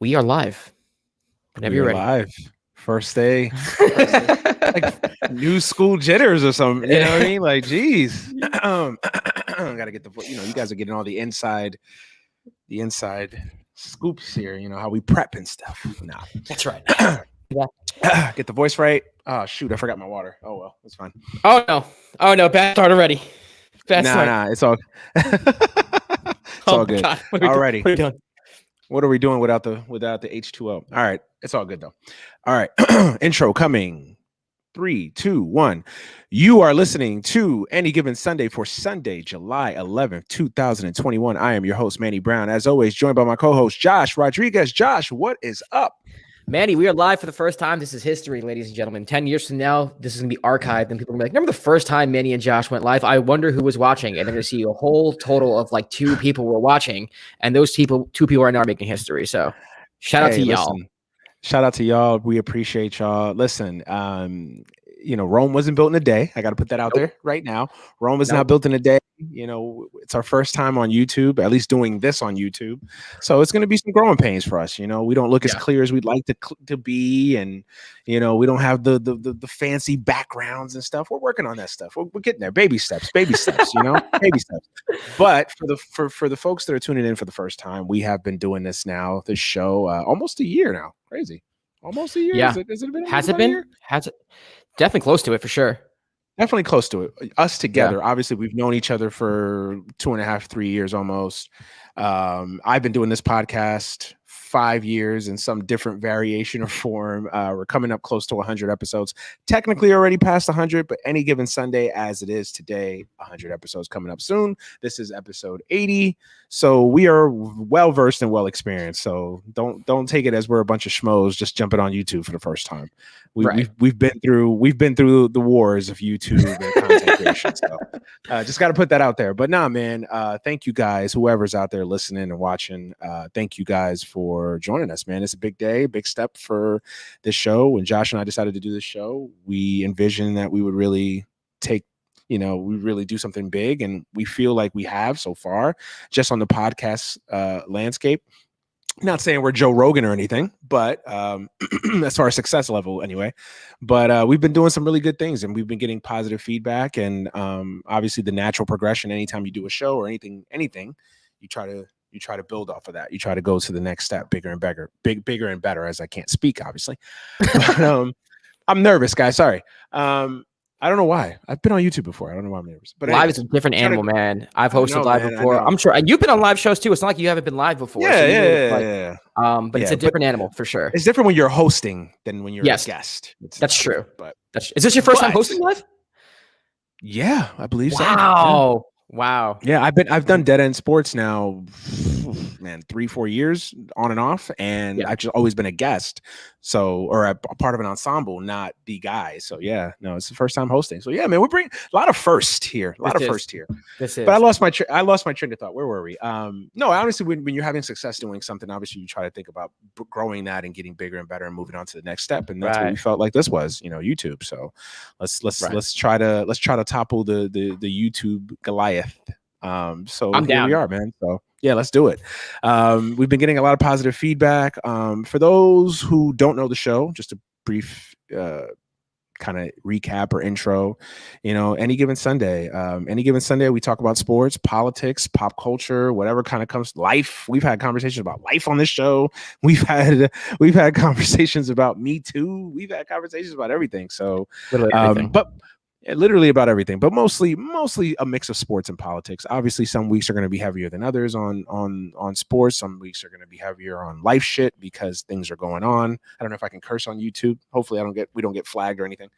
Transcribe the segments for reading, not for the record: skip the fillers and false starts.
We are live. Whenever We you're are ready. live. First day. Like new school jitters or something. You know what I mean? Like, geez. Gotta get the you guys are getting all the inside scoops here, how we prep and stuff. Nah. That's right. Get the voice right. Oh shoot, I forgot my water. Oh well, that's fine. Oh no. Oh no. Bad start already. Bad start. Nah, it's all it's Oh all my good. god. Alrighty. What are we doing? What are we doing without the H2O? All right, it's all good though. All right. Intro coming. 3, 2, 1. You are listening to Any Given Sunday for Sunday, July 11th, 2021. I am your host, Manny Brown. As always, joined by my co-host, Josh Rodriguez. Josh, what is up? Manny, we are live for the first time. This is history, ladies and gentlemen. 10 years from now, this is going to be archived, and people are going to be like, remember the first time Manny and Josh went live? I wonder who was watching. And they're going to see a whole total of like 2 people were watching, and those 2 people are now making history. So shout out to y'all. Listen, shout out to y'all. We appreciate y'all. Listen, Rome wasn't built in a day. I got to put that out there right now. Rome is not built in a day. It's our first time on YouTube, at least doing this on YouTube. So it's going to be some growing pains for us. We don't look as clear as we'd like to be. And, we don't have the fancy backgrounds and stuff. We're working on that stuff. We're getting there. Baby steps, baby steps, baby steps. But for the folks that are tuning in for the first time, we have been doing this now, this show, almost a year now. Crazy. Almost a year. Yeah. Has it been? Has it? Definitely close to it for sure. Definitely close to it. Us together. Yeah. Obviously, we've known each other for 2.5, 3 years almost. I've been doing this podcast 5 years in some different variation or form. We're coming up close to 100 episodes. Technically already past 100, but Any Given Sunday as it is today, 100 episodes coming up soon. This is episode 80. So we are well versed and well experienced. So don't take it as we're a bunch of schmoes just jumping on YouTube for the first time. We've been through the wars of YouTube and content creation. So just got to put that out there. But nah, man, thank you guys, whoever's out there listening and watching. Thank you guys for joining us, man. It's a big day, big step for this show. When Josh and I decided to do this show, we envisioned that we would really we really do something big, and we feel like we have so far just on the podcast landscape. Not saying we're Joe Rogan or anything, but as far as success level anyway, but we've been doing some really good things, and we've been getting positive feedback. And obviously the natural progression, anytime you do a show or anything, you try to build off of that. You try to go to the next step, bigger and better, as I can't speak, obviously. But, I'm nervous, guys. Sorry. I don't know why. I've been on YouTube before. I don't know why I'm nervous. But live is a different animal, man. I've hosted live before. I'm sure you've been on live shows too. It's not like you haven't been live before. Yeah. But it's a different animal for sure. It's different when you're hosting than when you're a guest. That's true. But is this your first time hosting live? Yeah, I believe so. Wow. Yeah, I've done Dead End Sports now, man, 3-4 years on and off, and I've just always been a guest, or a part of an ensemble, not the guy. So yeah, no, it's the first time hosting. So yeah, man, we bring a lot of first here. This is. But I lost my train of thought. Where were we? No, honestly, when you're having success doing something, obviously you try to think about growing that and getting bigger and better and moving on to the next step. And that's what we felt like this was, YouTube. So let's try to topple the YouTube Goliath. So I'm here down. we are, man. So yeah, let's do it. We've been getting a lot of positive feedback. For those who don't know the show, just a brief kind of recap or intro. Any Given Sunday. Any Given Sunday, we talk about sports, politics, pop culture, whatever kind of comes. Life. We've had conversations about life on this show. We've had conversations about Me Too. We've had conversations about everything. So, literally about everything, but mostly a mix of sports and politics. Obviously, some weeks are going to be heavier than others on sports. Some weeks are going to be heavier on life shit because things are going on. I don't know if I can curse on YouTube. Hopefully, we don't get flagged or anything.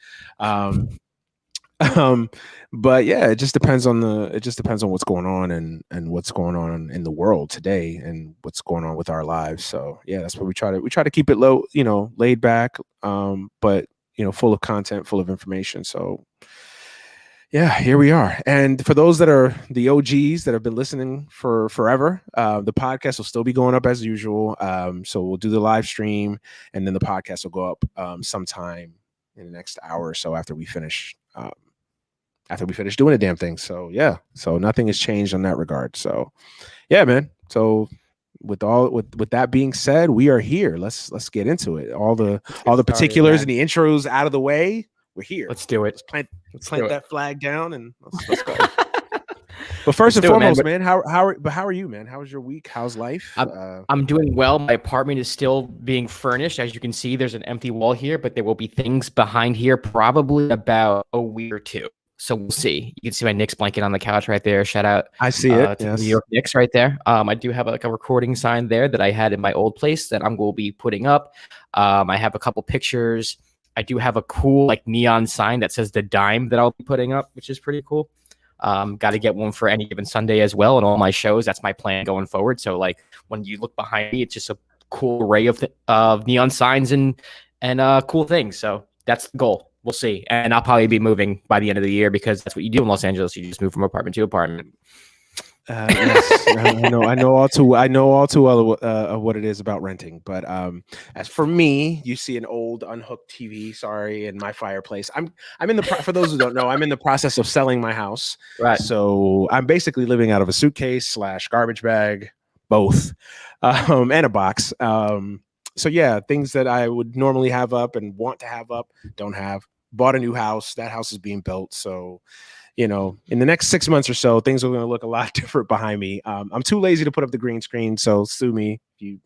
But yeah, it just depends on what's going on and what's going on in the world today and what's going on with our lives. So yeah, that's what we try to keep it low, laid back, but full of content, full of information. So yeah, here we are. And for those that are the OGs that have been listening for forever, the podcast will still be going up as usual. So we'll do the live stream, and then the podcast will go up sometime in the next hour or so after we finish doing the damn thing. So yeah, so nothing has changed on that regard. So yeah, man. So with that being said, we are here. Let's get into it. All the particulars and the intros out of the way. We're here. Let's do it. Let's plant that flag down and let's go. But first and foremost, man, how are you, man? How was your week? How's life? I'm doing well. My apartment is still being furnished. As you can see, there's an empty wall here, but there will be things behind here probably about a week or two. So we'll see. You can see my Knicks blanket on the couch right there. Shout out. I see it. To the New York Knicks right there. I do have a recording sign there that I had in my old place that I'm going to be putting up. I have a couple pictures. I do have a cool neon sign that says the dime that I'll be putting up, which is pretty cool. Got to get one for any given Sunday as well. And all my shows, that's my plan going forward. So when you look behind me, it's just a cool array of neon signs and cool things. So that's the goal. We'll see. And I'll probably be moving by the end of the year because that's what you do in Los Angeles. You just move from apartment to apartment. Yes, I know all too well what it is about renting. But as for me, you see an old unhooked TV, in my fireplace. I'm in the for those who don't know, I'm in the process of selling my house. Right. So I'm basically living out of a suitcase / garbage bag, both, and a box. So yeah, things that I would normally have up and want to have up, don't have. Bought a new house. That house is being built. So, in the next 6 months or so, things are going to look a lot different behind me. I'm too lazy to put up the green screen. So sue me if you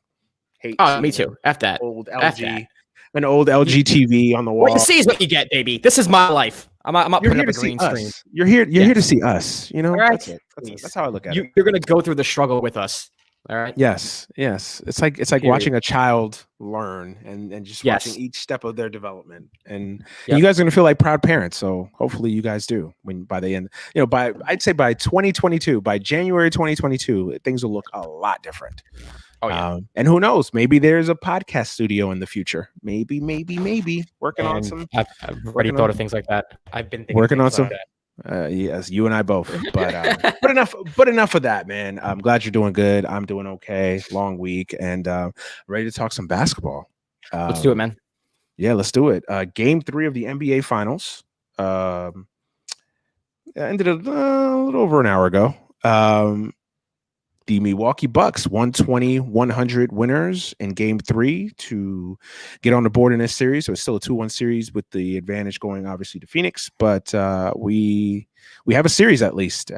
hate. Oh, me too. F that. Old LG, an old LG TV on the wall. What you see is what you get, baby. This is my life. I'm not putting up a green screen. You're here. You're here to see us. All right. That's it. That's how I look at it. You're going to go through the struggle with us. All right. Yes. It's like watching a child learn and just watching each step of their development. And you guys are gonna feel like proud parents. So hopefully you guys do by the end. I'd say by 2022, by January 2022, things will look a lot different. Oh yeah. And who knows? Maybe there's a podcast studio in the future. Maybe working on some. I've already thought of things like that. I've been working on some. Yes, you and I both. But enough of that, man. I'm glad you're doing good. I'm doing okay. Long week and ready to talk some basketball. Let's do it, man. Yeah, let's do it. Game 3 of the NBA Finals ended a little over an hour ago. The Milwaukee Bucks 120-100 winners in Game 3 to get on the board in this series. So it's still a 2-1 series with the advantage going obviously to Phoenix. But we have a series at least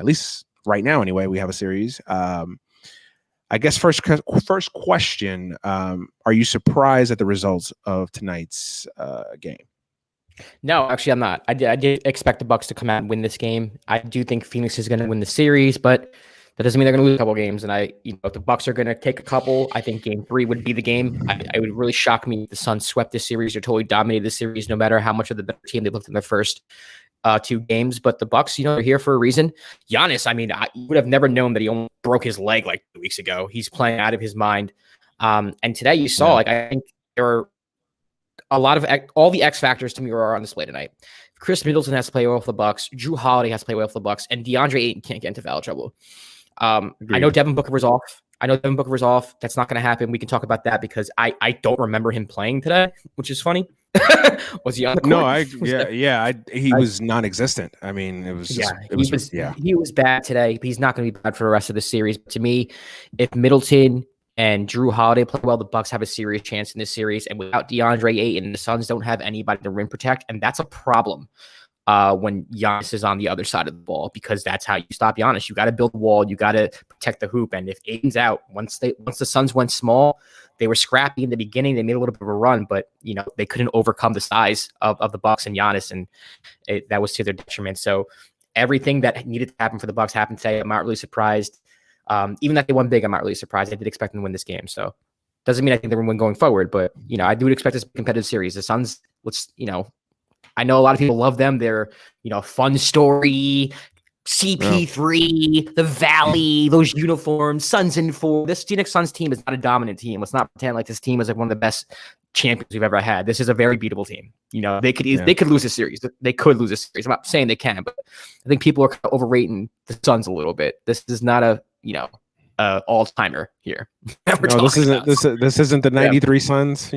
right now anyway. We have a series. I guess first question: are you surprised at the results of tonight's game? No, actually, I'm not. I did expect the Bucks to come out and win this game. I do think Phoenix is going to win the series, but that doesn't mean they're going to lose a couple games. And if the Bucks are going to take a couple, I think Game 3 would be the game. I would really shock me if the Suns swept this series or totally dominated the series, no matter how much of the better team they looked in their first 2 games. But the Bucks, are here for a reason. Giannis, I would have never known that he almost broke his leg 2 weeks ago. He's playing out of his mind. And today you saw, I think there are a lot of all the X factors to me are on display tonight. Chris Middleton has to play well with the Bucks. Jrue Holiday has to play well with the Bucks, and DeAndre Ayton can't get into foul trouble. I know Devin Booker was off. That's not going to happen. We can talk about that because I don't remember him playing today, which is funny. Was he on the court? No, he was non-existent. I mean, it was just, he was bad today. He's not going to be bad for the rest of the series. But to me, if Middleton and Jrue Holiday play well, the Bucks have a serious chance in this series. And without DeAndre Ayton, the Suns don't have anybody to rim protect, and that's a problem. When Giannis is on the other side of the ball, because that's how you stop Giannis. You got to build a wall. You got to protect the hoop. And if Aiden's out, once the Suns went small, they were scrappy in the beginning. They made a little bit of a run, but they couldn't overcome the size of the Bucks and Giannis, and that was to their detriment. So everything that needed to happen for the Bucks happened today. I'm not really surprised. Even that they won big, I'm not really surprised. I did expect them to win this game. So doesn't mean I think they're going to win going forward, but I do expect this competitive series. The Suns, I know a lot of people love them. They're, fun story, CP3, the Valley, those uniforms, Suns in 4. This Phoenix Suns team is not a dominant team. Let's not pretend like this team is one of the best champions we've ever had. This is a very beatable team. They could lose a series. They could lose a series. I'm not saying they can, but I think people are kind of overrating the Suns a little bit. This is not a, all-timer here. No, this isn't the 93 Suns,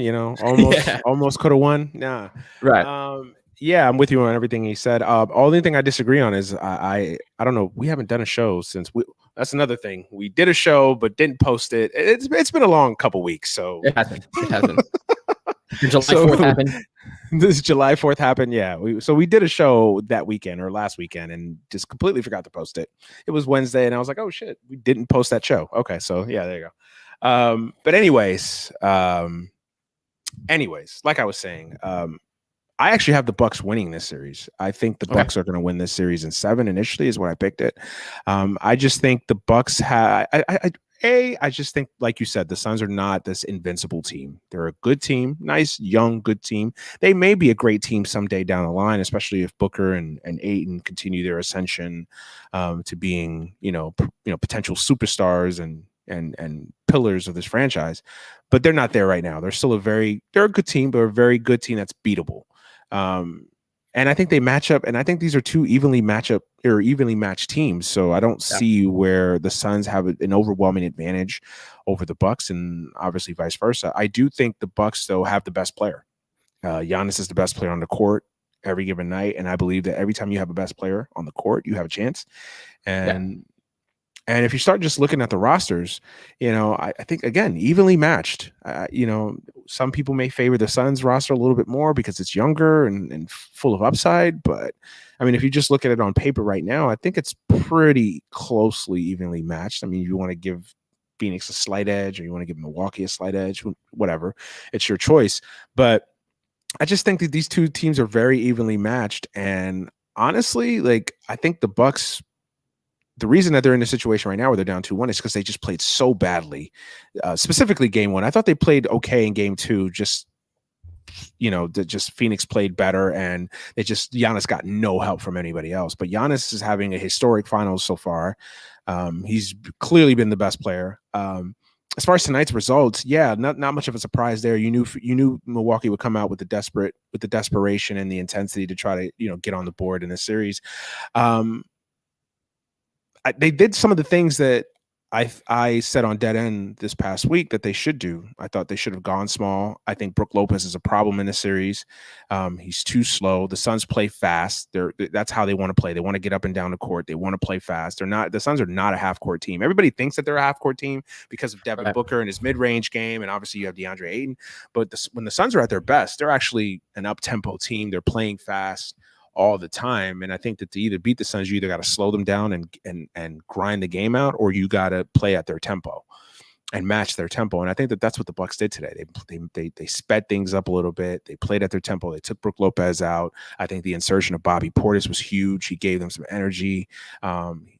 almost could have won. Nah. Right. Yeah, I'm with you on everything he said. Only thing I disagree on is I don't know. We haven't done a show since That's another thing. We did a show, but didn't post it. It's been a long couple weeks, so It hasn't. It hasn't. July 4th happened. This July 4th happened. Yeah. We did a show that weekend or last weekend and just completely forgot to post it. It was Wednesday and I was like, oh shit, we didn't post that show. Okay. So yeah, there you go. But anyways, like I was saying, I actually have the Bucks winning this series. I think the Bucks are going to win this series in 7 initially is when I picked it. I just think the Bucks have, I just think, like you said, the Suns are not this invincible team. They're a good team, nice, young, good team. They may be a great team someday down the line, especially if Booker and Ayton continue their ascension to being, potential superstars and pillars of this franchise. But they're not there right now. They're still they're a good team, but a very good team that's beatable. And I think they match up, and I think these are two evenly matched teams. So I don't see where the Suns have an overwhelming advantage over the Bucks, and obviously vice versa. I do think the Bucks, though, have the best player. Giannis is the best player on the court every given night, and I believe that every time you have a best player on the court, you have a chance. And if you start just looking at the rosters, I think, again, evenly matched. Some people may favor the Suns roster a little bit more because it's younger and full of upside. But, I mean, if you just look at it on paper right now, I think it's pretty closely evenly matched. I mean, you want to give Phoenix a slight edge or you want to give Milwaukee a slight edge, whatever. It's your choice. But I just think that these two teams are very evenly matched. And honestly, I think the Bucks – the reason that they're in a situation right now where they're down 2-1 is because they just played so badly, specifically game 1. I thought they played okay in game 2, just Phoenix played better and Giannis got no help from anybody else. But Giannis is having a historic finals so far. He's clearly been the best player. As far as tonight's results, not much of a surprise there. You knew Milwaukee would come out with the desperation and the intensity to try to, get on the board in this series. They did some of the things that I said on Dead End this past week that they should do. I thought they should have gone small. I think Brook Lopez is a problem in the series. He's too slow. The Suns play fast. That's how they want to play. They want to get up and down the court. They want to play fast. The Suns are not a half-court team. Everybody thinks that they're a half-court team because of Devin Booker and his mid-range game, and obviously you have DeAndre Ayton. But when the Suns are at their best, they're actually an up-tempo team. They're playing fast all the time. And I think that to either beat the Suns, you either got to slow them down and grind the game out, or you got to play at their tempo and match their tempo. And I think that that's what the Bucks did today. They sped things up a little bit. They played at their tempo. They took Brook Lopez out. I think the insertion of Bobby Portis was huge. He gave them some energy.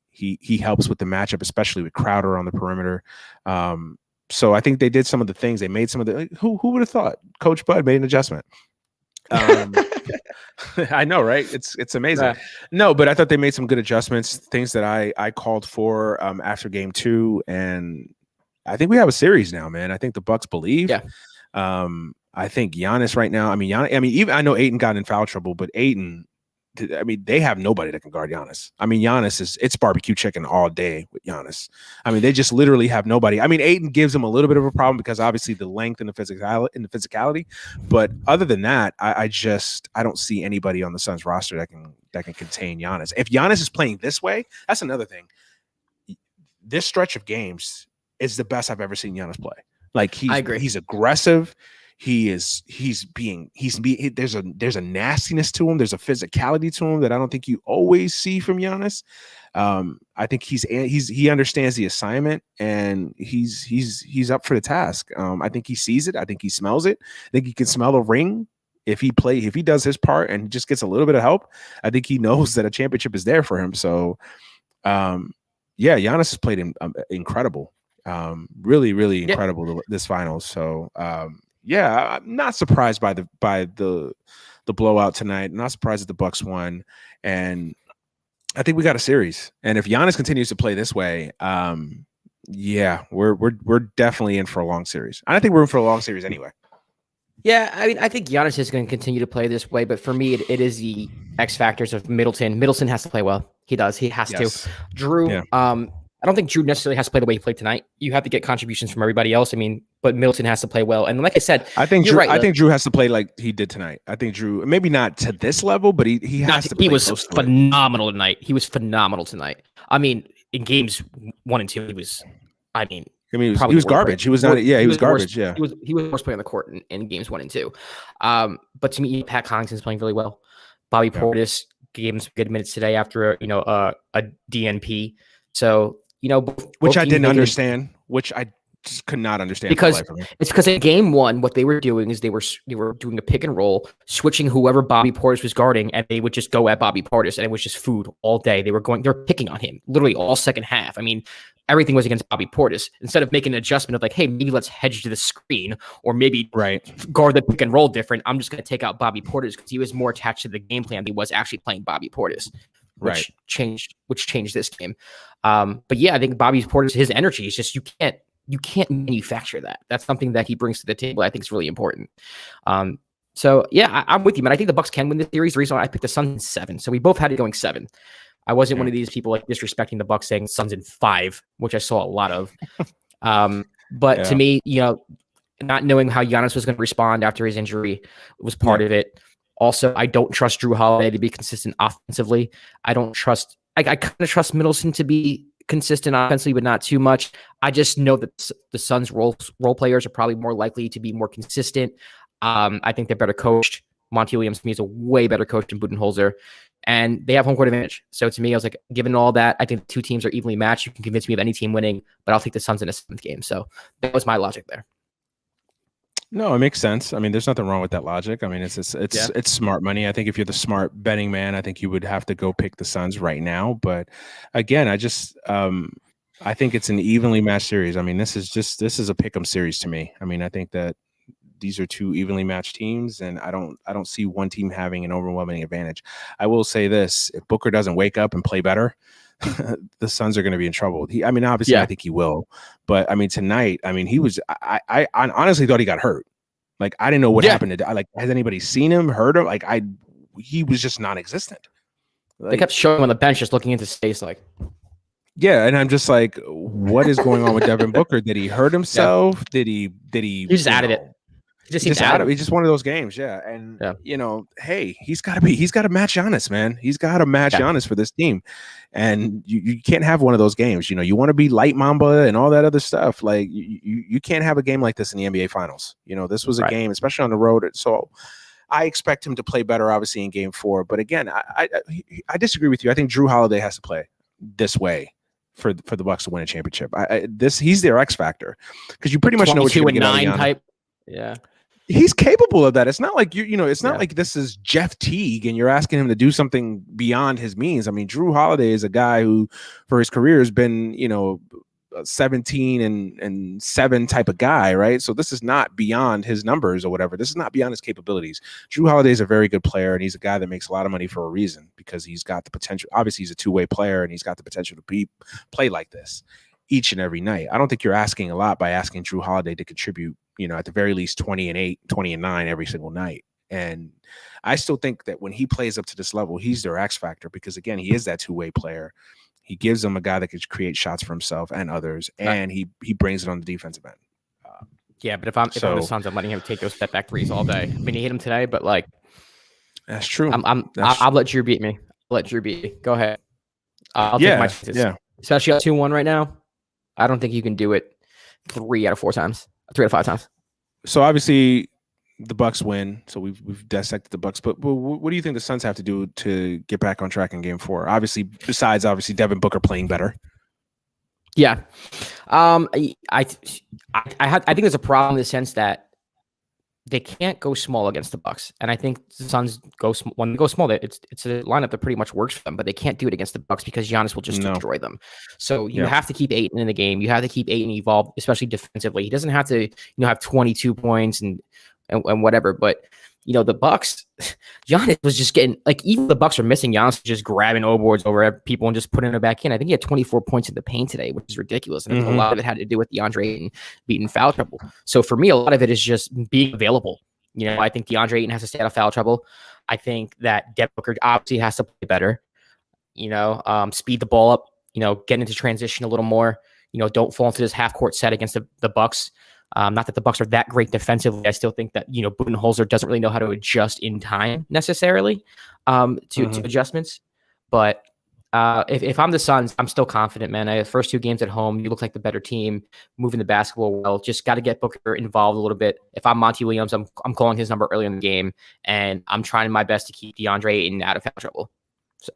He helps with the matchup, especially with Crowder on the perimeter. So I think they did some of the things. They made some of the who would have thought Coach Bud made an adjustment. I know, right? It's amazing. Yeah. No, but I thought they made some good adjustments, things that I called for after game 2, and I think we have a series now, man. I think the Bucks believe. Yeah. I think Giannis right now. Even I know Ayton got in foul trouble, but Ayton, they have nobody that can guard Giannis. Giannis it's barbecue chicken all day with Giannis. They just literally have nobody. Ayton gives him a little bit of a problem because obviously the length and the physicality. But other than that, I don't see anybody on the Suns roster that can contain Giannis. If Giannis is playing this way, that's another thing. This stretch of games is the best I've ever seen Giannis play. I agree. He's aggressive. There's a nastiness to him. There's a physicality to him that I don't think you always see from Giannis. I think he understands the assignment and he's up for the task. I think he sees it. I think he smells it. I think he can smell the ring. If he does his part and just gets a little bit of help, I think he knows that a championship is there for him. So, Giannis has played incredible. Really, really incredible this finals. So, I'm not surprised by the blowout tonight. I'm not surprised that the Bucks won, and I think we got a series. And if Giannis continues to play this way, we're definitely in for a long series. I think we're in for a long series anyway. Yeah, I think Giannis is going to continue to play this way, but for me, it is the X factors of Middleton. Middleton has to play well. He does. He has to. Drew, I don't think Drew necessarily has to play the way he played tonight. You have to get contributions from everybody else. But Middleton has to play well. And like I said, I think Drew has to play like he did tonight. I think Drew, maybe not to this level, but he has to play. He was phenomenal tonight. He was phenomenal tonight. in games 1 and 2, he was, I mean, he was garbage. He was not. Yeah, he was garbage. Yeah, he was the worst player on the court in games 1 and 2. But to me, Pat Connaughton's playing really well. Bobby Portis gave him some good minutes today after a DNP. So which I didn't understand. Which I just could not understand because it's because in game 1, what they were doing is they were doing a pick and roll, switching whoever Bobby Portis was guarding, and they would just go at Bobby Portis, and it was just food all day. They're picking on him literally all second half. I mean, everything was against Bobby Portis. Instead of making an adjustment of like, hey, maybe let's hedge to the screen or maybe guard the pick and roll different, I'm just going to take out Bobby Portis because he was more attached to the game plan than he was actually playing Bobby Portis, which changed this game. But yeah, I think Bobby Portis, his energy is just you can't manufacture that. That's something that he brings to the table. I think is really important. So yeah, I'm with you, man. I think the Bucks can win this series. The reason why I picked the Suns in 7, so we both had it going 7. I wasn't one of these people like disrespecting the Bucks saying Suns in 5, which I saw a lot of. But to me, not knowing how Giannis was going to respond after his injury was part of it. Also, I don't trust Jrue Holiday to be consistent offensively. I kind of trust Middleton to be consistent offensively, but not too much. I just know that the Suns role players are probably more likely to be more consistent. I think they're better coached. Monty Williams to me is a way better coach than Budenholzer, and they have home court advantage. So to me, I was like, given all that, I think the 2 teams are evenly matched. You can convince me of any team winning, but I'll take the Suns in a 7th game. So that was my logic there. No, it makes sense. I mean, there's nothing wrong with that logic. I mean, it's smart money. I think if you're the smart betting man, I think you would have to go pick the Suns right now. But again, I just I think it's an evenly matched series. I mean, this is a pick'em series to me. I mean, I think that these are 2 evenly matched teams, and I don't see one team having an overwhelming advantage. I will say this: if Booker doesn't wake up and play better, the Suns are going to be in trouble. Obviously, I think he will. But I mean, tonight, I mean, he was. I honestly thought he got hurt. Like, I didn't know what happened to. Like, has anybody seen him? Heard him? Like, he was just non-existent. Like, they kept showing him on the bench, just looking into space, like. Yeah, and I'm just like, what is going on with Devin Booker? Did he hurt himself? Did he? He just added it. He's just one of those games, and hey, he's got to match Giannis, man. He's got to match Giannis for this team, and you can't have one of those games. You want to be light Mamba and all that other stuff. Like you can't have a game like this in the NBA Finals. This was a game, especially on the road. So I expect him to play better, obviously, in Game 4. But again, I disagree with you. I think Jrue Holiday has to play this way for the Bucks to win a championship. He's their X factor because you pretty much know what you're going to get out of Giannis. Type. Yeah. He's capable of that. It's not like it's not like this is Jeff Teague and you're asking him to do something beyond his means. I mean, Jrue Holiday is a guy who for his career has been, 17 and 7 type of guy, right? So this is not beyond his numbers or whatever. This is not beyond his capabilities. Jrue Holiday is a very good player, and he's a guy that makes a lot of money for a reason because he's got the potential. Obviously, he's a 2-way player, and he's got the potential to play like this each and every night. I don't think you're asking a lot by asking Jrue Holiday to contribute, at the very least 20 and 8, 20 and 9 every single night. And I still think that when he plays up to this level, he's their X factor because, again, he is that 2-way player. He gives them a guy that can create shots for himself and others, and he brings it on the defensive end. But if I'm the Suns, I'm letting him take those step back threes all day. I mean, he hit him today, but like that's true. I'll let Jrue beat me. I'll let Jrue beat me. Go ahead. I'll take my chances. Yeah. Especially at 2-1 right now. I don't think you can do it 3 out of 5 times. So obviously the Bucks win. So we've dissected the Bucks, but what do you think the Suns have to do to get back on track in Game 4? Obviously, besides Devin Booker playing better. Yeah, I think there's a problem in the sense that they can't go small against the Bucks, and I think the Suns when they go small. It's a lineup that pretty much works for them, but they can't do it against the Bucks because Giannis will just destroy them. So you have to keep Ayton in the game. You have to keep Ayton evolved, especially defensively. He doesn't have to have 22 points and whatever, but the Bucks, Giannis was just getting even the Bucks are missing Giannis just grabbing boards over people and just putting it back in. I think he had 24 points in the paint today, which is ridiculous. And I think a lot of it had to do with DeAndre Ayton beating foul trouble. So for me, a lot of it is just being available. I think DeAndre Ayton has to stay out of foul trouble. I think that Devin Booker obviously has to play better. Speed the ball up. Get into transition a little more. Don't fall into this half court set against the Bucks. Not that the Bucks are that great defensively. I still think that Budenholzer doesn't really know how to adjust in time necessarily to adjustments. But If I'm the Suns, I'm still confident, man. The first 2 games at home, you look like the better team, moving the basketball well. Just got to get Booker involved a little bit. If I'm Monty Williams, I'm calling his number early in the game, and I'm trying my best to keep DeAndre Ayton out of foul trouble. So.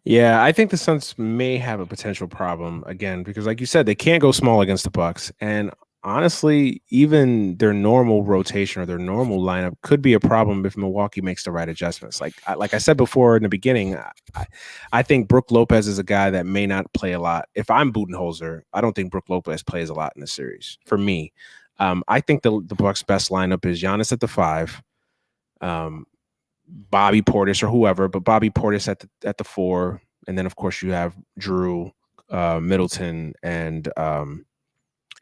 Yeah, I think the Suns may have a potential problem again because, like you said, they can't go small against the Bucks, and honestly, even their normal rotation or their normal lineup could be a problem if Milwaukee makes the right adjustments. Like I said before in the beginning, I think Brook Lopez is a guy that may not play a lot. If I'm Budenholzer, I don't think Brook Lopez plays a lot in the series. For me, I think the Bucks' best lineup is Giannis at the 5, Bobby Portis or whoever, but Bobby Portis at the 4, and then of course you have Drew, Middleton, and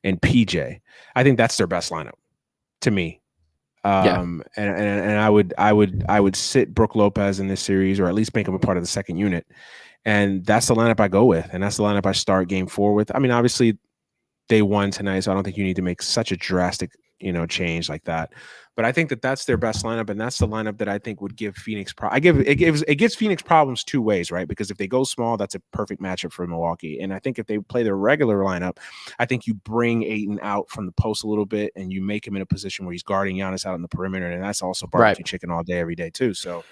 PJ. I think that's their best lineup to me. And I would sit Brook Lopez in this series, or at least make him a part of the second unit. And that's the lineup I go with. And that's the lineup I start game 4 with. I mean, obviously they won tonight, so I don't think you need to make such a drastic, change like that. But I think that that's their best lineup, and that's the lineup that I think would give Phoenix. It gives Phoenix problems 2 ways, right? Because if they go small, that's a perfect matchup for Milwaukee. And I think if they play their regular lineup, I think you bring Ayton out from the post a little bit, and you make him in a position where he's guarding Giannis out on the perimeter, and that's also barbecue chicken all day, every day too. So,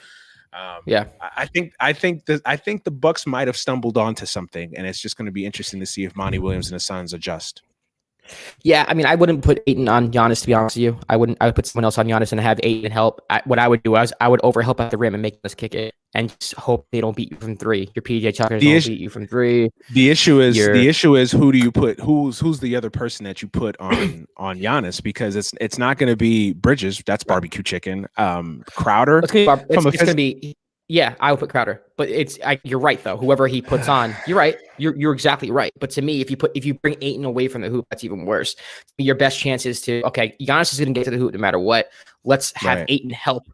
I think the Bucks might have stumbled onto something, and it's just going to be interesting to see if Monty Williams and the Suns adjust. Yeah, I mean, I wouldn't put Ayton on Giannis, to be honest with you. I would put someone else on Giannis and have Ayton help. What I would do is I would overhelp at the rim and make us kick it, and just hope they don't beat you from 3. Your PJ Tuckers don't beat you from 3. The issue is who do you put? Who's the other person that you put on Giannis? Because it's not going to be Bridges. That's barbecue chicken. Crowder. It's going to be. Yeah, I would put Crowder, but you're right though. Whoever he puts on, you're right. You're exactly right. But to me, if you bring Ayton away from the hoop, that's even worse. Your best chance is to Giannis is going to get to the hoop no matter what. Let's have Ayton help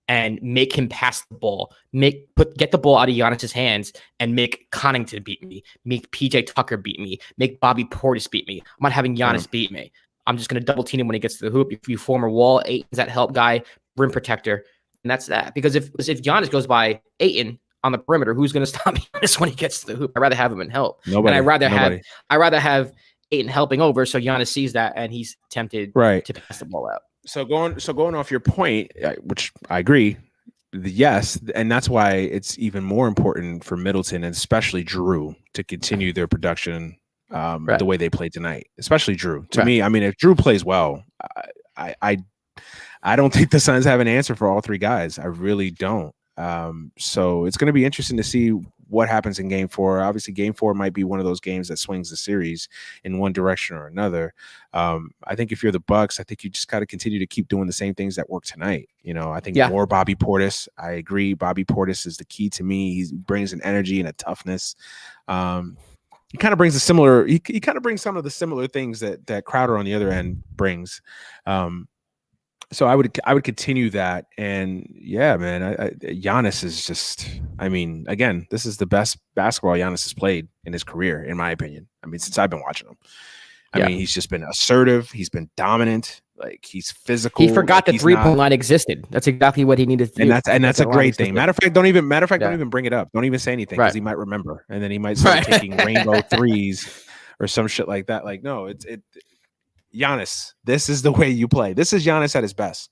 and make him pass the ball. Get the ball out of Giannis's hands and make Connaughton beat me. Make PJ Tucker beat me. Make Bobby Portis beat me. I'm not having Giannis beat me. I'm just going to double team him when he gets to the hoop. If you form a wall, Ayton's that help guy, rim protector. And that's that. Because if Giannis goes by Ayton on the perimeter, who's going to stop Giannis when he gets to the hoop? I'd rather have him in help. Nobody. And I'd rather have Ayton helping over, so Giannis sees that and he's tempted to pass the ball out. So going off your point, which I agree, yes, and that's why it's even more important for Middleton and especially Drew to continue their production the way they played tonight. Especially Drew. To me, I mean, if Drew plays well, I don't think the Suns have an answer for all 3 guys. I really don't. So it's going to be interesting to see what happens in game 4. Obviously, game 4 might be one of those games that swings the series in one direction or another. I think if you're the Bucks, I think you just got to continue to keep doing the same things that work tonight. I think more Bobby Portis. I agree. Bobby Portis is the key to me. He brings an energy and a toughness. He kind of brings a similar. He kind of brings some of the similar things that Crowder on the other end brings. So I would continue that, and yeah, man, Giannis is just. I mean, again, this is the best basketball Giannis has played in his career, in my opinion. I mean, since I've been watching him. I mean, he's just been assertive. He's been dominant. Like, he's physical. He forgot the 3-point line existed. That's exactly what he needed to do. And that's a great thing. Matter of fact, don't even bring it up. Don't even say anything because he might remember, and then he might start taking rainbow threes or some shit like that. Like, no, Giannis, this is the way you play. This is Giannis at his best.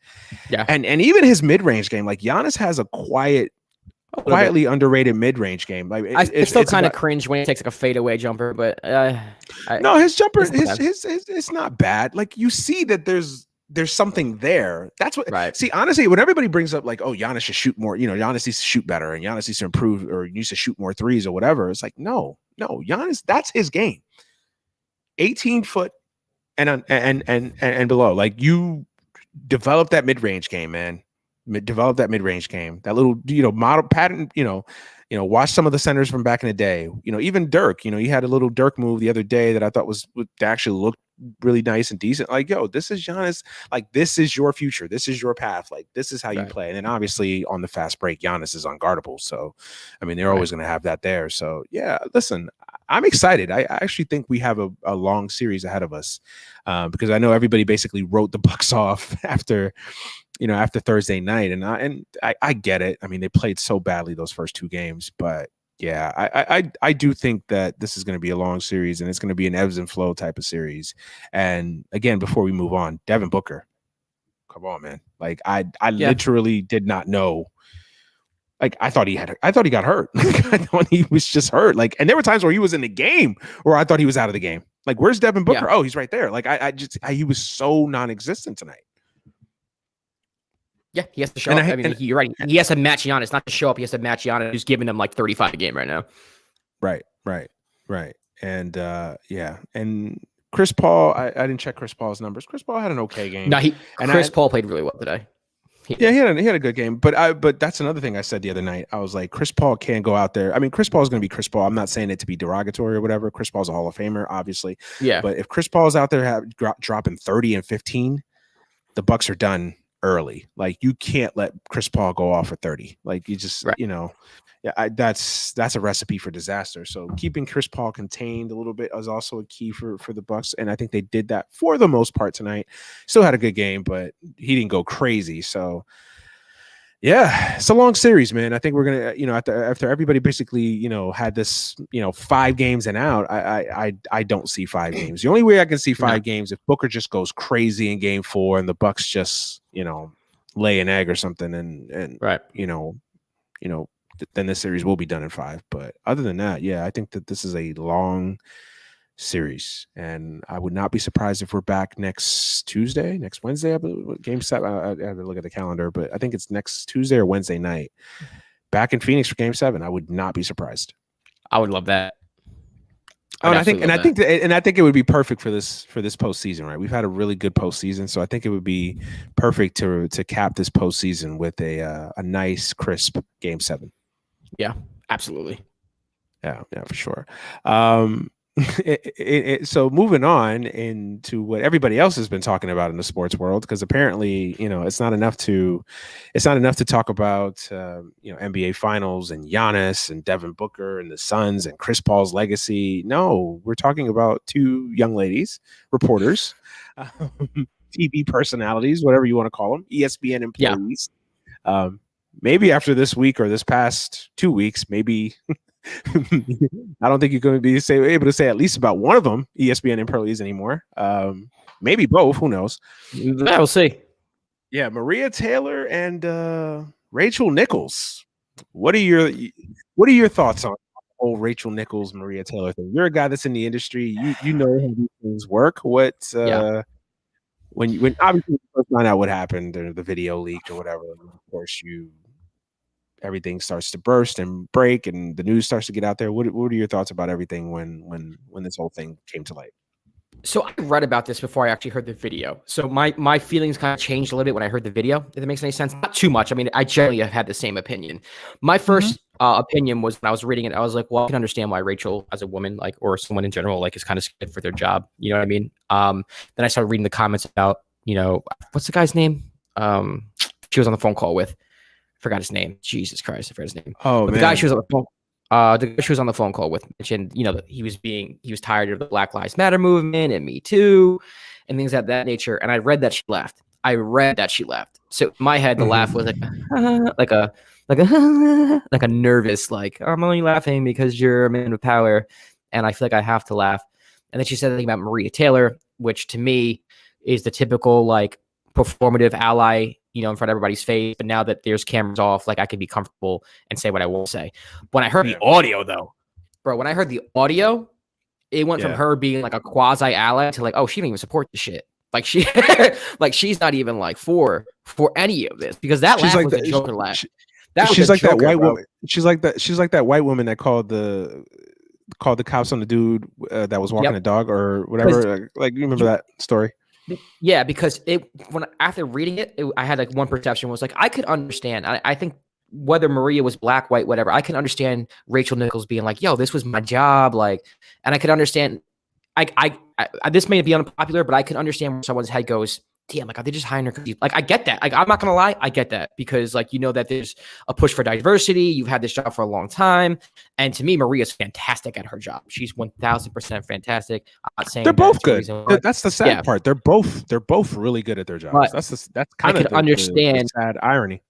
Yeah. And even his mid-range game, like Giannis has a quietly underrated mid-range game. Like it's still kind of cringe when he takes like a fadeaway jumper, but no, his jumper it's not bad. Like, you see that there's something there. That's what see, honestly, when everybody brings up like, oh, Giannis should shoot more, Giannis needs to shoot better and Giannis needs to improve or needs to shoot more threes or whatever. It's like, no, Giannis, that's his game. 18 foot and below. Like, you develop that mid-range game, man. Develop that mid-range game. That little, model pattern, watch some of the centers from back in the day. Even Dirk, he had a little Dirk move the other day that I thought actually looked really nice and decent. Like, yo, this is Giannis. Like, this is your future. This is your path. Like, this is how you play. And then obviously on the fast break, Giannis is unguardable. So, I mean, they're always going to have that there. So, yeah, listen, I'm excited. I actually think we have a long series ahead of us because I know everybody basically wrote the Bucks off after Thursday night. And I get it. I mean, they played so badly those first 2 games, but Yeah, I do think that this is going to be a long series, and it's going to be an ebbs and flow type of series. And again, before we move on, Devin Booker, come on, man! Like I Yeah. literally did not know. Like I thought he got hurt. I thought he was just hurt. Like, and there were times where he was in the game where I thought he was out of the game. Like, where's Devin Booker? Yeah. Oh, he's right there. Like he was so non-existent tonight. Yeah, he has to show up. You're right. He has to match Giannis, not to show up. He has to match Giannis, who's giving him like 35 a game right now. Right. And yeah. And Chris Paul, I didn't check Chris Paul's numbers. Chris Paul had an okay game. No, Chris Paul played really well today. He had a good game. But that's another thing I said the other night. I was like, Chris Paul can't go out there. I mean, Chris Paul is going to be Chris Paul. I'm not saying it to be derogatory or whatever. Chris Paul's a Hall of Famer, obviously. Yeah. But if Chris Paul's out there dropping 30 and 15, the Bucks are done early. Like, you can't let Chris Paul go off for 30. Like, you just, that's a recipe for disaster. So keeping Chris Paul contained a little bit is also a key for the Bucks, and I think they did that for the most part tonight. Still had a good game, but he didn't go crazy. So yeah, it's a long series, man. I think we're gonna, after everybody basically, had this, 5 games and out. I don't see 5 games. The only way I can see 5 games if Booker just goes crazy in game 4 and the Bucks just, lay an egg or something, and right, then this series will be done in 5. But other than that, yeah, I think that this is a long series, and I would not be surprised if we're back next Wednesday. I believe game 7. I have to look at the calendar, but I think it's next Tuesday or Wednesday night. Back in Phoenix for game 7. I would not be surprised. I would love that. I think it would be perfect for this postseason, right? We've had a really good postseason, so I think it would be perfect to cap this postseason with a nice, crisp game 7. Yeah, absolutely. Yeah, for sure. So moving on into what everybody else has been talking about in the sports world, because apparently, it's not enough to talk about, NBA finals and Giannis and Devin Booker and the Suns and Chris Paul's legacy. No, we're talking about 2 young ladies, reporters, TV personalities, whatever you want to call them, ESPN employees. Yeah. Maybe after this week or this past 2 weeks, maybe I don't think you're going to be able to say at least about one of them ESPN employees anymore. Maybe both. Who knows? We'll see. Yeah, Maria Taylor and Rachel Nichols. What are your thoughts on the whole Rachel Nichols, Maria Taylor thing? You're a guy that's in the industry. You know how these things work. When obviously you first find out what happened, or the video leaked or whatever, of course everything starts to burst and break, and the news starts to get out there. What are your thoughts about everything when this whole thing came to light? So I read about this before I actually heard the video. So my feelings kind of changed a little bit when I heard the video, if that makes any sense. Not too much. I mean, I generally have had the same opinion. My first opinion was, when I was reading it, I was like, well, I can understand why Rachel, as a woman, like, or someone in general, like, is kind of scared for their job. You know what I mean? Then I started reading the comments about, what's the guy's name? She was on the phone call with. Forgot his name. Jesus Christ, I forgot his name. Oh, but man. The guy she was on the phone. The guy she was on the phone call with mentioned, that he was tired of the Black Lives Matter movement and Me Too and things of that nature. And I read that she left. So in my head, the laugh was like a nervous, like, I'm only laughing because you're a man of power, and I feel like I have to laugh. And then she said something about Maria Taylor, which to me is the typical, like, performative ally, in front of everybody's face. But now that there's cameras off, like, I can be comfortable and say what I will say. When I heard the audio, though, it went from her being like a quasi ally to like, oh, she didn't even support the shit. Like, she's not even like for any of this, because that laugh was a Joker laugh. She's like that white woman. She's like that white woman that called the cops on the dude that was walking a dog or whatever. Like, you remember that story? Yeah, because after reading it, I had like one perception was like, I could understand. I think whether Maria was black, white, whatever, I can understand Rachel Nichols being like, yo, this was my job. Like, and I could understand, I this may be unpopular, but I can understand where someone's head goes, damn, like, are they just hiring her? Like, I get that. Like, I'm not going to lie. I get that, because like, that there's a push for diversity. You've had this job for a long time. And to me, Maria's fantastic at her job. She's 1000% fantastic. I'm not saying they're both good. That's the sad part. They're both really good at their jobs. That's kind of the sad irony.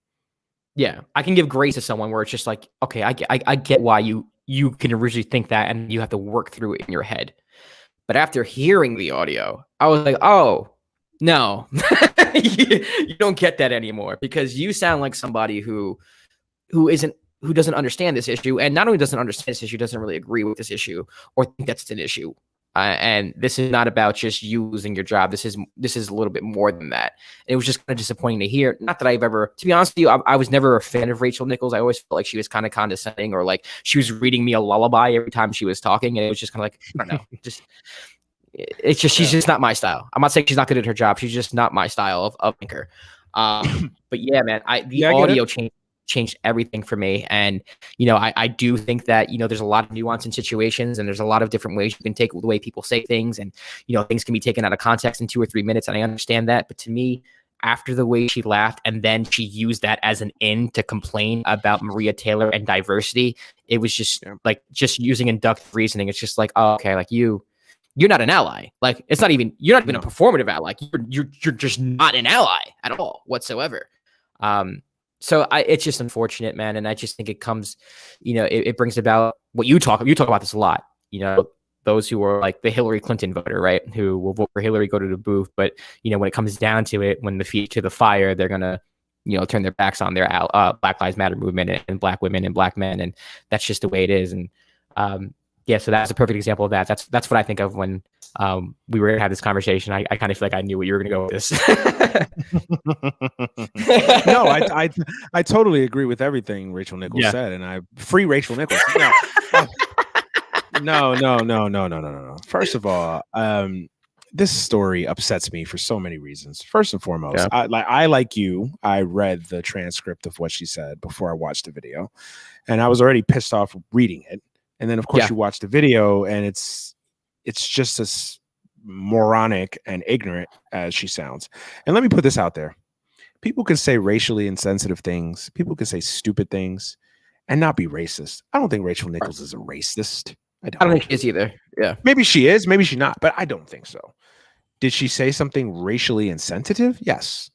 Yeah. I can give grace to someone where it's just like, okay, I get why you you can originally think that, and you have to work through it in your head. But after hearing the audio, I was like, oh, no, you don't get that anymore, because you sound like somebody who doesn't understand this issue, and not only doesn't understand this issue, doesn't really agree with this issue or think that's an issue. And this is not about just you losing your job. This is a little bit more than that. And it was just kind of disappointing to hear. Not that I've ever, to be honest with you, I was never a fan of Rachel Nichols. I always felt like she was kind of condescending, or like she was reading me a lullaby every time she was talking, and it was just kind of like, I don't know, just it's just she's just not my style. I'm not saying she's not good at her job. She's just not my style of anchor. But yeah, man, the audio changed everything for me. And, I do think that, there's a lot of nuance in situations, and there's a lot of different ways you can take the way people say things, and, things can be taken out of context in 2 or 3 minutes. And I understand that. But to me, after the way she laughed, and then she used that as an in to complain about Maria Taylor and diversity, it was just like, just using inductive reasoning. It's just like, oh, okay, like you're not an ally. Like, you're not even a performative ally. You're just not an ally at all whatsoever. So it's just unfortunate, man. And I just think it comes, it brings about what you talk about this a lot, those who are like the Hillary Clinton voter, right? Who will vote for Hillary, go to the booth. But, when it comes down to it, when the feet to the fire, they're going to, turn their backs on their Black Lives Matter movement and Black women and Black men. And that's just the way it is. And, yeah, so that's a perfect example of that. That's what I think of when we were to have this conversation. I kind of feel like I knew where you were going to go with this. No, I totally agree with everything Rachel Nichols said, and I free Rachel Nichols. No. First of all, this story upsets me for so many reasons. First and foremost, I like you. I read the transcript of what she said before I watched the video, and I was already pissed off reading it. And then, of course, you watch the video, and it's just as moronic and ignorant as she sounds. And let me put this out there. People can say racially insensitive things. People can say stupid things and not be racist. I don't think Rachel Nichols is a racist. I don't think she is either. Yeah. Maybe she is. Maybe she's not. But I don't think so. Did she say something racially insensitive? Yes.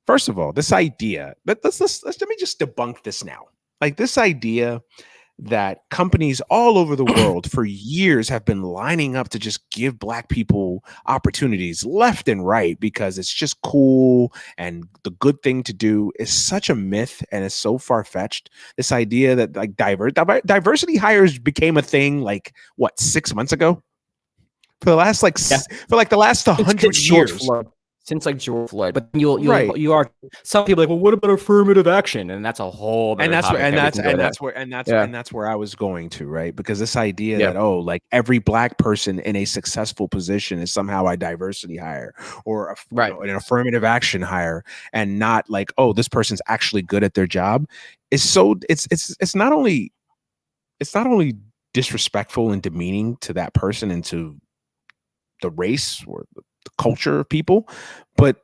First of all, this idea, let me just debunk this now. Like, this idea that companies all over the world for years have been lining up to just give Black people opportunities left and right because it's just cool and the good thing to do is such a myth, and it's so far-fetched. This idea that like diversity hires became a thing like what, 6 months ago? For the last the last 100 years. Since like George Floyd, but you are some people like, well, what about affirmative action? And that's a whole that's where I was going to, right? Because this idea that like every Black person in a successful position is somehow a diversity hire or an affirmative action hire, and not like, oh, this person's actually good at their job, is so it's not only disrespectful and demeaning to that person and to the race or the culture of people, but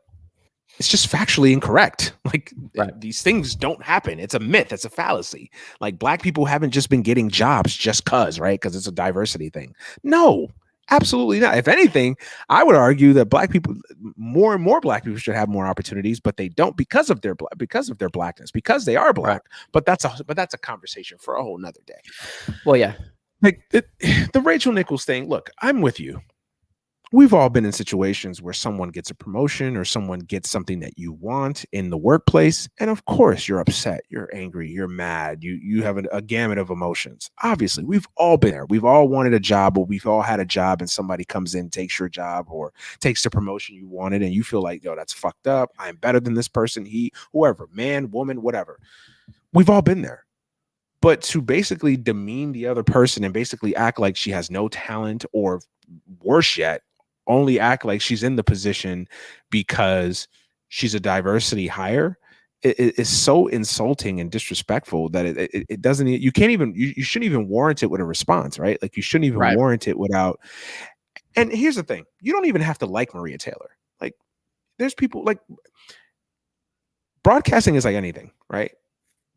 it's just factually incorrect. Like these things don't happen. It's a myth. It's a fallacy. Like, Black people haven't just been getting jobs just because it's a diversity thing. No, absolutely not. If anything, I would argue that more and more Black people should have more opportunities, but they don't because of their Blackness, because they are Black. But that's a conversation for a whole nother day. Well, yeah, like the Rachel Nichols thing. Look, I'm with you. We've all been in situations where someone gets a promotion or someone gets something that you want in the workplace. And of course, you're upset, you're angry, you're mad, you have a gamut of emotions. Obviously, we've all been there. We've all wanted a job, or we've all had a job and somebody comes in, takes your job or takes the promotion you wanted. And you feel like, yo, that's fucked up. I'm better than this person. Whoever, man, woman, whatever. We've all been there. But to basically demean the other person and basically act like she has no talent, or worse yet, only act like she's in the position because she's a diversity hire, it is so insulting and disrespectful that it doesn't, you shouldn't even warrant it with a response, right? Like, you shouldn't even warrant it without. And here's the thing, you don't even have to like Maria Taylor. Like, there's people, like, broadcasting is like anything, right?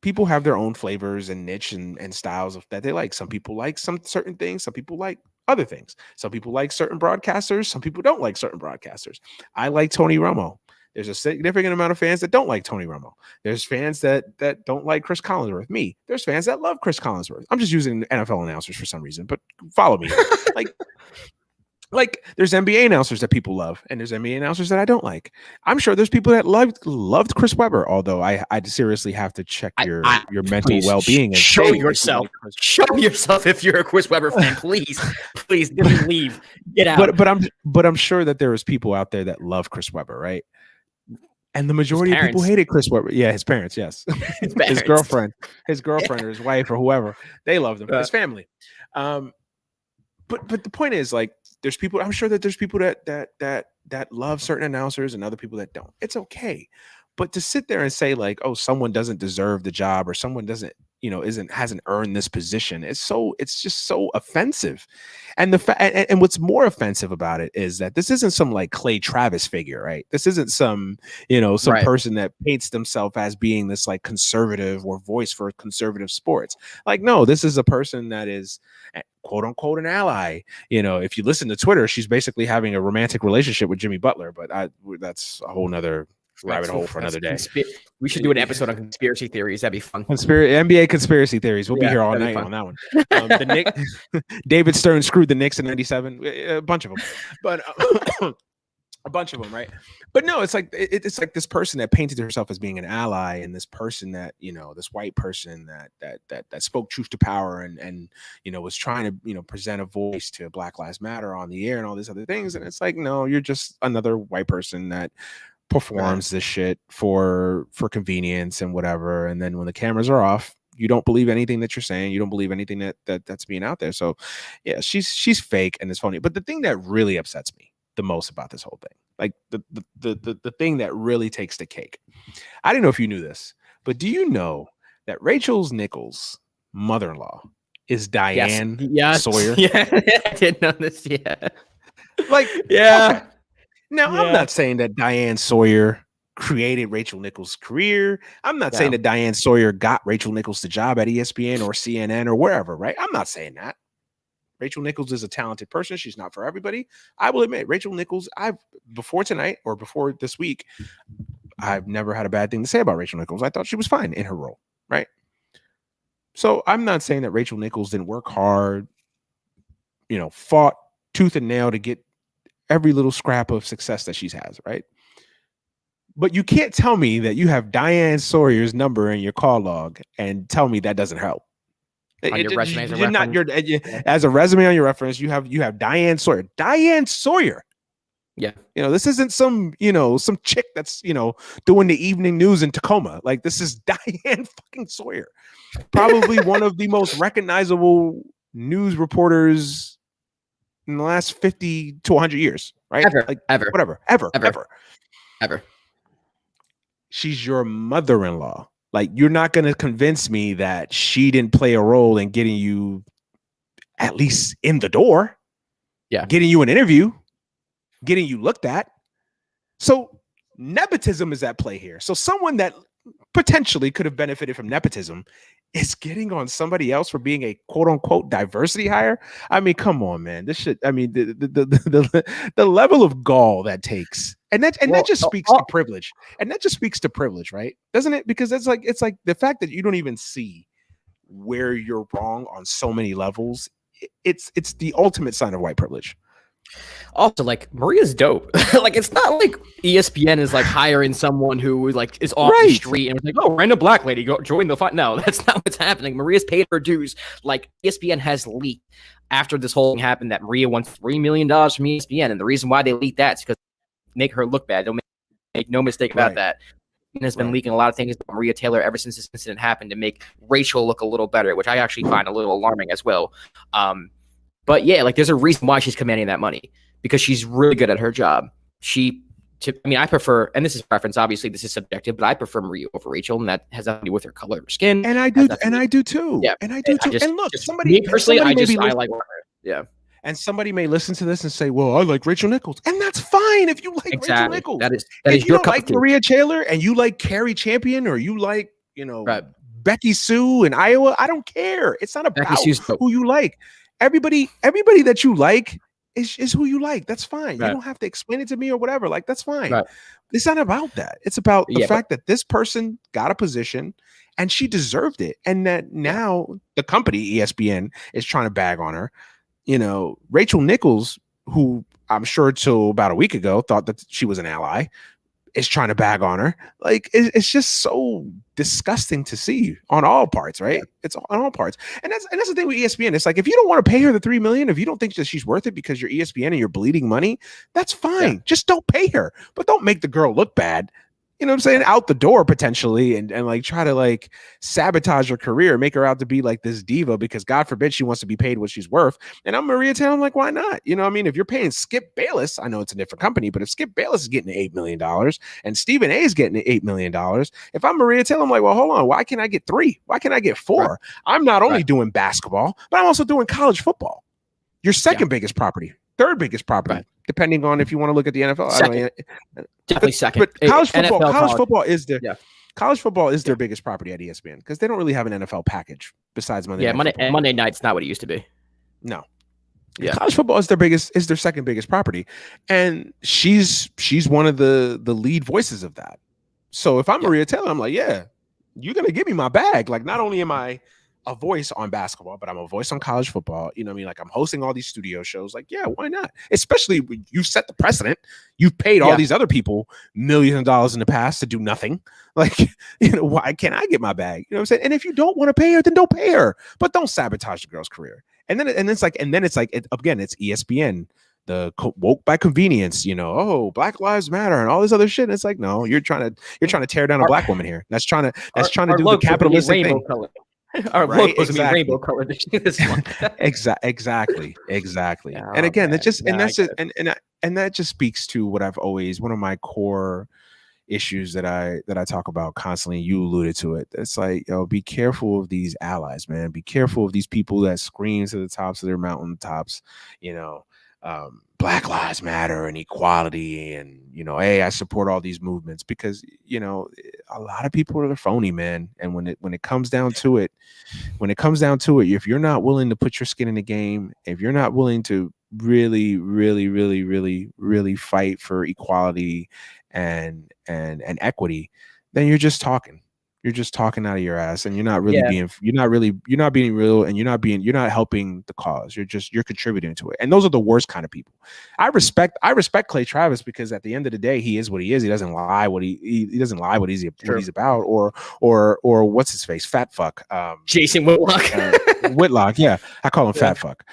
People have their own flavors and niche and styles that they like. Some people like some certain things. Some people like other things. Some people like certain broadcasters. Some people don't like certain broadcasters. I like Tony Romo. There's a significant amount of fans that don't like Tony Romo. There's fans that don't like Chris Collinsworth. Me. There's fans that love Chris Collinsworth. I'm just using NFL announcers for some reason, but follow me. Like there's NBA announcers that people love, and there's NBA announcers that I don't like. I'm sure there's people that loved Chris Webber, although I seriously have to check your mental well-being and show yourself. Show yourself if you're a Chris Webber fan, please. Please leave. Get out. But I'm sure that there is people out there that love Chris Webber, right? And the majority of people hated Chris Webber. Yeah, his parents, yes. His girlfriend or his wife or whoever, they loved him. His family. But the point is, like, there's people. I'm sure that there's people that love certain announcers and other people that don't. It's okay, but to sit there and say like, oh, someone doesn't deserve the job or someone doesn't, hasn't earned this position, it's just so offensive. And and what's more offensive about it is that this isn't some like Clay Travis figure, right? This isn't some person that paints themselves as being this like conservative or voice for conservative sports. Like, no, this is a person that is quote unquote an ally. If you listen to Twitter, she's basically having a romantic relationship with Jimmy Butler, but that's a whole nother rabbit hole for another day. We should do an episode on conspiracy theories. That'd be fun. NBA conspiracy theories. We'll be here all night on that one. The Knicks, David Stern screwed the Knicks in '97. A bunch of them, but a bunch of them, right? But no, it's like this person that painted herself as being an ally, and this person that this white person that spoke truth to power and was trying to present a voice to Black Lives Matter on the air and all these other things. And it's like, no, you're just another white person that performs this shit for convenience and whatever. And then when the cameras are off, you don't believe anything that you're saying. You don't believe anything that's being out there. So yeah, she's fake and it's phony. But the thing that really upsets me the most about this whole thing, like the thing that really takes the cake, I don't know if you knew this, but do you know that Rachel Nichols' mother-in-law is Diane Sawyer? Yeah, I didn't know this. Yeah, like yeah. Okay. Now, I'm not saying that Diane Sawyer created Rachel Nichols' career. I'm not saying that Diane Sawyer got Rachel Nichols the job at ESPN or CNN or wherever, right? I'm not saying that. Rachel Nichols is a talented person. She's not for everybody. I will admit, Rachel Nichols, before tonight or before this week, I've never had a bad thing to say about Rachel Nichols. I thought she was fine in her role, right? So I'm not saying that Rachel Nichols didn't work hard, fought tooth and nail to get every little scrap of success that she has, right? But you can't tell me that you have Diane Sawyer's number in your call log and tell me that doesn't help. On your resume as a resume on your reference, you have Diane Sawyer. Diane Sawyer. Yeah. This isn't some chick that's, doing the evening news in Tacoma. Like, this is Diane fucking Sawyer. Probably one of the most recognizable news reporters in the last 50 to 100 years, right? Ever. She's your mother-in-law. Like, you're not going to convince me that she didn't play a role in getting you at least in the door. Yeah. Getting you an interview, getting you looked at. So nepotism is at play here. So someone that potentially could have benefited from nepotism is getting on somebody else for being a quote unquote diversity hire. I mean, come on, man. This shit. I mean, the level of gall that takes, and that just speaks to privilege. And that just speaks to privilege, right? Doesn't it? Because it's like the fact that you don't even see where you're wrong on so many levels. It's the ultimate sign of white privilege. Also, like, Maria's dope. Like, it's not like ESPN is like hiring someone who like is off the street and like, oh, random black lady, go join the fight. No, that's not what's happening. Maria's paid her dues. Like, ESPN has leaked after this whole thing happened that Maria won $3 million from ESPN, and the reason why they leaked that is because make her look bad. Don't make no mistake about that. And has been leaking a lot of things about Maria Taylor ever since this incident happened to make Rachel look a little better, which I actually find a little alarming as well. But yeah, like, there's a reason why she's commanding that money, because she's really good at her job. I prefer, and this is preference, obviously this is subjective, but I prefer Maria over Rachel, and that has nothing to do with her color of her skin. And I do too. Yeah. And I do too. And look, I like her. Yeah. And somebody may listen to this and say, well, I like Rachel Nichols. And that's fine if you like Rachel Nichols. That is if you don't like Maria Taylor and you like Carrie Champion, or you like, Becky Sue in Iowa, I don't care. It's not about who you like. Everybody that you like is who you like. That's fine. You Right. don't have to explain it to me or whatever. Like, that's fine. Right. It's not about that. It's about the Yeah, fact that this person got a position and she deserved it. And that now the company, ESPN, is trying to bag on her. You know, Rachel Nichols, who I'm sure till about a week ago thought that she was an ally, is trying to bag on her. Like, it's just so disgusting to see on all parts, right? Yeah. It's on all parts. And that's the thing with ESPN. It's like, if you don't want to pay her the $3 million, if you don't think that she's worth it because you're ESPN and you're bleeding money, that's fine. Yeah. Just don't pay her, but don't make the girl look bad. You know what I'm saying? Out the door potentially, and like try to like sabotage her career, make her out to be like this diva because God forbid she wants to be paid what she's worth. And I'm Maria Taylor. I'm like, why not? You know what I mean? If you're paying Skip Bayless, I know it's a different company, but if Skip Bayless is getting $8 million and Stephen A is getting $8 million, if I'm Maria Taylor, I'm like, well, hold on. Why can't I get 3? Why can't I get 4? Right. I'm not only doing basketball, but I'm also doing college football. Your second biggest property. Third biggest property, depending on if you want to look at the NFL. Second. Definitely second. But college football, NFL, college football is college football is their biggest property at ESPN because they don't really have an NFL package besides Monday. Yeah, Night Monday night's not what it used to be. No. Yeah, college football is their second biggest property, and she's one of the lead voices of that. So if I'm Maria Taylor, I'm like, yeah, you're gonna give me my bag. Like, not only am I a voice on basketball, but I'm a voice on college football. You know what I mean? Like, I'm hosting all these studio shows. Like, yeah, why not? Especially when you set the precedent. You've paid all these other people millions of dollars in the past to do nothing. Like, you know, why can't I get my bag? You know what I'm saying? And if you don't want to pay her, then don't pay her. But don't sabotage the girl's career. And then it's like again, it's ESPN. The woke by convenience, you know, oh, Black Lives Matter and all this other shit. And it's like, no, you're trying to tear down a black woman here. That's trying to do the capitalistic thing. Color. Our logos be rainbow colored this month. Exactly. Oh, and again, that just speaks to what I've always, one of my core issues that I talk about constantly. You alluded to it. It's like, yo, be careful of these allies, man. Be careful of these people that scream to the tops of their mountaintops, you know, Black Lives Matter and equality, and, you know, hey, I support all these movements, because, you know, a lot of people are phony, man. And when it comes down to it, if you're not willing to put your skin in the game, if you're not willing to really fight for equality and equity, then you're just talking. You're just talking out of your ass, and you're not being real, and you're not helping the cause. You're contributing to it. And those are the worst kind of people. I respect Clay Travis, because at the end of the day, he is what he is. He doesn't lie what he doesn't lie what he's about, or what's his face, fat fuck, Jason Whitlock. Whitlock, yeah, I call him fat fuck.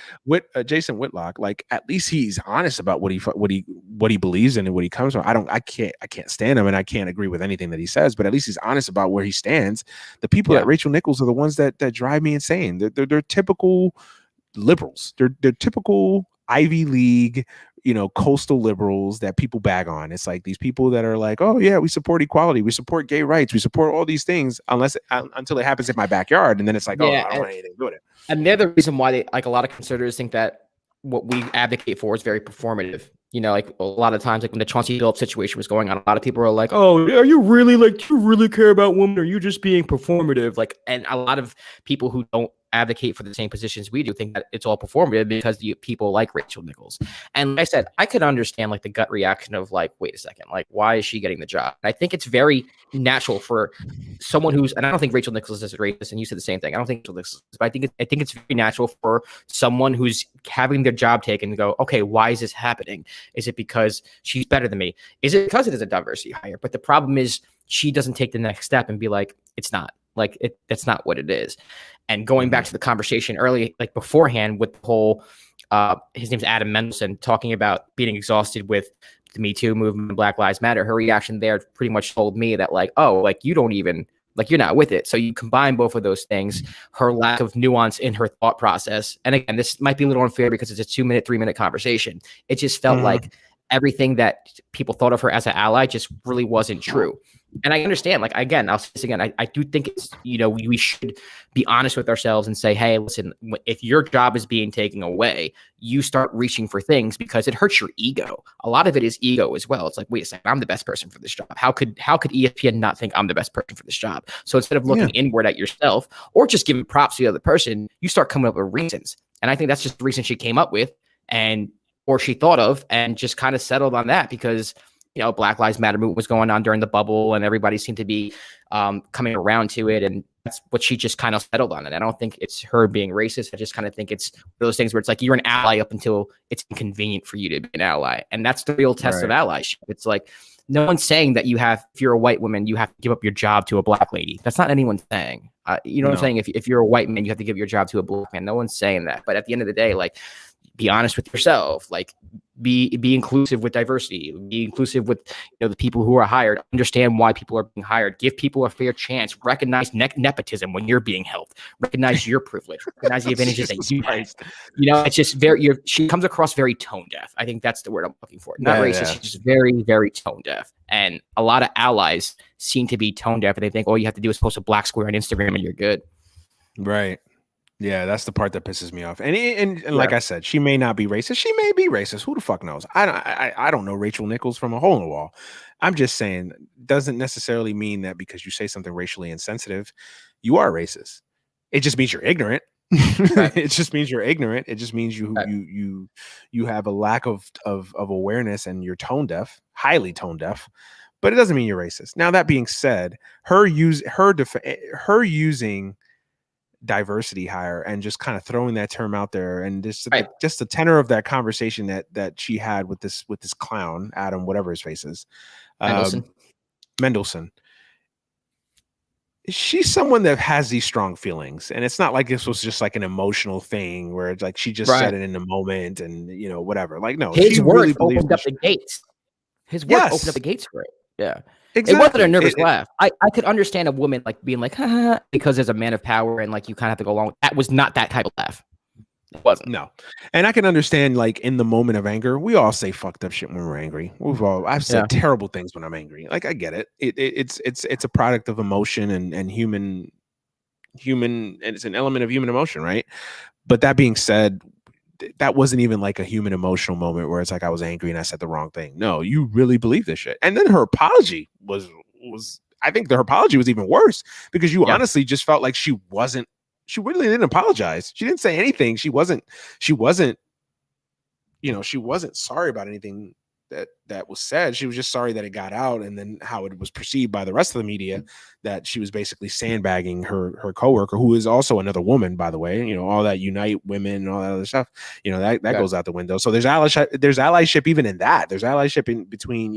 Jason Whitlock. Like, at least he's honest about what he believes in and what he comes from. I can't stand him, and I can't agree with anything that he says, but at least he's honest about where he stands. The people at Rachel Nichols are the ones that drive me insane. They're typical liberals. They're typical Ivy League, you know, coastal liberals that people bag on. It's like these people that are like, oh yeah, we support equality, we support gay rights, we support all these things, until it happens in my backyard, and then it's like, I don't want anything to do with it. And they're the reason why a lot of conservatives think that what we advocate for is very performative. You know, like a lot of times, like when the Chauncey Billups situation was going on, a lot of people are like, oh, are you really, like, do you really care about women, or are you just being performative? Like, and a lot of people who don't advocate for the same positions we do think that it's all performative because the people like Rachel Nichols. And like I said, I could understand like the gut reaction of like, wait a second, like, why is she getting the job? And I think it's very natural for someone who's, and I don't think Rachel Nichols is a racist, and you said the same thing. I don't think Rachel Nichols is, but I think it's very natural for someone who's having their job taken to go, okay, why is this happening? Is it because she's better than me? Is it because it is a diversity hire? But the problem is she doesn't take the next step and be like, it's not. Like, that's not what it is. And going back to the conversation early, like beforehand, with the whole, his name's Adam Mendelson, talking about being exhausted with the Me Too movement and Black Lives Matter. Her reaction there pretty much told me that, like, oh, like, you don't even, like, you're not with it. So you combine both of those things, her lack of nuance in her thought process. And again, this might be a little unfair because it's a 2-minute, 3-minute conversation. It just felt like everything that people thought of her as an ally just really wasn't true. And I understand, like, again, I'll say this again, I do think it's, you know, we should be honest with ourselves and say, hey, listen, if your job is being taken away, you start reaching for things because it hurts your ego. A lot of it is ego as well. It's like, wait a second, I'm the best person for this job. How could ESPN not think I'm the best person for this job? So instead of looking inward at yourself or just giving props to the other person, you start coming up with reasons. And I think that's just the reason she came up with. And or she thought of, and just kind of settled on that because, Black Lives Matter movement was going on during the bubble and everybody seemed to be coming around to it. And that's what she just kind of settled on. And I don't think it's her being racist. I just kind of think it's those things where it's like you're an ally up until it's inconvenient for you to be an ally. And that's the real test of allyship. It's like, no one's saying that if you're a white woman, you have to give up your job to a black lady. That's not anyone saying. You know what I'm saying? If you're a white man, you have to give your job to a black man. No one's saying that. But at the end of the day, like, be honest with yourself. Like, be inclusive with diversity. Be inclusive with the people who are hired. Understand why people are being hired. Give people a fair chance. Recognize nepotism when you're being helped. Recognize your privilege. Recognize the advantages that you have. It's just she comes across very tone deaf. I think that's the word I'm looking for. Not racist. Yeah. She's just very, very tone deaf. And a lot of allies seem to be tone deaf, and they think all you have to do is post a black square on Instagram and you're good. Right. Yeah, that's the part that pisses me off. And like I said, she may not be racist. She may be racist. Who the fuck knows? I don't know Rachel Nichols from a hole in the wall. I'm just saying, doesn't necessarily mean that because you say something racially insensitive, you are racist. It just means you're ignorant. Right. It just means you're ignorant. It just means you have a lack of awareness and you're tone deaf, highly tone deaf. But it doesn't mean you're racist. Now, that being said, her using diversity hire and just kind of throwing that term out there and just the tenor of that conversation that she had with this clown Adam, whatever his face is, Mendelsohn. She's someone that has these strong feelings, and it's not like this was just like an emotional thing where it's like she just said it in the moment and whatever. Like, no, his words opened up the gates. His words opened up the gates for it. Yeah. Exactly. It wasn't a nervous laugh. I could understand a woman like being like, because there's a man of power and like you kind of have to go along. That was not that type of laugh. It wasn't. No. And I can understand, like, in the moment of anger, we all say fucked up shit when we're angry. I've said terrible things when I'm angry. Like, I get it. It's a product of emotion and human, and it's an element of human emotion, right? But that being said, that wasn't even like a human emotional moment where it's like I was angry and I said the wrong thing. No, you really believe this shit. And then her apology was I think her apology was even worse because you honestly just felt like she really didn't apologize. She didn't say anything. She wasn't sorry about anything that was said. She was just sorry that it got out, and then how it was perceived by the rest of the media that she was basically sandbagging her coworker, who is also another woman, by the way. All that unite women and all that other stuff. That goes out the window. So there's allyship even in that. There's allyship in between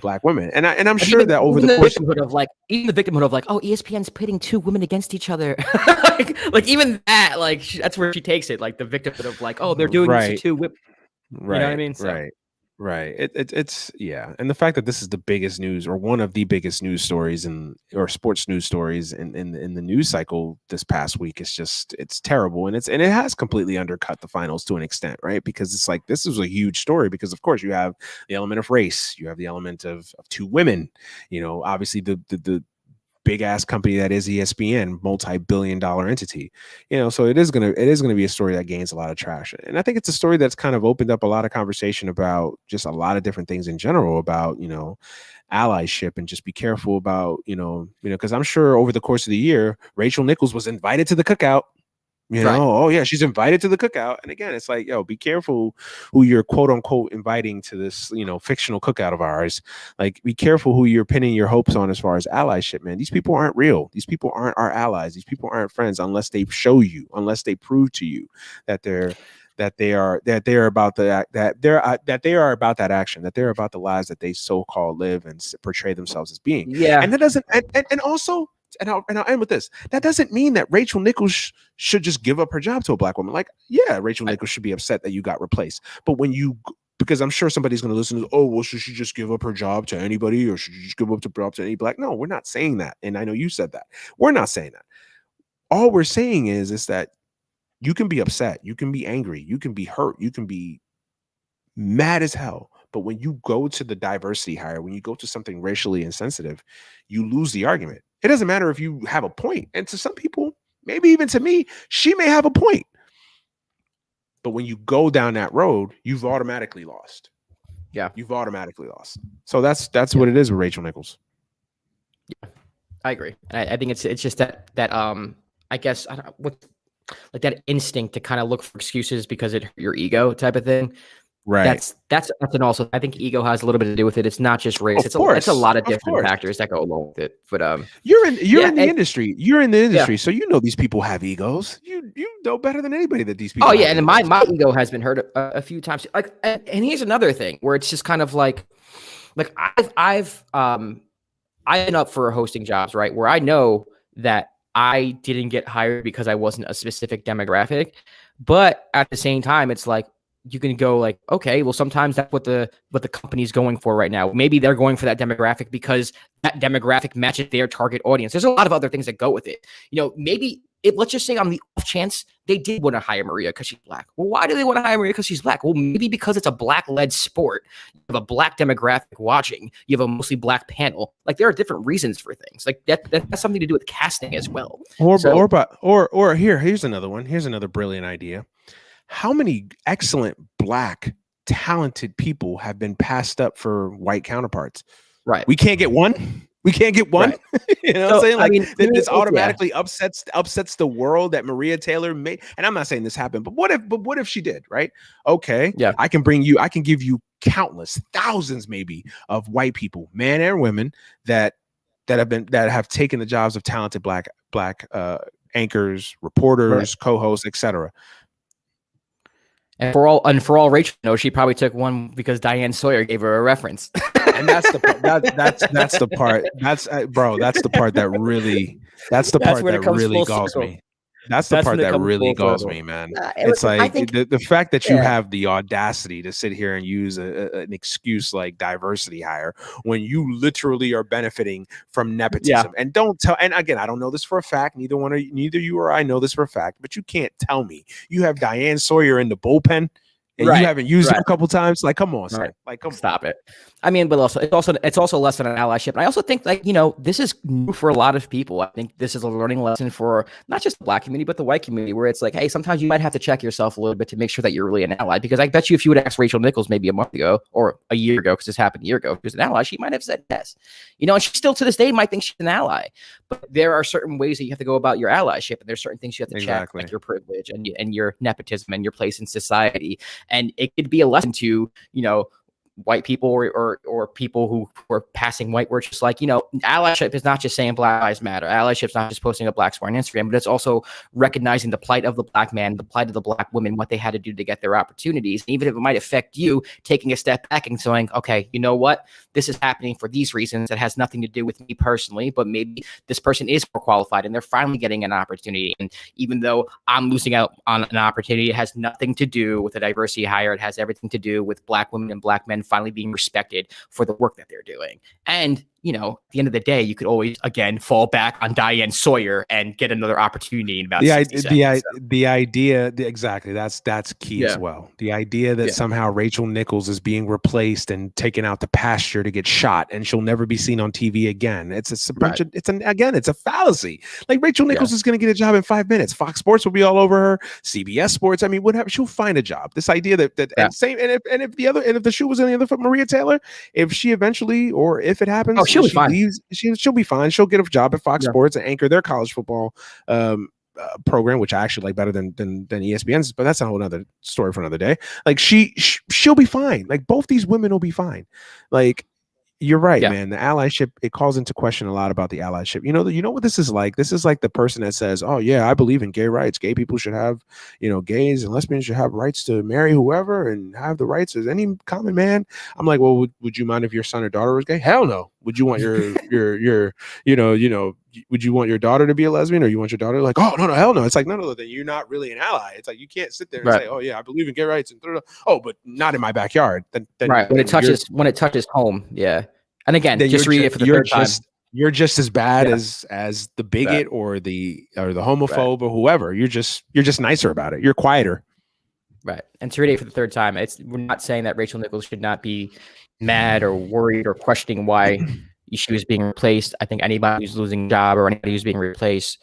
black women, and I'm sure that over the course of like even the victimhood of like, oh, ESPN's pitting two women against each other, like even that, like that's where she takes it, like the victimhood of like, oh, they're doing this to two women. Right. You know what I mean? So. Right. It's and the fact that this is the biggest news or one of the biggest news stories or sports news stories in the news cycle this past week is just, it's terrible, and it has completely undercut the finals to an extent, right? Because it's like this is a huge story because of course you have the element of race, you have the element of two women, obviously the big ass company that is ESPN, multi-billion-dollar entity, so it is gonna be a story that gains a lot of traction, and I think it's a story that's kind of opened up a lot of conversation about just a lot of different things in general about allyship, and just be careful about because I'm sure over the course of the year Rachel Nichols was invited to the cookout. Oh yeah, she's invited to the cookout. And again, it's like, yo, be careful who you're quote unquote inviting to this, fictional cookout of ours. Like, be careful who you're pinning your hopes on as far as allyship, man. These people aren't real. These people aren't our allies. These people aren't friends unless they show you, unless they prove to you that they are about that action, that they're about the lives that they so-called live and portray themselves as being. Yeah. And that doesn't, and also, and I'll end with this. That doesn't mean that Rachel Nichols should just give up her job to a black woman. Like, yeah, Rachel Nichols should be upset that you got replaced. But because I'm sure somebody's going to listen to, oh, well, should she just give up her job to anybody, or should she just give up her job to any black? No, we're not saying that. And I know you said that. We're not saying that. All we're saying is that you can be upset, you can be angry, you can be hurt, you can be mad as hell. But when you go to the diversity hire, when you go to something racially insensitive, you lose the argument. It doesn't matter if you have a point. And to some people, maybe even to me, she may have a point. But when you go down that road, you've automatically lost. Yeah. You've automatically lost. So that's what it is with Rachel Nichols. Yeah, I agree. I think it's just that I guess, I don't know, like that instinct to kind of look for excuses because it hurt your ego type of thing. Right. That's an also. I think ego has a little bit to do with it. It's not just race. It's a lot of different factors that go along with it. But you're in the industry. You're in the industry, so you know these people have egos. You know better than anybody that these people. Oh yeah, and my ego has been hurt a few times. Like, and here's another thing where it's just kind of like I've been up for hosting jobs, right? Where I know that I didn't get hired because I wasn't a specific demographic, but at the same time, it's like, you can go like, okay, well, sometimes that's what the company's going for right now. Maybe they're going for that demographic because that demographic matches their target audience. There's a lot of other things that go with it. Maybe let's just say on the off chance they did want to hire Maria because she's black. Well, why do they want to hire Maria because she's black? Well, maybe because it's a black-led sport. You have a black demographic watching. You have a mostly black panel. Like, there are different reasons for things. Like that has something to do with casting as well. Or here's another one. Here's another brilliant idea. How many excellent black talented people have been passed up for white counterparts? Right. We can't get one. We can't get one. Right. You know what I'm saying? Like, this automatically upsets the world that Maria Taylor made. And I'm not saying this happened, but what if she did? Right? Okay. Yeah. I can give you countless, thousands maybe, of white people, men and women, that have taken the jobs of talented black anchors, reporters, co-hosts, etc. And for all Rachel knows, she probably took one because Diane Sawyer gave her a reference. And that's the part. That's the part. That's bro. That's the part that really. That's the part that really galls me. That's the part that really galls me, man. It's like the fact that you have the audacity to sit here and use an excuse like diversity hire when you literally are benefiting from nepotism. And don't tell. And again, I don't know this for a fact. Neither you or I know this for a fact. But you can't tell me you have Diane Sawyer in the bullpen and you haven't used it a couple times. Like, come on, son. Like, stop it. I mean, but it's also less than an allyship. And I also think, like, this is new for a lot of people. I think this is a learning lesson for not just the black community, but the white community, where it's like, hey, sometimes you might have to check yourself a little bit to make sure that you're really an ally. Because I bet you if you would ask Rachel Nichols maybe a month ago or a year ago, because this happened a year ago, if she was an ally, she might have said yes. And she still to this day might think she's an ally. But there are certain ways that you have to go about your allyship, and there's certain things you have to check, like your privilege and your nepotism and your place in society. And it could be a lesson to, white people or people who are passing white, where it's just like, allyship is not just saying Black Lives Matter. Allyship is not just posting a black square on Instagram, but it's also recognizing the plight of the black man, the plight of the black woman, what they had to do to get their opportunities. And even if it might affect you, taking a step back and saying, okay, you know what? This is happening for these reasons. It has nothing to do with me personally, but maybe this person is more qualified and they're finally getting an opportunity. And even though I'm losing out on an opportunity, it has nothing to do with a diversity hire. It has everything to do with black women and black men finally being respected for the work that they're doing. And at the end of the day, you could always again fall back on Diane Sawyer and get another opportunity in about the idea exactly that's key as well. The idea that somehow Rachel Nichols is being replaced and taken out to pasture to get shot and she'll never be seen on TV again. It's a fallacy. Like, Rachel Nichols is going to get a job in 5 minutes. Fox Sports will be all over her. CBS Sports. I mean, whatever. She'll find a job. This idea that if the shoe was in the other foot, Maria Taylor, if she eventually, or if it happens, she'll be fine. She'll be fine. She'll get a job at Fox Sports and anchor their college football program, which I actually like better than ESPN's, but that's a whole other story for another day. Like, she'll be fine. Like, both these women will be fine. Like, you're right, man. The allyship, it calls into question a lot about the allyship. You know what this is like? This is like the person that says, oh yeah, I believe in gay rights. Gay people should have, gays and lesbians should have rights to marry whoever and have the rights as any common man. I'm like, well, would you mind if your son or daughter was gay? Hell no. Would you want would you want your daughter to be a lesbian, or you want your daughter like, oh no, hell no. It's like, no, then you're not really an ally. It's like, you can't sit there and say, oh yeah, I believe in gay rights and but not in my backyard. Then when it touches home, yeah. And again, just read it for the third time. You're just as bad as the bigot or the homophobe or whoever. You're just nicer about it. You're quieter. Right. And to read it for the third time, we're not saying that Rachel Nichols should not be mad or worried or questioning why she was being replaced. I think anybody who's losing a job or anybody who's being replaced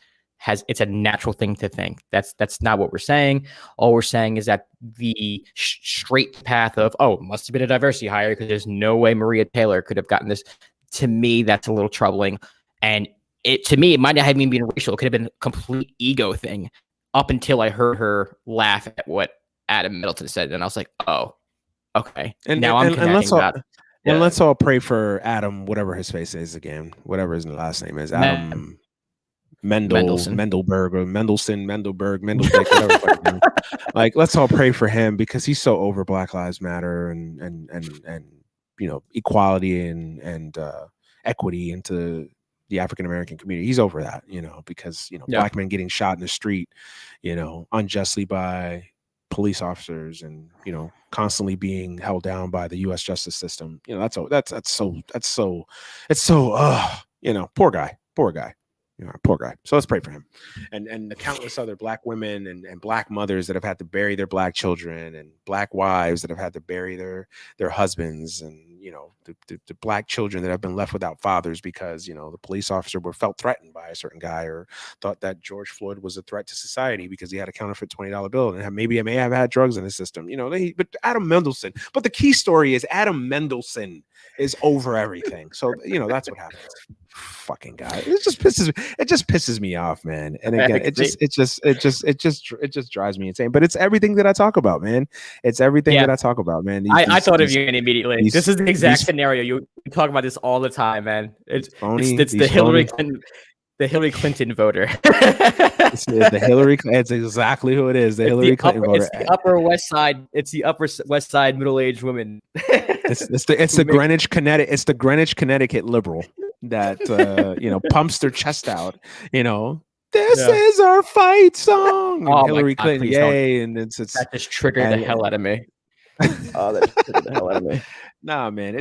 it's a natural thing to think. That's not what we're saying. All we're saying is that the straight path of, it must have been a diversity hire because there's no way Maria Taylor could have gotten this. To me, that's a little troubling. And it might not have even been racial. It could have been a complete ego thing up until I heard her laugh at what Adam Middleton said, and I was like, oh, okay. And now I'm connecting that. And let's all pray for Adam, whatever his face is again, whatever his last name is, Adam Mendelberg or Mendelberg, whatever. Like, let's all pray for him because he's so over Black Lives Matter and equality and equity into the African American community. He's over that, because black men getting shot in the street, unjustly by police officers and constantly being held down by the U.S. justice system. Poor guy. Poor guy. So let's pray for him, and the countless other black women and black mothers that have had to bury their black children, and black wives that have had to bury their husbands, and the black children that have been left without fathers because the police officer felt threatened by a certain guy or thought that George Floyd was a threat to society because he had a counterfeit $20 bill and maybe may have had drugs in his system. But Adam Mendelsohn. But the key story is Adam Mendelsohn is over everything. So that's what happens. Fucking guy. It just pisses me off, man. And again, it just drives me insane. But it's everything that I talk about, man. It's everything that I talk about, man. I thought of you immediately. This is the exact scenario. You talk about this all the time, man. It's the Hillary Clinton. The Hillary Clinton voter. It's the Hillary. It's exactly who it is. The Hillary Clinton voter. It's the Upper West Side. It's the Upper West Side middle-aged woman. It's the Greenwich, Connecticut. It's the Greenwich, Connecticut liberal that pumps their chest out. This is our fight song. Oh, Hillary Clinton, yay! And it's that just triggered the hell out of me. Oh, that just triggered the hell out of me. Nah, man.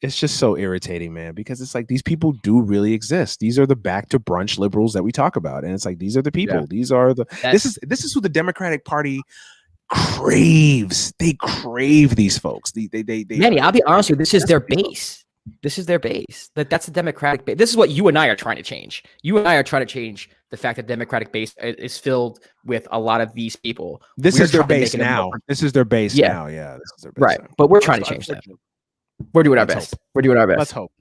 It's just so irritating, man, because it's like these people do really exist. These are the back to brunch liberals that we talk about. And it's like, these are the people. Yeah. These are this is who the Democratic Party craves. They crave these folks. Manny, I'll be honest with you, this is their base. This is their base. That's the Democratic base. This is what you and I are trying to change. You and I are trying to change the fact that Democratic base is filled with a lot of these people. This is their base now. This is their base now. Yeah. This is their base right. now. But we're trying to change that. We're doing our best. We're doing our best. Let's hope,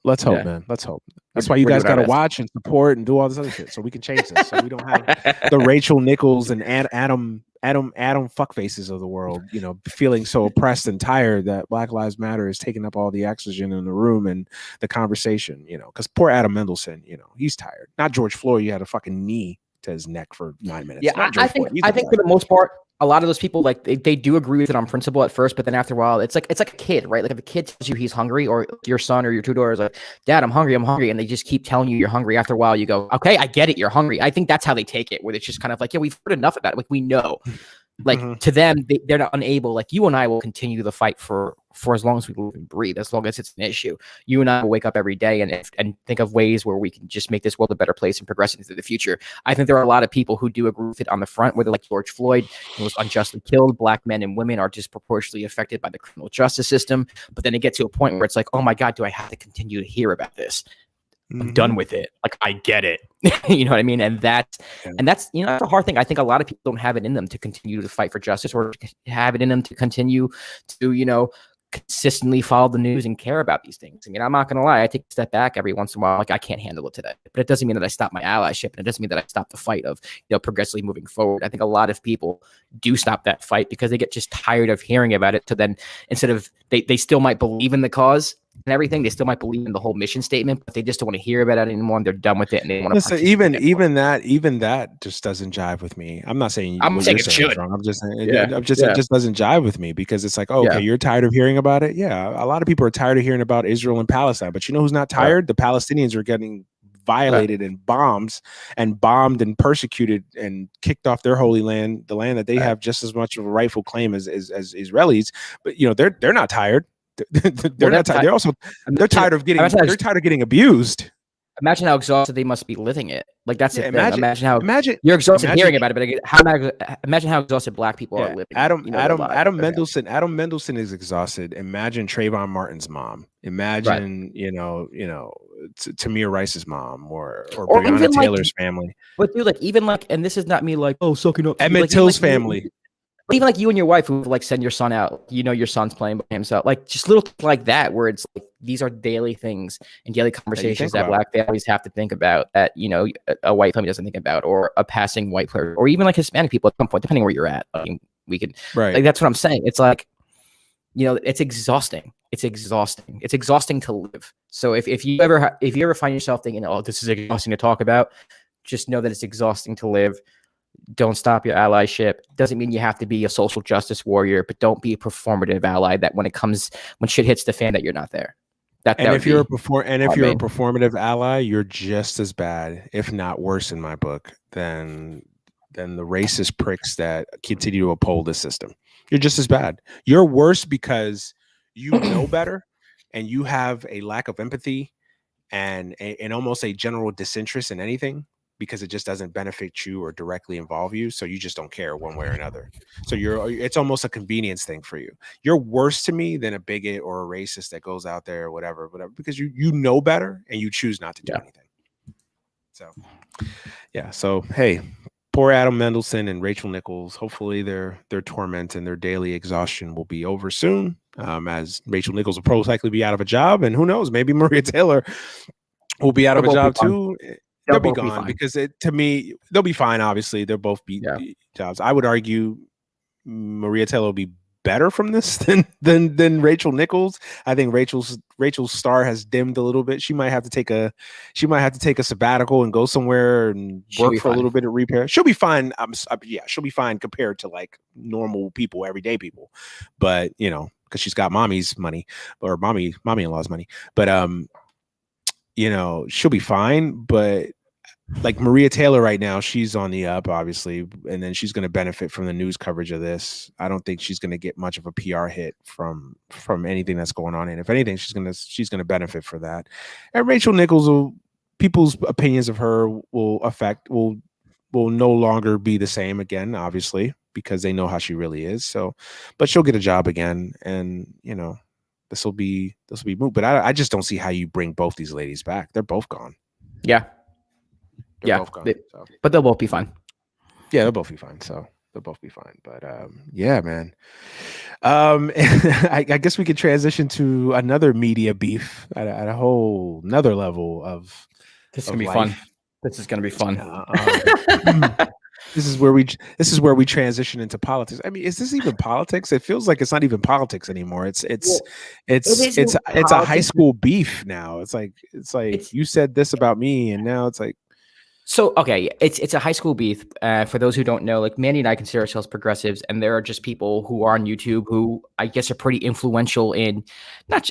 man. Let's hope. That's why you guys got to watch and support and do all this other shit so we can change this. So we don't have the Rachel Nichols and Adam fuckfaces of the world, feeling so oppressed and tired that Black Lives Matter is taking up all the oxygen in the room and the conversation, because poor Adam Mendelsohn, he's tired. Not George Floyd. You had a fucking knee to his neck for 9 minutes. Yeah, I think for the most part, a lot of those people, like they do agree with it on principle at first, but then after a while, it's like a kid, right? Like if a kid tells you he's hungry, or your son or your tutor is like, "Dad, I'm hungry," and they just keep telling you you're hungry. After a while, you go, "Okay, I get it, you're hungry." I think that's how they take it, where it's just kind of like, "Yeah, we've heard enough about it. Like we know." Like to them, they're not unable. Like you and I will continue the fight for as long as we live and breathe, as long as it's an issue. You and I will wake up every day and think of ways where we can just make this world a better place and progress into the future. I think there are a lot of people who do agree with it on the front, whether like George Floyd, who was unjustly killed. Black men and women are disproportionately affected by the criminal justice system. But then it gets to a point where it's like, oh my God, do I have to continue to hear about this? I'm done with it. Like I get it. You know what I mean? And that's that's a hard thing. I think a lot of people don't have it in them to continue to fight for justice, or have it in them to continue to, consistently follow the news and care about these things. I mean, I'm not going to lie. I take a step back every once in a while. Like I can't handle it today, but it doesn't mean that I stop my allyship. And it doesn't mean that I stop the fight of, progressively moving forward. I think a lot of people do stop that fight because they get just tired of hearing about it. So then instead of, they still might believe in the cause and everything, they still might believe in the whole mission statement, but they just don't want to hear about it anymore, and they're done with it, and they want to listen. Even that just doesn't jive with me. I'm not saying it should. Wrong. I'm just saying it just doesn't jive with me, because it's like, okay, you're tired of hearing about it. Yeah, a lot of people are tired of hearing about Israel and Palestine, but who's not tired? The Palestinians are getting violated and bombed and persecuted and kicked off their holy land, the land that they have just as much of a rightful claim as Israelis. But they're not tired. They're not tired. They're tired of getting abused. Imagine how exhausted they must be living it. Like that's it. Imagine you're exhausted hearing about it, but imagine how exhausted Black people are living. Adam Mendelsohn is exhausted. Imagine Trayvon Martin's mom. Imagine Tamir Rice's mom, or Breonna Taylor's family. But dude, and this is not me sucking up Emmett Till's family. But even like you and your wife who like send your son out, you know, your son's playing by himself, like just little things like that, where it's like these are daily things and daily conversations that Black families have to think about that, you know, a white family doesn't think about, or a passing white player, or even like Hispanic people at some point, depending where you're at. I mean, we could, Right. like, that's what I'm saying. It's like, you know, it's exhausting. It's exhausting. It's exhausting to live. So if you ever find yourself thinking, oh, this is exhausting to talk about, just know that it's exhausting to live. Don't stop your allyship. Doesn't mean you have to be a social justice warrior, but don't be a performative ally that when shit hits the fan, that you're not there. If you're a performative ally, you're just as bad, if not worse, in my book, than the racist pricks that continue to uphold the system. You're just as bad. You're worse because you know better, and you have a lack of empathy and almost a general disinterest in anything, because it just doesn't benefit you or directly involve you. So you just don't care one way or another. So it's almost a convenience thing for you. You're worse to me than a bigot or a racist that goes out there or whatever, because you know better and you choose not to do anything. So, yeah. So, hey, poor Adam Mendelsohn and Rachel Nichols. Hopefully their torment and their daily exhaustion will be over soon, as Rachel Nichols will probably likely be out of a job. And who knows, maybe Maria Taylor will be out of a job too. They'll be gone because to me, they'll be fine. Obviously, they'll both be jobs. I would argue Maria Taylor will be better from this than Rachel Nichols. I think Rachel's star has dimmed a little bit. She might have to take a sabbatical and go somewhere and work for a little bit of repair. She'll be fine. She'll be fine compared to like normal people, everyday people. But you know, because she's got mommy's money or mommy-in-law's money. But you know, she'll be fine. But like Maria Taylor right now, she's on the up, obviously, and then she's going to benefit from the news coverage of this. I don't think she's going to get much of a PR hit from anything that's going on. And if anything, she's going to benefit for that. And Rachel Nichols, people's opinions of her will no longer be the same again, obviously, because they know how she really is. So, but she'll get a job again, and you know, this will be moot. But I just don't see how you bring both these ladies back. They're both gone. Yeah. They're both gone, but they'll both be fine. Yeah, they'll both be fine. So they'll both be fine. But yeah, man. I guess we could transition to another media beef at a whole another level of. This is gonna be fun. This is gonna be fun. This is where we transition into politics. I mean, is this even politics? It feels like it's not even politics anymore. It's a high school beef now. It's like you said this about me, and now it's like. So, okay, it's a high school beef. For those who don't know, like Manny and I consider ourselves progressives, and there are just people who are on YouTube who I guess are pretty influential in,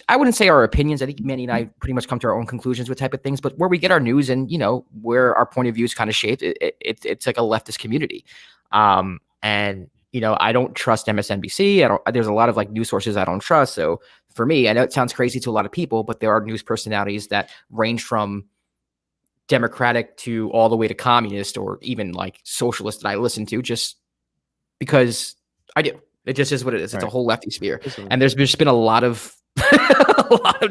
I wouldn't say our opinions. I think Manny and I pretty much come to our own conclusions with type of things, but where we get our news and, you know, where our point of view is kind of shaped, it's like a leftist community. And, you know, I don't trust MSNBC. There's a lot of like news sources I don't trust. So for me, I know it sounds crazy to a lot of people, but there are news personalities that range from Democratic to all the way to communist or even like socialist that I listen to just because I do. It just is what it is. It's a whole lefty sphere. And there's just been a lot of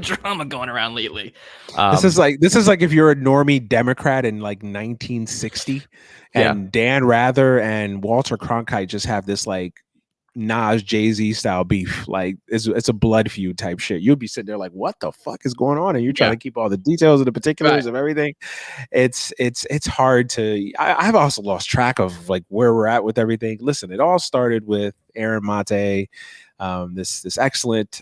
drama going around lately. This is like if you're a normie Democrat in like 1960 and Dan Rather and Walter Cronkite just have this like Nas Jay-Z style beef. Like it's a blood feud type shit. You'll be sitting there like, what the fuck is going on? And you're trying to keep all the details and the particulars of everything. It's hard to. I've also lost track of like where we're at with everything. Listen, it all started with Aaron Mate, this excellent.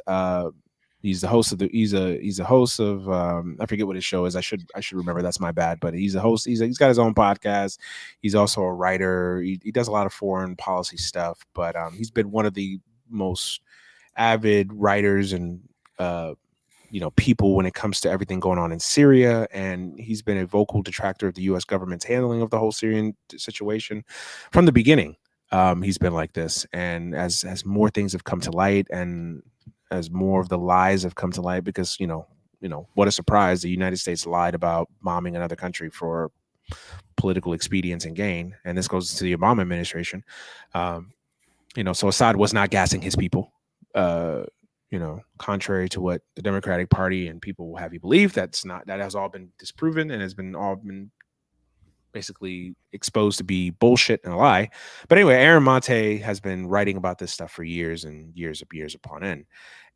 He's the host of he's a host of I forget what his show is. I should remember. That's my bad. But he's a host. He's got his own podcast. He's also a writer. He does a lot of foreign policy stuff. But he's been one of the most avid writers and people when it comes to everything going on in Syria. And he's been a vocal detractor of the U.S. government's handling of the whole Syrian situation from the beginning. He's been like this, and as more things have come to light and as more of the lies have come to light, because, you know, what a surprise. The United States lied about bombing another country for political expedience and gain. And this goes to the Obama administration. So Assad was not gassing his people, contrary to what the Democratic Party and people will have you believe. That has all been disproven and has been basically exposed to be bullshit and a lie. But anyway, Aaron Monte has been writing about this stuff for years and years upon end.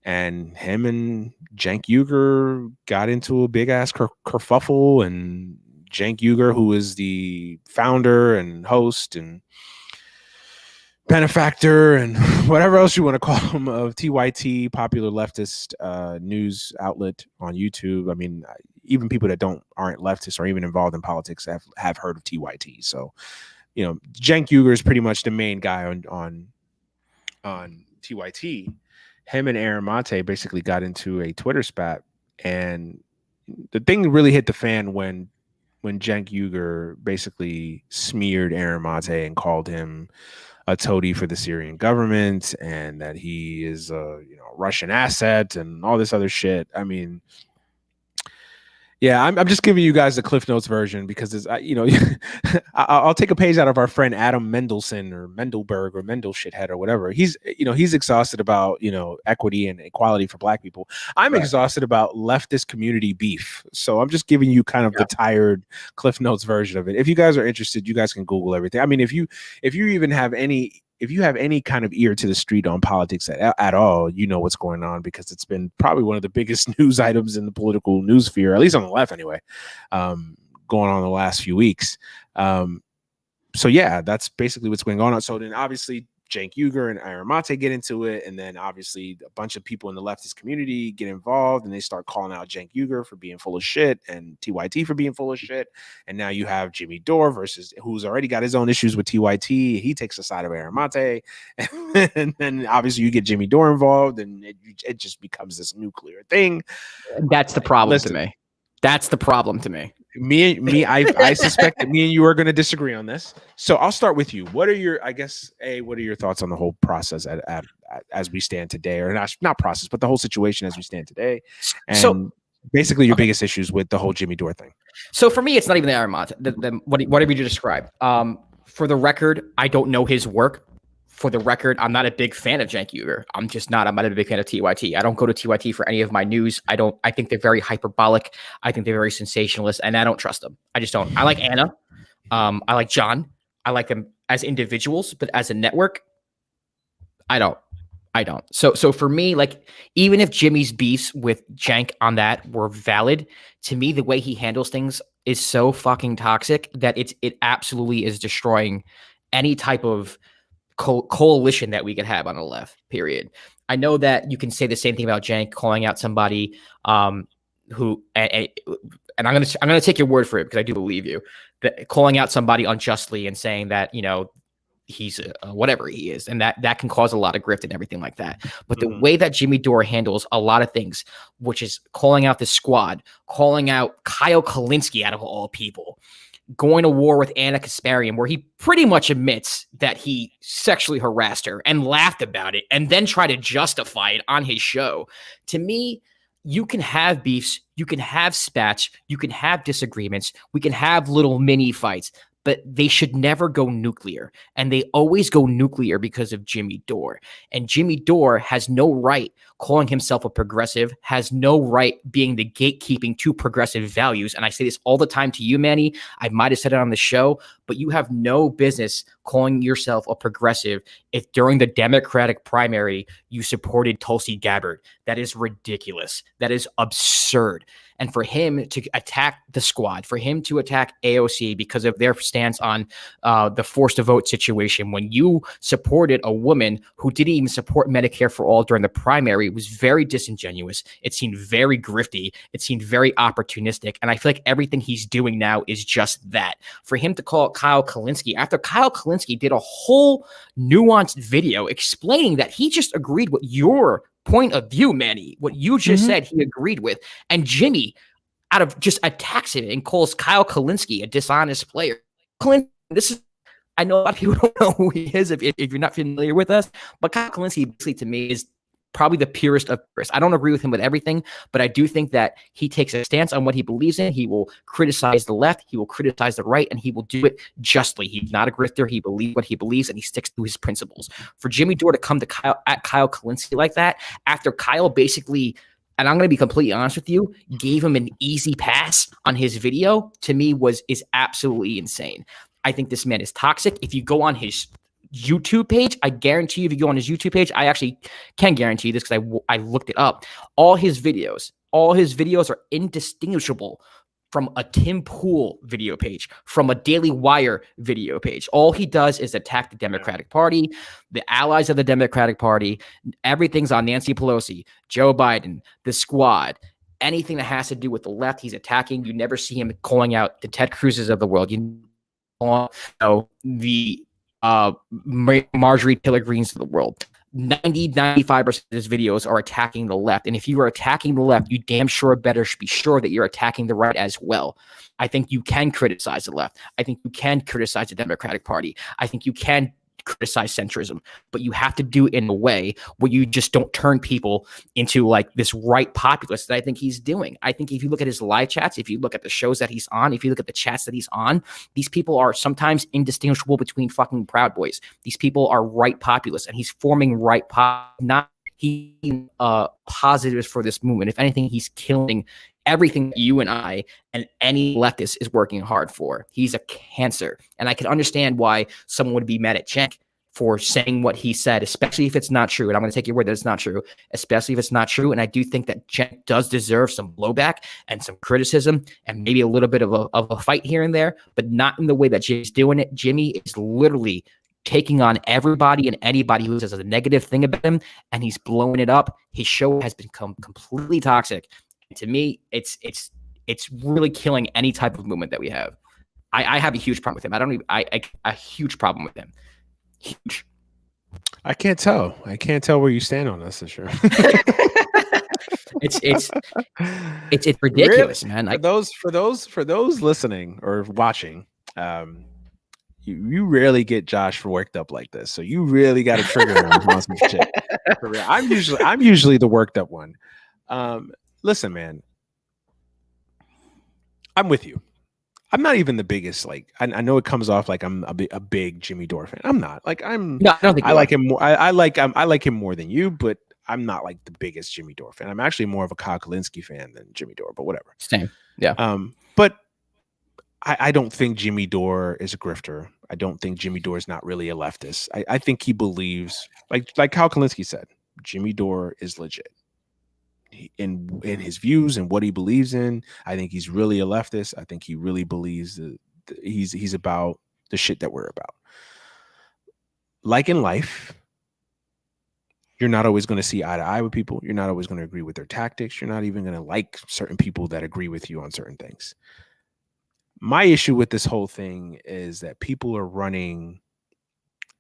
And him and Cenk Uygur got into a big ass kerfuffle, and Cenk Uygur, who is the founder and host and benefactor and whatever else you want to call him of TYT, popular leftist news outlet on YouTube. I mean, even people that aren't leftists or even involved in politics have heard of TYT. So, you know, Cenk Uygur is pretty much the main guy on TYT. Him and Aaron Monte basically got into a Twitter spat, and the thing really hit the fan when Cenk Uygur basically smeared Aaron Monte and called him a toady for the Syrian government, and that he is a Russian asset and all this other shit. I mean, yeah, I'm just giving you guys the Cliff Notes version because it's I'll take a page out of our friend Adam Mendelson or Mendelberg or Mendel shithead or whatever. He's exhausted about equity and equality for Black people. I'm exhausted about leftist community beef. So I'm just giving you kind of the tired Cliff Notes version of it. If you guys are interested, you guys can Google everything. I mean, if you even have any. If you have any kind of ear to the street on politics at all, you know what's going on, because it's been probably one of the biggest news items in the political news sphere, at least on the left anyway, going on the last few weeks. So yeah, that's basically what's going on. So then obviously Cenk Uygur and Aaron Monte get into it, and then obviously a bunch of people in the leftist community get involved, and they start calling out Cenk Uygur for being full of shit and TYT for being full of shit. And now you have Jimmy Dore who's already got his own issues with TYT. He takes the side of Aaron Monte, and then obviously you get Jimmy Dore involved, and it just becomes this nuclear thing. That's the problem to me. That's the problem to me. I suspect that me and you are going to disagree on this. So I'll start with you. What are your thoughts on the whole process as we stand today, or not process, but the whole situation as we stand today? And so basically your biggest issues with the whole Jimmy Dore thing. So for me, it's not even the Aaron Monte, whatever you describe. For the record, I don't know his work. For the record, I'm not a big fan of Cenk Uygur. I'm not a big fan of TYT. I don't go to TYT for any of my news. I think they're very hyperbolic. I think they're very sensationalist, and I don't trust them. I just don't. I like Anna. I like John. I like them as individuals, but as a network, I don't. So for me, like, even if Jimmy's beefs with Cenk on that were valid, to me, the way he handles things is so fucking toxic that it absolutely is destroying any type of coalition that we could have on the left, period. I know that you can say the same thing about Cenk calling out somebody who and I'm gonna take your word for it, because I do believe you, that calling out somebody unjustly and saying that he's whatever he is, and that can cause a lot of grift and everything like that. But the way that Jimmy Dore handles a lot of things, which is calling out the squad, calling out Kyle Kalinske out of all people, going to war with Anna Kasparian, where he pretty much admits that he sexually harassed her and laughed about it, and then try to justify it on his show. To me, you can have beefs, you can have spats, you can have disagreements, we can have little mini fights, but they should never go nuclear. And they always go nuclear because of Jimmy Dore. And Jimmy Dore has no right calling himself a progressive, has no right being the gatekeeping to progressive values. And I say this all the time to you, Manny. I might have said it on the show, but you have no business calling yourself a progressive if during the Democratic primary you supported Tulsi Gabbard. That is ridiculous. That is absurd. And for him to attack the squad, for him to attack AOC because of their stance on the forced to vote situation, when you supported a woman who didn't even support Medicare for all during the primary, was very disingenuous. It seemed very grifty. It seemed very opportunistic. And I feel like everything he's doing now is just that. For him to call it Kyle Kalinske, after Kyle Kalinske did a whole nuanced video explaining that he just agreed with your point of view, Manny, what you just said, he agreed with. And Jimmy, out of just attacks him and calls Kyle Kalinske a dishonest player. I know a lot of people don't know who he is if you're not familiar with us, but Kyle Kalinske basically to me is probably the purest of purists. I don't agree with him with everything, but I do think that he takes a stance on what he believes in. He will criticize the left, he will criticize the right, and he will do it justly. He's not a grifter. He believes what he believes, and he sticks to his principles. For Jimmy Dore to come to Kyle Kalinske like that, after Kyle basically and I'm going to be completely honest with you, gave him an easy pass on his video, to me is absolutely insane. I think this man is toxic. If you go on his YouTube page, I guarantee you, if you go on his YouTube page, I actually can guarantee this because I looked it up. All his videos are indistinguishable from a Tim Pool video page, from a Daily Wire video page. All he does is attack the Democratic Party, the allies of the Democratic Party. Everything's on Nancy Pelosi, Joe Biden, the squad. Anything that has to do with the left, he's attacking. You never see him calling out the Ted Cruzes of the world. You know, the Marjorie Taylor Greens of the world. 95% of his videos are attacking the left. And if you are attacking the left, you damn sure better be sure that you're attacking the right as well. I think you can criticize the left. I think you can criticize the Democratic Party. I think you can criticize centrism, but you have to do it in a way where you just don't turn people into like this right populist that I think he's doing. I think if you look at his live chats, if you look at the shows that he's on, if you look at the chats that he's on, these people are sometimes indistinguishable between fucking Proud Boys. These people are right populists, and he's forming right not he positives for this movement. If anything, he's killing everything you and I and any leftist is working hard for. He's a cancer. And I can understand why someone would be mad at Cenk for saying what he said, especially if it's not true. And I'm going to take your word that it's not true, especially if it's not true. And I do think that Cenk does deserve some blowback and some criticism and maybe a little bit of a fight here and there, but not in the way that Jimmy's doing it. Jimmy is literally taking on everybody and anybody who says a negative thing about him, and he's blowing it up. His show has become completely toxic. To me, it's really killing any type of movement that we have. I have a huge problem with him. A huge problem with him. Huge. I can't tell where you stand on this, for sure. It's ridiculous, really? Man. For those listening or watching, you rarely get Josh worked up like this. So you really got to trigger him on some shit. For real. I'm usually the worked up one. Listen, man, I'm with you. I'm not even the biggest, like, I know it comes off like I'm a big Jimmy Dore fan. I'm not. Like, No, I don't think I like him more. I like him more than you, but I'm not like the biggest Jimmy Dore fan. I'm actually more of a Kyle Kalinske fan than Jimmy Dore, but whatever. Same. Yeah. But I don't think Jimmy Dore is a grifter. I don't think Jimmy Dore is not really a leftist. I think he believes, like Kyle Kalinske said, Jimmy Dore is legit in his views and what he believes in. I think he's really a leftist. I think he really believes that he's about the shit that we're about. Like in life, you're not always going to see eye to eye with people. You're not always going to agree with their tactics. You're not even going to like certain people that agree with you on certain things. My issue with this whole thing is that people are running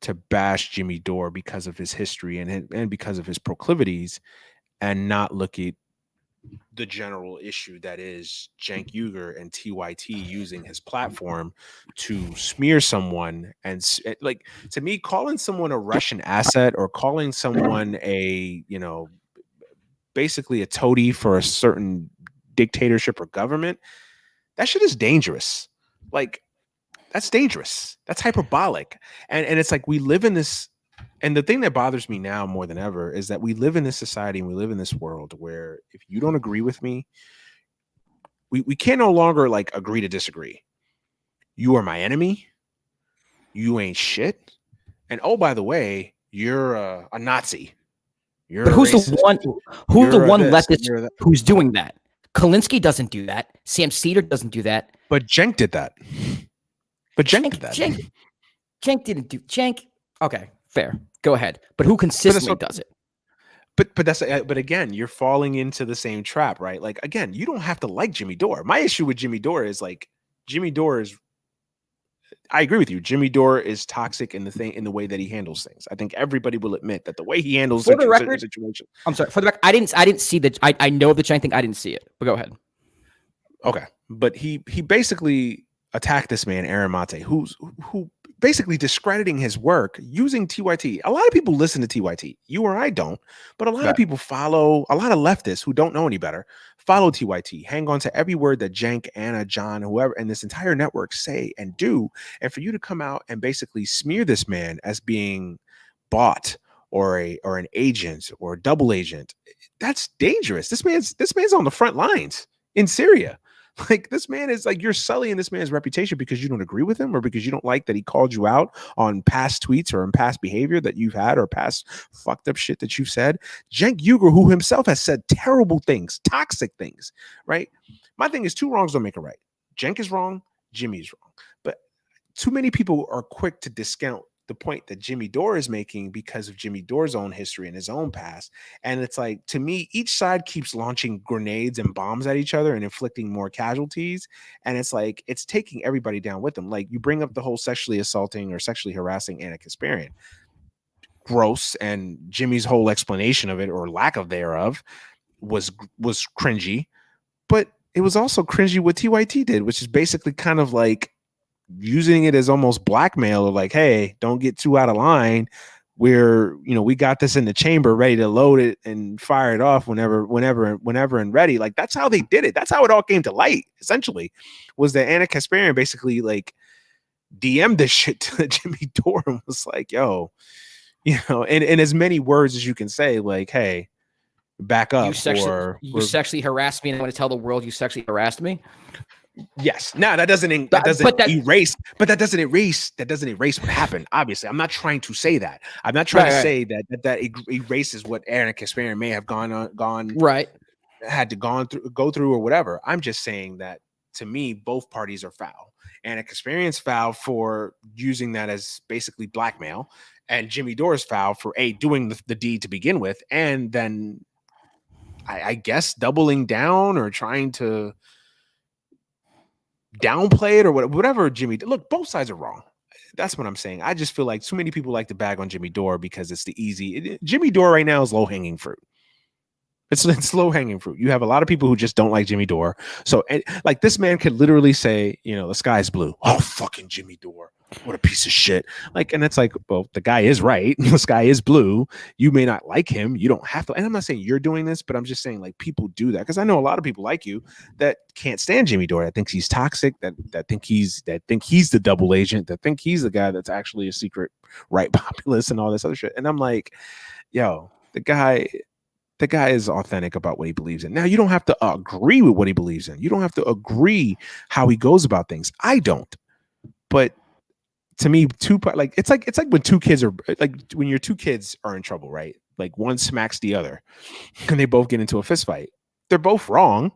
to bash Jimmy Dore because of his history and because of his proclivities, and not look at the general issue that is Cenk Uygur and TYT using his platform to smear someone. And like, to me, calling someone a Russian asset or calling someone basically a toady for a certain dictatorship or government, that shit is dangerous. Like, that's dangerous. That's hyperbolic. And it's like, we live in this. And the thing that bothers me now more than ever is that we live in this society and we live in this world where if you don't agree with me, we can no longer like agree to disagree. You are my enemy. You ain't shit. And oh, by the way, you're a Nazi. You're but who's racist. Who's the one leftist who's doing that? Kalinske doesn't do that. Sam Cedar doesn't do that. But Cenk did that. Cenk didn't do Cenk. Okay, fair. Go ahead. But who consistently does it? But again, you're falling into the same trap, right? Like, again, you don't have to like Jimmy Dore. My issue with Jimmy Dore is like, I agree with you. Jimmy Dore is toxic in the way that he handles things. I think everybody will admit that the way he handles the situation. I'm sorry. For the record, I didn't see the. I know the Cenk thing. I didn't see it. But go ahead. Okay, but he basically attacked this man Aaron Mate, who basically discrediting his work using TYT. A lot of people listen to TYT. You or I don't, but a lot of people follow. A lot of leftists who don't know any better follow TYT, hang on to every word that Cenk, Anna, John, whoever, and this entire network say and do. And for you to come out and basically smear this man as being bought or an agent or a double agent. That's dangerous. This man's on the front lines in Syria. Like, this man is like, you're sullying this man's reputation because you don't agree with him, or because you don't like that he called you out on past tweets or in past behavior that you've had, or past fucked up shit that you've said. Cenk Uygur, who himself has said terrible things, toxic things, right? My thing is, two wrongs don't make a right. Cenk is wrong, Jimmy's wrong. But too many people are quick to discount the point that Jimmy Dore is making because of Jimmy Dore's own history and his own past. And it's like, to me, each side keeps launching grenades and bombs at each other and inflicting more casualties. And it's like, it's taking everybody down with them. Like, you bring up the whole sexually assaulting or sexually harassing Ana Kasparian. Gross. And Jimmy's whole explanation of it, or lack of thereof, was cringy. But it was also cringy what TYT did, which is basically kind of like using it as almost blackmail, or like, hey, don't get too out of line. We got this in the chamber, ready to load it and fire it off whenever and ready. Like, that's how they did it. That's how it all came to light, essentially, was that Ana Kasparian basically like DM'd this shit to Jimmy Dore and was like, yo, in as many words as you can say, like, hey, back up. You sexually harassed me, and I want to tell the world you sexually harassed me. Yes. Now that doesn't erase what happened. Obviously, I'm not trying to say that. I'm not trying to say that erases what Ana Kasparian may have had to go through or whatever. I'm just saying that, to me, both parties are foul. Ana Kasparian's foul for using that as basically blackmail, and Jimmy Dore's foul for doing the deed to begin with, and then I guess doubling down or trying to downplay it or whatever. Jimmy, look, both sides are wrong. That's what I'm saying. I just feel like too many people like to bag on Jimmy Dore because it's the easy. Jimmy Dore right now is low hanging fruit. It's low hanging fruit. You have a lot of people who just don't like Jimmy Dore. So, like, this man could literally say, the sky's blue. Oh, fucking Jimmy Dore. What a piece of shit. Like, and it's like, well, the guy is right. The sky is blue. You may not like him. You don't have to. And I'm not saying you're doing this, but I'm just saying, like, people do that. Because I know a lot of people like you that can't stand Jimmy Dore, that thinks he's toxic, that think he's the double agent, that think he's the guy that's actually a secret right populist and all this other shit. And I'm like, yo, the guy is authentic about what he believes in. Now, you don't have to agree with what he believes in. You don't have to agree how he goes about things. I don't. But to me, it's like when two kids are like, when your two kids are in trouble, right? Like, one smacks the other and they both get into a fist fight. They're both wrong.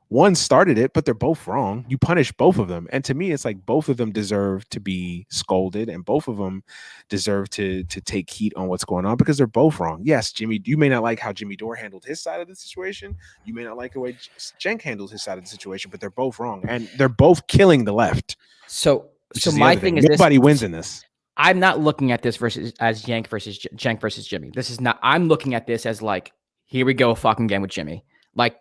One started it, but they're both wrong. You punish both of them. And to me, it's like both of them deserve to be scolded, and both of them deserve to take heat on what's going on, because they're both wrong. Yes, Jimmy, you may not like how Jimmy Dore handled his side of the situation. You may not like the way Cenk handled his side of the situation, but they're both wrong. And they're both killing the left. So my thing is, nobody wins in this. I'm not looking at this as Cenk versus Jimmy. This is not. I'm looking at this as like, here we go, fucking game with Jimmy. Like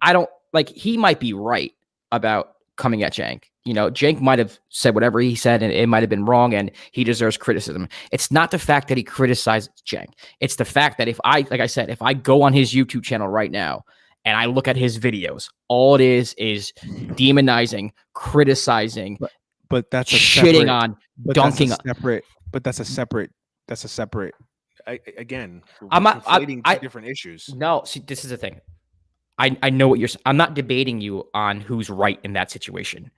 I don't like. He might be right about coming at Cenk. Cenk might have said whatever he said, and it might have been wrong, and he deserves criticism. It's not the fact that he criticized Cenk. It's the fact that if I go on his YouTube channel right now and I look at his videos, all it is demonizing, criticizing. But that's a shitting separate, on, but dunking. That's a separate. Again, I'm not conflating two different issues. No, see, this is the thing. I know what you're saying. I'm not debating you on who's right in that situation.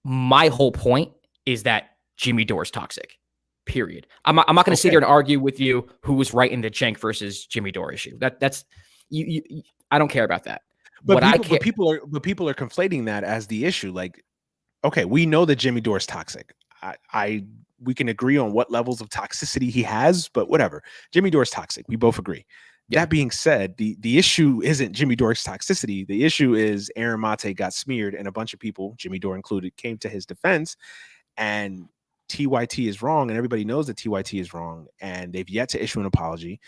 My whole point is that Jimmy Dore is toxic. Period. I'm not going to sit here and argue with you who was right in the Cenk versus Jimmy Dore issue. That's you. I don't care about that. But people are conflating that as the issue. Like, okay, we know that Jimmy Dore is toxic. We can agree on what levels of toxicity he has, but whatever. Jimmy Dore is toxic. We both agree. Yeah. That being said, the issue isn't Jimmy Dore's toxicity. The issue is Aaron Mate got smeared, and a bunch of people, Jimmy Dore included, came to his defense, and TYT is wrong, and everybody knows that TYT is wrong, and they've yet to issue an apology.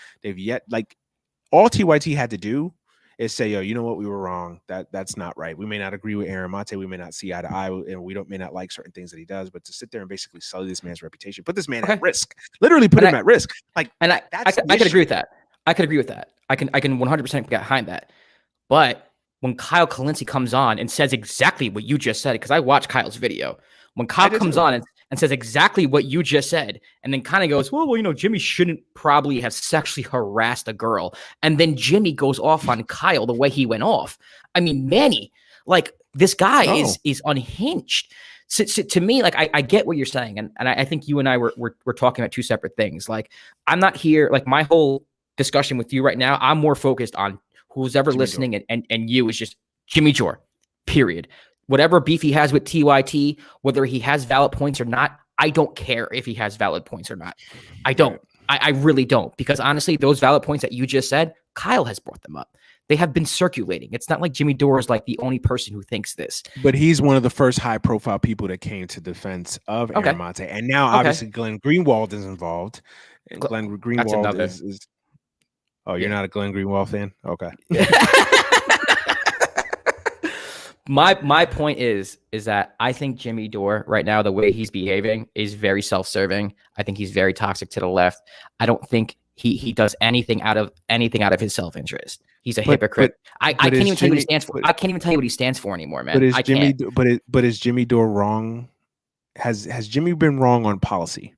All TYT had to do is say, yo, you know what, we were wrong. That's not right. We may not agree with Aaron Mate. We may not see eye to eye, and we may not like certain things that he does, but to sit there and basically sully this man's reputation, put this man at risk, literally put him at risk. I could agree with that. I could agree with that. I can 100% get behind that. But when Kyle Kalinske comes on and says exactly what you just said, because I watched Kyle's video, when Kyle comes on and says exactly what you just said, and then kind of goes, well, you know, Jimmy shouldn't probably have sexually harassed a girl. And then Jimmy goes off on Kyle the way he went off. I mean, Manny, like this guy is unhinged. So to me, like I get what you're saying, and I think you and I were talking about two separate things. Like I'm not here, like my whole discussion with you right now, I'm more focused on who's ever listening, and you is just Jimmy Dore, period. Whatever beef he has with TYT, whether he has valid points or not, I don't care if he has valid points or not. I don't. I really don't, because honestly, those valid points that you just said, Kyle has brought them up. They have been circulating. It's not like Jimmy Dore is like the only person who thinks this. But he's one of the first high-profile people that came to defense of Aaron Monte, and now obviously Glenn Greenwald is involved. And Glenn Greenwald is. Oh, you're not a Glenn Greenwald fan? Okay. My point is that I think Jimmy Dore right now, the way he's behaving is very self-serving. I think he's very toxic to the left. I don't think he does anything out of his self-interest. He's a hypocrite. I can't even tell you what he stands for. I can't even tell you what he stands for anymore, man. But is Jimmy Dore wrong? Has Jimmy been wrong on policy?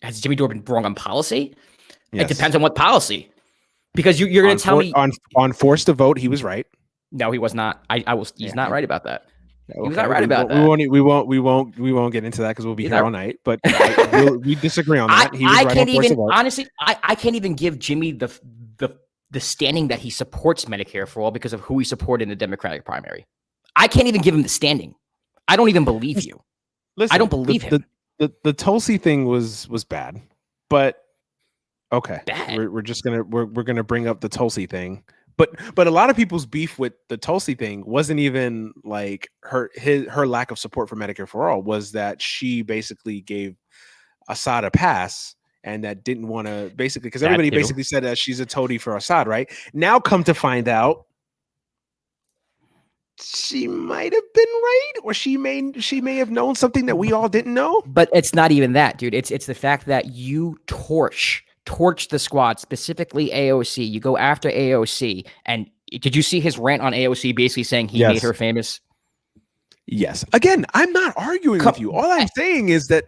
Has Jimmy Dore been wrong on policy? Yes. It depends on what policy. Because you're going to tell me on forced to vote, he was right. No, he was not. He's not right about that. Okay. He was not right about that. We won't get into that because we'll be here all night. But we disagree on that. I can't even give Jimmy the standing that he supports Medicare for all because of who he supported in the Democratic primary. I can't even give him the standing. I don't even believe you. Listen, I don't believe him. The Tulsi thing was bad, but okay, bad. We're just gonna bring up the Tulsi thing. But a lot of people's beef with the Tulsi thing wasn't even like her lack of support for Medicare for all, was that she basically gave Assad a pass and that didn't want to basically, because everybody basically said that she's a toady for Assad, right? Now come to find out, she might have been right, or she may have known something that we all didn't know. But it's not even that, dude. It's the fact that you torch the squad, specifically AOC. You go after AOC, and did you see his rant on AOC basically saying he made her famous? Yes. Again, I'm not arguing with you. All I'm saying is that,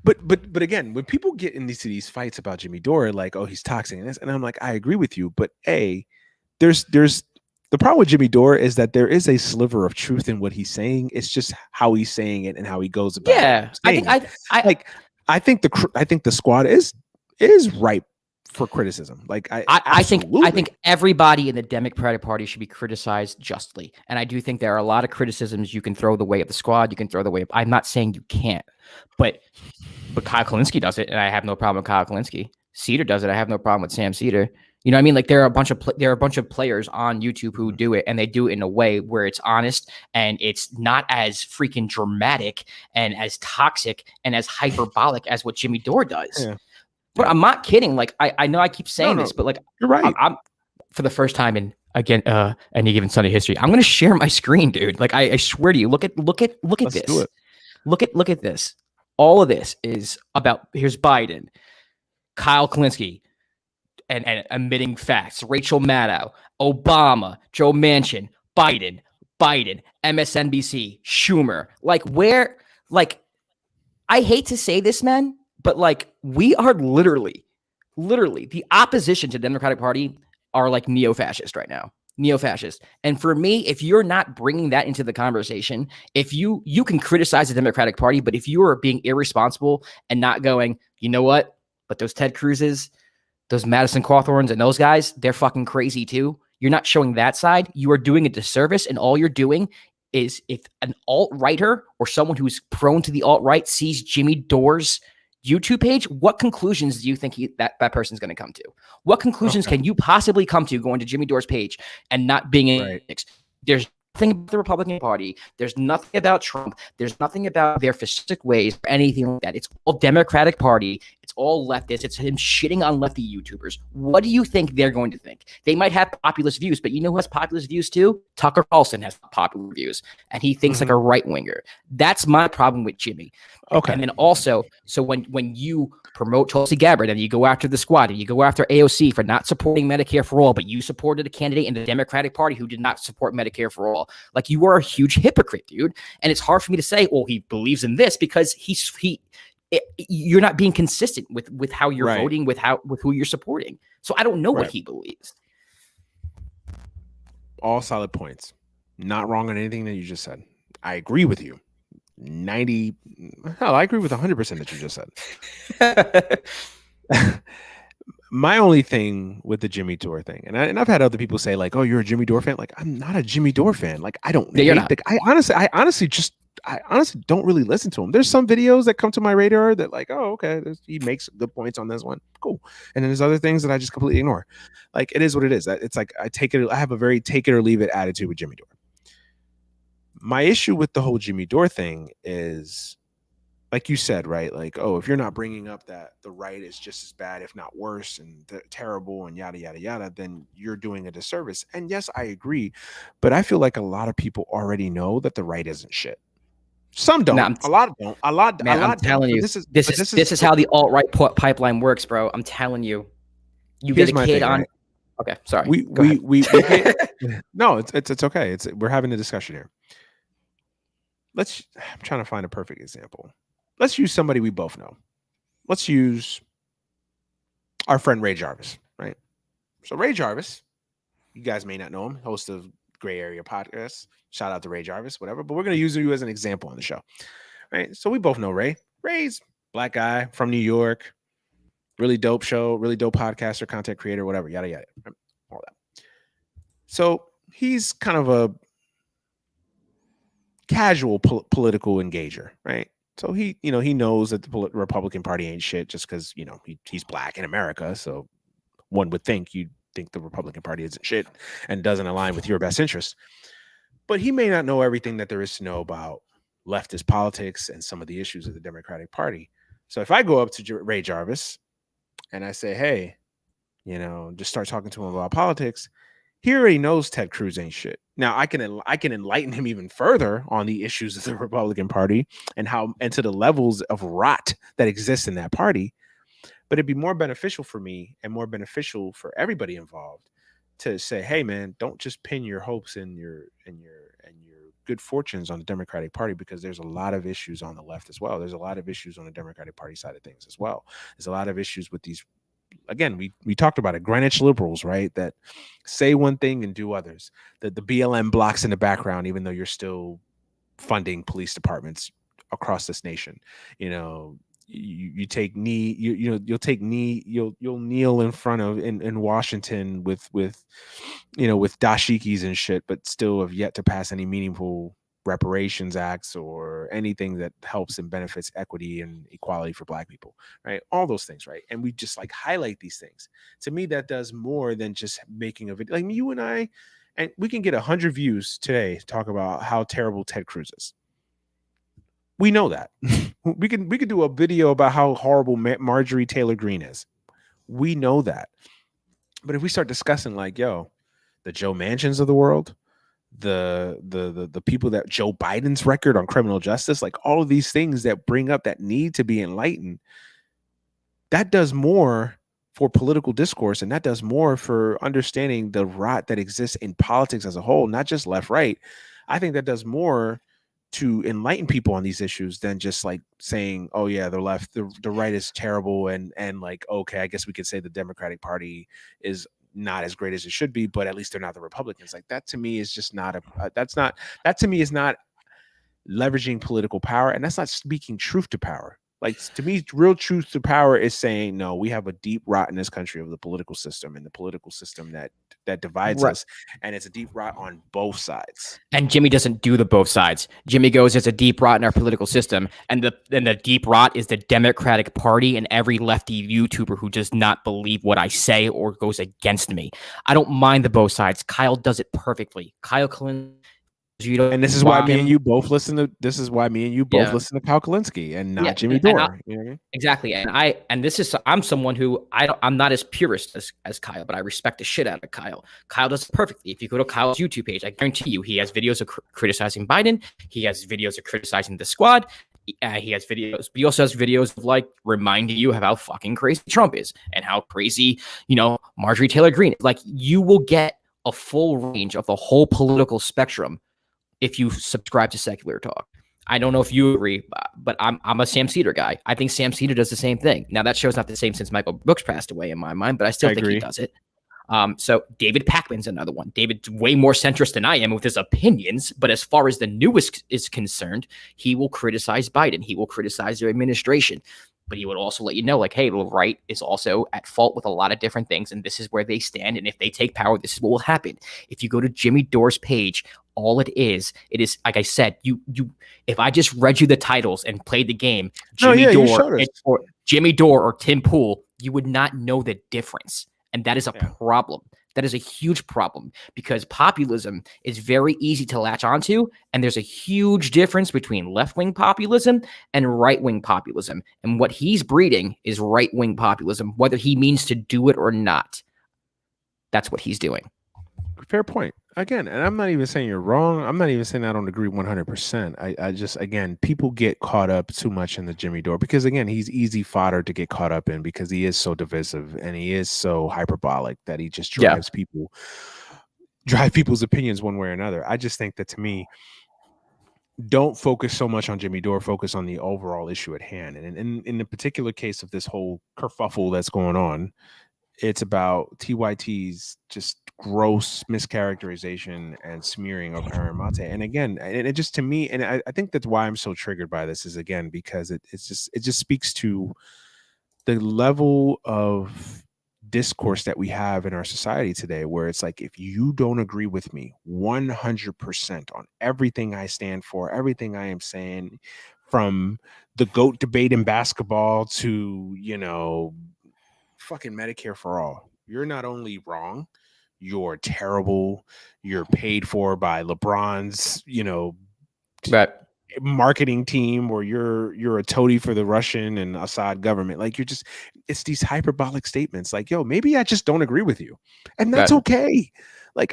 but again, when people get into these fights about Jimmy Dore, like, oh, he's toxic and this, and I'm like, I agree with you, but there's the problem with Jimmy Dore is that there is a sliver of truth in what he's saying. It's just how he's saying it and how he goes about it. I think the squad is ripe for criticism. Like I think everybody in the Democratic Party should be criticized justly. And I do think there are a lot of criticisms you can throw the way of the squad. You can throw the way of, I'm not saying you can't, but Kyle Kulinski does it, and I have no problem with Kyle Kulinski. Cedar does it. I have no problem with Sam Cedar. You know what I mean? Like there are a bunch of players on YouTube who do it, and they do it in a way where it's honest and it's not as freaking dramatic and as toxic and as hyperbolic as what Jimmy Dore does. Yeah. But I'm not kidding. Like I know I keep saying this, but like you're right. I'm for the first time in any given Sunday history, I'm gonna share my screen, dude. Like I swear to you, look at Let's this. Do it. Look at this. All of this is about, here's Biden, Kyle Kulinski, and admitting facts, Rachel Maddow, Obama, Joe Manchin, Biden, MSNBC, Schumer. I hate to say this, man, but like we are literally the opposition to the Democratic Party are like neo-fascist right now. Neo-fascist. And for me, if you're not bringing that into the conversation, if you can criticize the Democratic Party, but if you are being irresponsible and not going, you know what, but those Ted Cruzes, those Madison Cawthorns and those guys, they're fucking crazy too. You're not showing that side. You are doing a disservice, and all you're doing is, if an alt-righter or someone who's prone to the alt-right sees Jimmy Dore's YouTube page, what conclusions do you think that person's going to come to? What conclusions can you possibly come to going to Jimmy Dore's page and not being in right. There's nothing about the Republican Party. There's nothing about Trump. There's nothing about their fascistic ways or anything like that. It's all Democratic Party. It's all leftist. It's him shitting on lefty YouTubers. What do you think they're going to think? They might have populist views, but you know who has populist views too? Tucker Carlson has popular views, and he thinks like a right winger. That's my problem with Jimmy. Okay. And then also, so when you promote Tulsi Gabbard, and you go after the squad, and you go after AOC for not supporting Medicare for all, but you supported a candidate in the Democratic Party who did not support Medicare for all. Like, you are a huge hypocrite, dude. And it's hard for me to say, well, he believes in this, because you're not being consistent with how you're voting, with who you're supporting. So I don't know what he believes. All solid points. Not wrong on anything that you just said. I agree with you. I agree with 100% that you just said. My only thing with the Jimmy Dore thing, and I've had other people say, like, "Oh, you're a Jimmy Dore fan." Like, I'm not a Jimmy Dore fan. Like, I don't. I honestly don't really listen to him. There's some videos that come to my radar that, like, oh, okay, he makes good points on this one, cool. And then there's other things that I just completely ignore. Like, it is what it is. It's like I have a very take it or leave it attitude with Jimmy Dore. My issue with the whole Jimmy Dore thing is, like you said, right? Like, oh, if you're not bringing up that the right is just as bad, if not worse, and terrible, and yada, yada, yada, then you're doing a disservice. And yes, I agree. But I feel like a lot of people already know that the right isn't shit. Some don't. A lot don't. A lot. Man, I'm telling you, this is how the alt-right pipeline works, bro. I'm telling you. You get a kid on. Right? Okay, sorry. We no, it's okay. We're having a discussion here. I'm trying to find a perfect example. Let's use somebody we both know. Let's use our friend Ray Jarvis, right? So Ray Jarvis, you guys may not know him, host of Gray Area Podcast. Shout out to Ray Jarvis, whatever. But we're going to use you as an example on the show, right? So we both know Ray. Ray's black guy from New York, really dope show, really dope podcaster, content creator, whatever, yada, yada, all that. So he's kind of a casual political engager, right? So he knows that the Republican Party ain't shit just because, he's black in America. So one would think you'd think the Republican Party isn't shit and doesn't align with your best interest. But he may not know everything that there is to know about leftist politics and some of the issues of the Democratic Party. So if I go up to Ray Jarvis and I say, hey, just start talking to him about politics, he already knows Ted Cruz ain't shit. Now I can enlighten him even further on the issues of the Republican Party and to the levels of rot that exists in that party. But it'd be more beneficial for me and more beneficial for everybody involved to say, hey man, don't just pin your hopes and your good fortunes on the Democratic Party, because there's a lot of issues on the left as well. There's a lot of issues on the Democratic Party side of things as well. There's a lot of issues with these. Again, we talked about it, Greenwich liberals, right? That say one thing and do others. The BLM blocks in the background, even though you're still funding police departments across this nation. You take knee, you'll kneel in front of in Washington with dashikis and shit, but still have yet to pass any meaningful reparations acts or anything that helps and benefits equity and equality for black people, right? All those things, right? And we just like highlight these things. To me, that does more than just making a video. Like you and I, and we can get 100 views today to talk about how terrible Ted Cruz is. We know that. we could do a video about how horrible Marjorie Taylor Greene is. We know that. But if we start discussing like, the Joe Manchins of the world, the people that Joe Biden's record on criminal justice, like all of these things that bring up that need to be enlightened, that does more for political discourse, and that does more for understanding the rot that exists in politics as a whole, not just left, right. I think that does more to enlighten people on these issues than just like saying, oh yeah, the left, the right is terrible, and like, okay, I guess we could say the Democratic Party is not as great as it should be, but at least they're not the Republicans. Like that to me is just not that to me is not leveraging political power, and that's not speaking truth to power. Like to me, real truth to power is saying, no, we have a deep rot in this country of the political system, and the political system that divides us, and it's a deep rot on both sides. And Jimmy doesn't do the both sides. Jimmy goes, there's a deep rot in our political system, and the deep rot is the Democratic Party and every lefty YouTuber who does not believe what I say or goes against me. I don't mind the both sides. Kyle does it perfectly. Kyle Kalinske. And this is why me and you both listen to listen to Kyle Kalinske and not Jimmy Dore. Exactly. And I'm someone who I'm not as purist as Kyle, but I respect the shit out of Kyle. Kyle does it perfectly. If you go to Kyle's YouTube page, I guarantee you he has videos of criticizing Biden. He has videos of criticizing the squad. He has videos, but he also has videos of like reminding you of how fucking crazy Trump is and how crazy, Marjorie Taylor Greene. Like, you will get a full range of the whole political spectrum if you subscribe to Secular Talk. I don't know if you agree, but I'm a Sam Cedar guy. I think Sam Cedar does the same thing. Now, that show's not the same since Michael Brooks passed away in my mind, but I still think he does it. So David Pakman's another one. David's way more centrist than I am with his opinions, but as far as the news is concerned, he will criticize Biden. He will criticize their administration, but he would also let you know, like, hey, the right is also at fault with a lot of different things, and this is where they stand, and if they take power, this is what will happen. If you go to Jimmy Dore's page, all it is like I said, if I just read you the titles and played the game, Jimmy Dore or Tim Pool, you would not know the difference. And that is a problem. That is a huge problem, because populism is very easy to latch onto. And there's a huge difference between left-wing populism and right-wing populism. And what he's breeding is right-wing populism, whether he means to do it or not. That's what he's doing. Fair point. Again, and I'm not even saying you're wrong. I'm not even saying I don't agree 100%. I just, again, people get caught up too much in the Jimmy Dore because, again, he's easy fodder to get caught up in because he is so divisive and he is so hyperbolic that he just drive people's opinions one way or another. I just think that, to me, don't focus so much on Jimmy Dore, focus on the overall issue at hand. And in the particular case of this whole kerfuffle that's going on, it's about TYT's just gross mischaracterization and smearing of Aaron Mate. And again, it just, to me, and I think that's why I'm so triggered by this, is, again, because it just speaks to the level of discourse that we have in our society today, where it's like, if you don't agree with me 100% on everything I stand for, everything I am saying, from the GOAT debate in basketball to, fucking Medicare for all, you're not only wrong, you're terrible, you're paid for by LeBron's marketing team, or you're a toady for the Russian and Assad government. Like, it's these hyperbolic statements like, yo, maybe I just don't agree with you, and that's okay.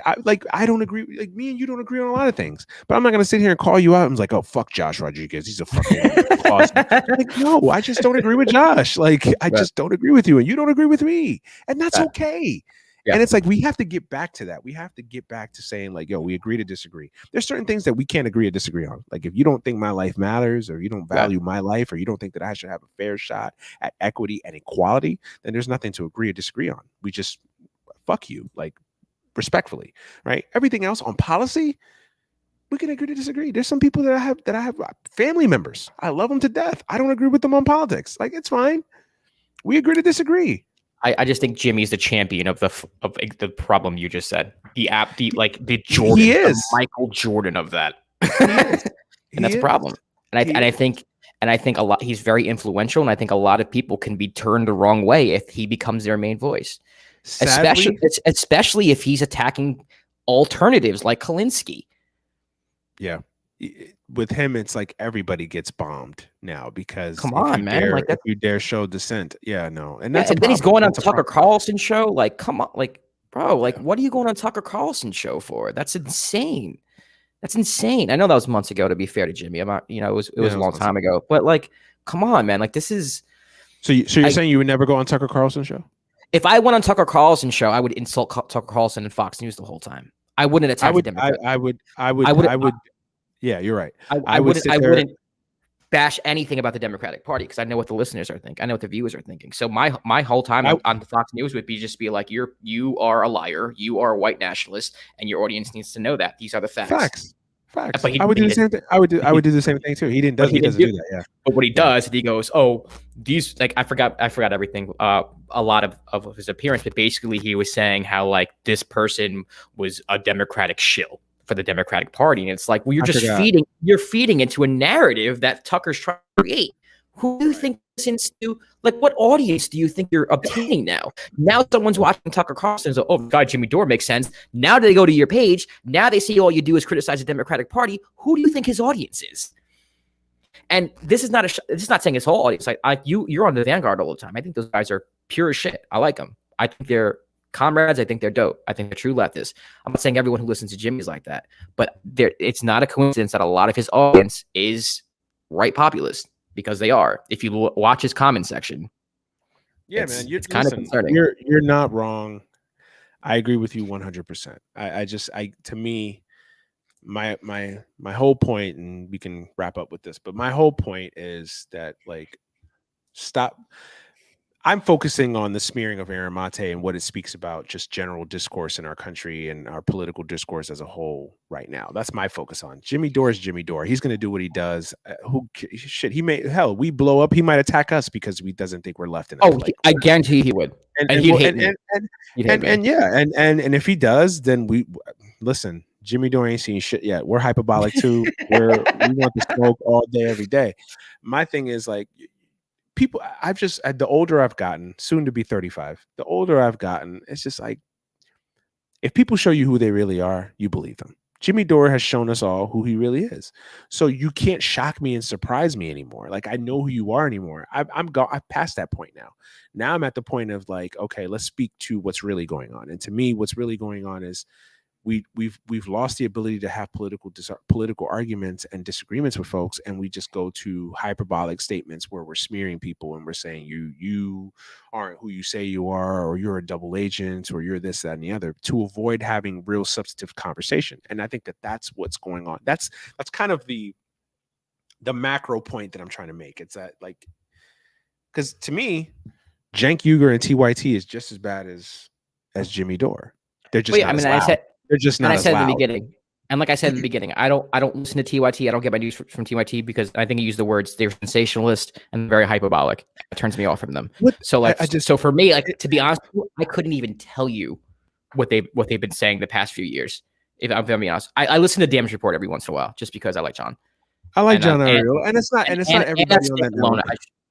I don't agree. Like, me and you don't agree on a lot of things, but I'm not gonna sit here and call you out and like, oh, fuck Josh Rodriguez, he's a fucking cause. Like, no, I just don't agree with Josh. Like, I just don't agree with you, and you don't agree with me, and that's okay. Yeah. And it's like, we have to get back to that. We have to get back to saying, like, yo, we agree to disagree. There's certain things that we can't agree or disagree on. Like, if you don't think my life matters, or you don't value my life, or you don't think that I should have a fair shot at equity and equality, then there's nothing to agree or disagree on. We just fuck you, like, respectfully, right? Everything else on policy, we can agree to disagree. There's some people that I have family members. I love them to death. I don't agree with them on politics. Like, it's fine. We agree to disagree. I just think Jimmy's the champion of the problem you just said. The Jordan, he is the Michael Jordan of that, and that's a problem. And I think a lot. He's very influential, and I think a lot of people can be turned the wrong way if he becomes their main voice. Sadly, especially if he's attacking alternatives like Kalinske. Yeah. With him, it's like everybody gets bombed now because come on, man! If you dare show dissent, and that's and then he's going on Tucker Carlson show. Like, come on, like, bro, like, what are you going on Tucker Carlson show for? That's insane. That's insane. I know that was months ago. To be fair to Jimmy, I'm not, it was a long time ago. But like, come on, man! Like, this is. So you're saying you would never go on Tucker Carlson show? If I went on Tucker Carlson show, I would insult Tucker Carlson and Fox News the whole time. I wouldn't attack the Democrats. I would. Yeah, you're right. I wouldn't bash anything about the Democratic Party because I know what the listeners are thinking. I know what the viewers are thinking. So my whole time on Fox News would be like, you are a liar, you are a white nationalist, and your audience needs to know that these are the facts. Facts. But I would do the same thing. I would do the same thing too. He doesn't do that. Yeah. But what he does is he goes, oh, these, like, I forgot everything. A lot of his appearance, but basically he was saying how, like, this person was a Democratic shill for the Democratic Party, and it's like, well, you're feeding into a narrative that Tucker's trying to create. Who do you think listens to, like, what audience do you think you're obtaining now? Now someone's watching Tucker Carlson and says, oh God, Jimmy Dore makes sense. Now they go to your page. Now they see all you do is criticize the Democratic Party. Who do you think his audience is? And this is not saying his whole audience. You're on the Vanguard all the time. I think those guys are pure as shit. I like them. I think they're comrades. I think they're dope. I think they're true leftists. I'm not saying everyone who listens to Jimmy is like that, but it's not a coincidence that a lot of his audience is right populist because they are. If you watch his comment section, yeah, it's, man, it's kind of concerning. You're not wrong. I agree with you 100%. To me, my whole point, and we can wrap up with this, but my whole point is that, like, stop. I'm focusing on the smearing of Aaron Mate and what it speaks about just general discourse in our country and our political discourse as a whole right now. That's my focus on. Jimmy Dore is Jimmy Dore. He's going to do what he does. He may, hell, we blow up, he might attack us because he doesn't think we're left in. I guarantee he would. And he'd hate me. And if he does, then we listen. Jimmy Dore ain't seen shit yet. We're hyperbolic too. We want to smoke all day, every day. My thing is, like, people, the older I've gotten, soon to be 35, the older I've gotten, it's just like, if people show you who they really are, you believe them. Jimmy Dore has shown us all who he really is. So you can't shock me and surprise me anymore. Like, I know who you are anymore. I've passed that point now. Now I'm at the point of, like, okay, let's speak to what's really going on. And to me, what's really going on is we've lost the ability to have political arguments and disagreements with folks, and we just go to hyperbolic statements where we're smearing people and we're saying you aren't who you say you are, or you're a double agent, or you're this, that, and the other, to avoid having real substantive conversation. And I think that that's what's going on. That's kind of the macro point that I'm trying to make. It's that, like, because to me, Cenk Uygur and TYT is just as bad as Jimmy Dore. They're just not as loud. They're just not as loud. In the beginning, and like I said in the beginning, I don't listen to TYT. I don't get my news from TYT because I think he used the words, they're sensationalist and very hyperbolic. It turns me off from them. So, like, so for me, like, to be honest, I couldn't even tell you what they've been saying the past few years. If I'm being honest, I listen to Damage Report every once in a while just because I like John. I like John Ariel, and it's not everybody on that network.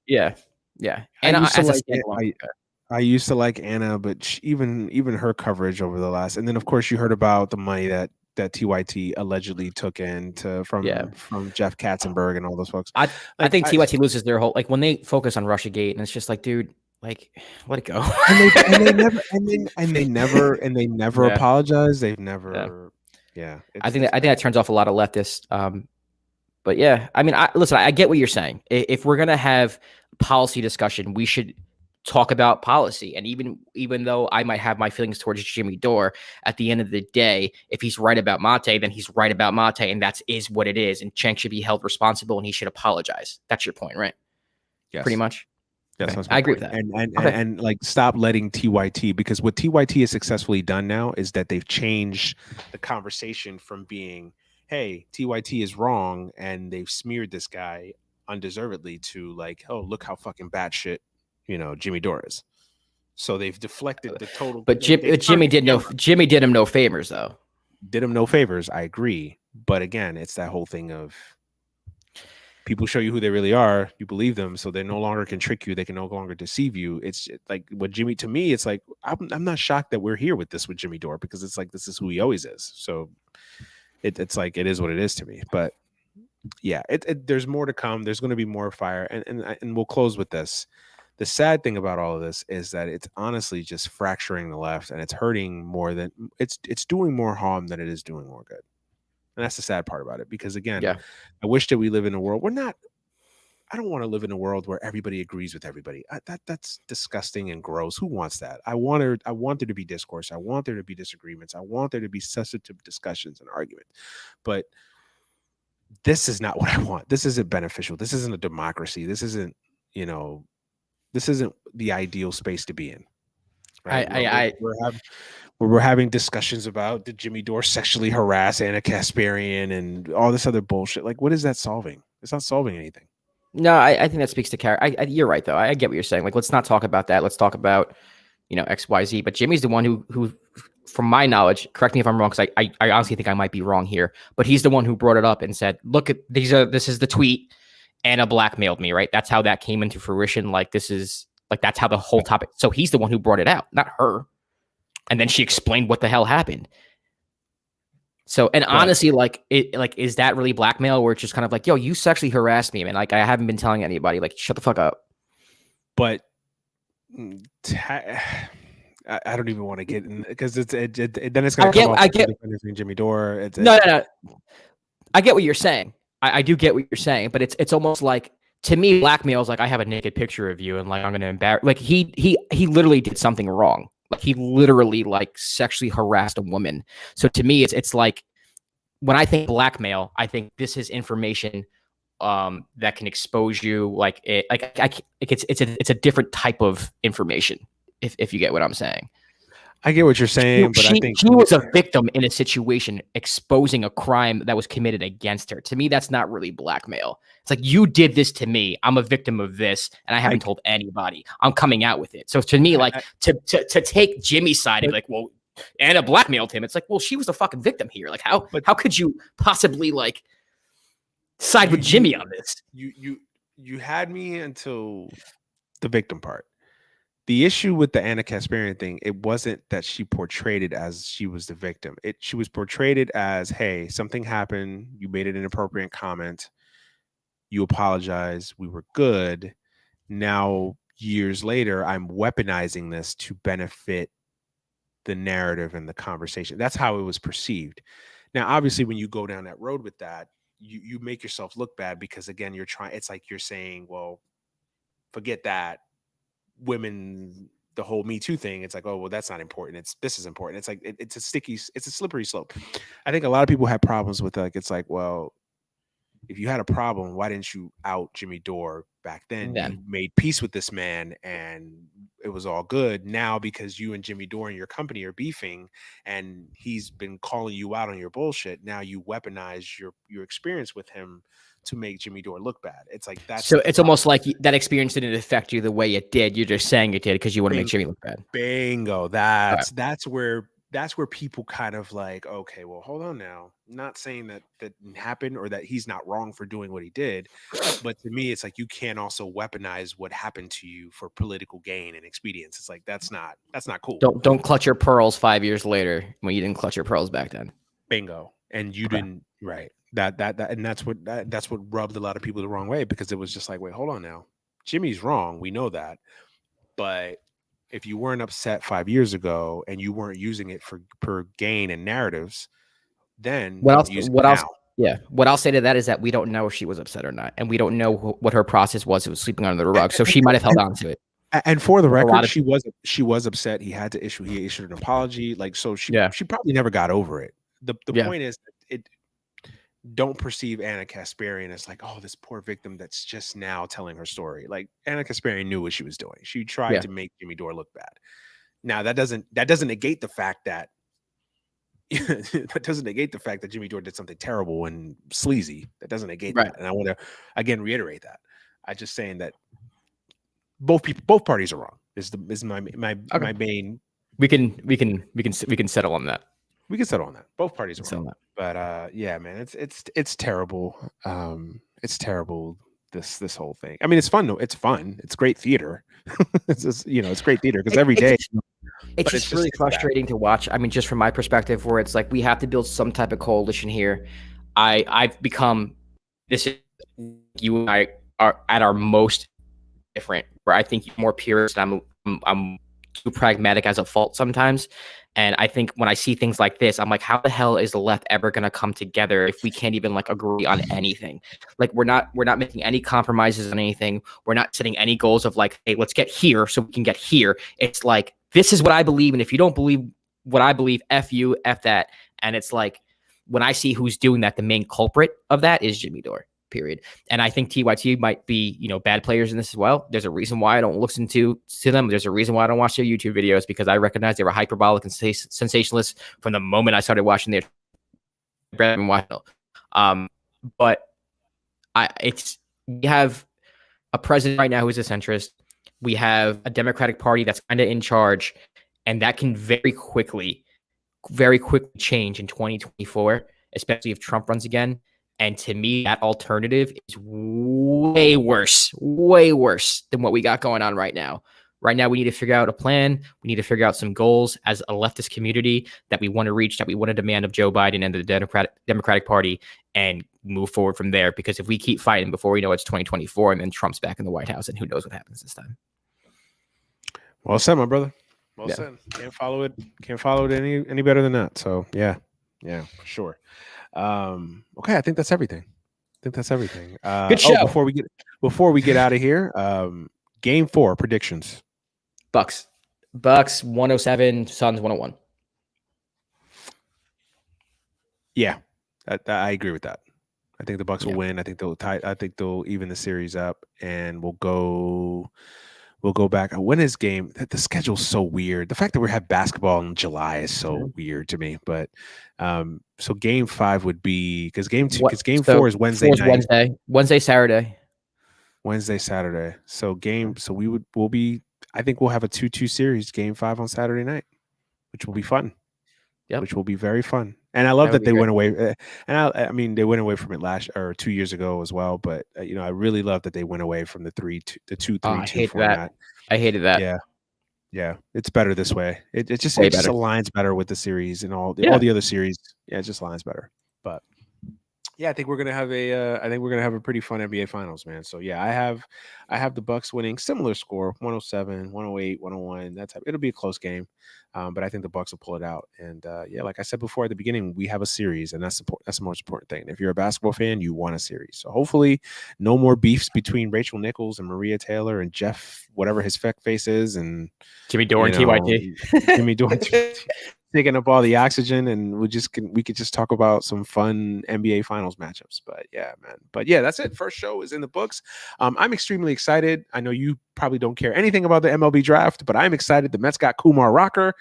Yeah. And I used to like Anna, but even her coverage over the last, and then of course you heard about the money that TYT allegedly took in from Jeff Katzenberg and all those folks. I think TYT loses their whole, like, when they focus on Russiagate, and it's just like, dude, like, let it go. and they never apologize. They've never. Yeah. I think that turns off a lot of leftists. But yeah, I mean, listen, I get what you're saying. If we're gonna have policy discussion, we should talk about policy. And even though I might have my feelings towards Jimmy Dore, at the end of the day, if he's right about Mate, then he's right about Mate, and that is what it is. And Cenk should be held responsible, and he should apologize. That's your point, right? Yes. Pretty much. Yes, okay. I agree with that. And like, stop letting TYT, because what TYT has successfully done now is that they've changed the conversation from being, hey, TYT is wrong, and they've smeared this guy undeservedly, to, like, oh, look how fucking batshit, Jimmy Dore is. So they've deflected the total. But Jimmy did him no favors, though. Did him no favors. I agree. But again, it's that whole thing of, people show you who they really are, you believe them, so they no longer can trick you, they can no longer deceive you. It's like, what Jimmy, to me, it's like, I'm not shocked that we're here with Jimmy Dore, because it's like, this is who he always is. So it's like, it is what it is to me. But yeah, there's more to come. There's going to be more fire, and we'll close with this. The sad thing about all of this is that it's honestly just fracturing the left, and it's hurting more than it's doing more harm than it is doing more good. And that's the sad part about it, because again, I wish that we live in a world, I don't want to live in a world where everybody agrees with everybody. That's disgusting and gross. Who wants that? I want there to be discourse. I want there to be disagreements. I want there to be sensitive discussions and argument. But this is not what I want. This isn't beneficial. This isn't a democracy. This isn't the ideal space to be in. Right? We're having discussions about, did Jimmy Dore sexually harass Anna Kasparian and all this other bullshit. Like, what is that solving? It's not solving anything. No, I think that speaks to character. You're right, though. I get what you're saying. Like, let's not talk about that. Let's talk about, X, Y, Z. But Jimmy's the one who, from my knowledge, correct me if I'm wrong, because I honestly think I might be wrong here, but he's the one who brought it up and said, look, this is the tweet, Anna blackmailed me, right? That's how that came into fruition. That's how the whole topic. So he's the one who brought it out, not her. And then she explained what the hell happened. So, and honestly, is that really blackmail, where it's just kind of like, yo, you sexually harassed me, man. Like, I haven't been telling anybody. Like, shut the fuck up. But I don't even want to get in, because then it's going to come off Jimmy Dore. No. I get what you're saying. I do get what you're saying, but it's almost like, to me, blackmail is like, I have a naked picture of you and like I'm gonna embarrass. Like he literally did something wrong. Like he literally like sexually harassed a woman. So to me, it's like, when I think blackmail, I think this is information that can expose you. Like it's a different type of information. If you get what I'm saying. I get what you're saying, but I think she was a victim in a situation exposing a crime that was committed against her. To me, that's not really blackmail. It's like, you did this to me. I'm a victim of this, and I haven't told anybody. I'm coming out with it. So to me, like to take Jimmy's side and be like, well, Anna blackmailed him. It's like, well, she was the fucking victim here. Like, how could you possibly like side with Jimmy on this? You had me until the victim part. The issue with the Anna Kasparian thing, it wasn't that she portrayed it as she was the victim. She was portrayed it as, hey, something happened. You made an inappropriate comment. You apologize. We were good. Now, years later, I'm weaponizing this to benefit the narrative and the conversation. That's how it was perceived. Now, obviously, when you go down that road with that, you make yourself look bad because, again, it's like you're saying, well, forget that. Women, the whole Me Too thing, it's like, oh, well, that's not important. This is important. It's like it's a slippery slope. I think a lot of people have problems with, like, it's like, well, if you had a problem, why didn't you out Jimmy Dore back then? You made peace with this man and it was all good. Now, because you and Jimmy Dore and your company are beefing and he's been calling you out on your bullshit, now you weaponize your experience with him to make Jimmy Dore look bad. It's like that's so it's almost like that experience didn't affect you the way it did. You're just saying it did because you want to make Jimmy look bad. Bingo. That's where people kind of like, okay, well, hold on now. I'm not saying that happened or that he's not wrong for doing what he did, but to me, it's like you can't also weaponize what happened to you for political gain and expedience. It's like that's not cool. Don't clutch your pearls 5 years later when you didn't clutch your pearls back then. Bingo. And you didn't, right? That and that's what rubbed a lot of people the wrong way, because it was just like, wait, hold on now. Jimmy's wrong. We know that, but if you weren't upset 5 years ago and you weren't using it for gain and narratives, then what else? Yeah. What I'll say to that is that we don't know if she was upset or not, and we don't know what her process was. It was sleeping under the rug, so she might have held on to it. And for the record, she was upset. He issued an apology. Like, so she probably never got over it. The point is that don't perceive Anna Kasparian as like, oh, this poor victim that's just now telling her story. Like, Anna Kasparian knew what she was doing. She tried to make Jimmy Dore look bad. Now that doesn't negate the fact that Jimmy Dore did something terrible and sleazy. That doesn't negate that. And I want to again reiterate that. I'm just saying that both parties are wrong. Is my main. We can settle on that. We can settle on that. Both parties are wrong. But yeah, man, it's terrible. It's terrible. This whole thing. I mean, it's fun though. It's fun. It's great theater. It's just, it's great theater because every day. It's just really frustrating to watch. I mean, just from my perspective, where it's like we have to build some type of coalition here. I've become this. You and I are at our most different. Where I think you're more purist. I'm too pragmatic as a fault sometimes. And I think when I see things like this, I'm like, how the hell is the left ever going to come together if we can't even like agree on anything? Like we're not making any compromises on anything. We're not setting any goals of like, hey, let's get here so we can get here. It's like, this is what I believe. And if you don't believe what I believe, F you, F that. And it's like, when I see who's doing that, the main culprit of that is Jimmy Dore. Period. And I think TYT might be, bad players in this as well. There's a reason why I don't listen to them. There's a reason why I don't watch their YouTube videos, because I recognize they were hyperbolic and sensationalists from the moment I started watching their but we have a president right now who's a centrist. We have a Democratic Party that's kind of in charge, and that can very quickly change in 2024, especially if Trump runs again. And to me, that alternative is way worse than what we got going on right now. Right now, we need to figure out a plan. We need to figure out some goals as a leftist community that we want to reach, that we want to demand of Joe Biden and the Democratic Party, and move forward from there. Because if we keep fighting, before we know it's 2024, and then Trump's back in the White House, and who knows what happens this time. Well said, my brother. Well said. Can't follow it any better than that. So yeah, for sure. Okay, I think that's everything. think that's everything. Good show. Before we get out of here, Game 4 predictions. Bucks 107, Suns 101. Yeah, I agree with that. I think the Bucks will win. I think they'll tie. I think they'll even the series up, and we'll go back. When is game? The schedule's so weird. The fact that we have basketball in July is so weird to me. But so game 5 would be because game 4 is Wednesday night. Wednesday, Saturday. Wednesday, Saturday. So we'll be. I think we'll have a 2-2 series. Game 5 on Saturday night, which will be fun. Yep. Which will be very fun. And I love that they went away. And I mean, they went away from it 2 years ago as well. But I really love that they went away from the 2-3-2 format. I hated that. Yeah, it's better this way. It just aligns better with the series and all the other series. Yeah, it just aligns better. But yeah, I think we're gonna have a pretty fun NBA Finals, man. So yeah, I have the Bucks winning similar score, 107, 108, 101. It'll be a close game. But I think the Bucks will pull it out. And like I said before at the beginning, we have a series, and that's the most important thing. If you're a basketball fan, you want a series. So hopefully, no more beefs between Rachel Nichols and Maria Taylor and Jeff, whatever his feck face is, and Jimmy Dore and TYT. Jimmy Dore and taking up all the oxygen, and we could just talk about some fun NBA Finals matchups. But yeah, man. But yeah, that's it. First show is in the books. I'm extremely excited. I know you probably don't care anything about the MLB draft, but I'm excited. The Mets got Kumar Rocker,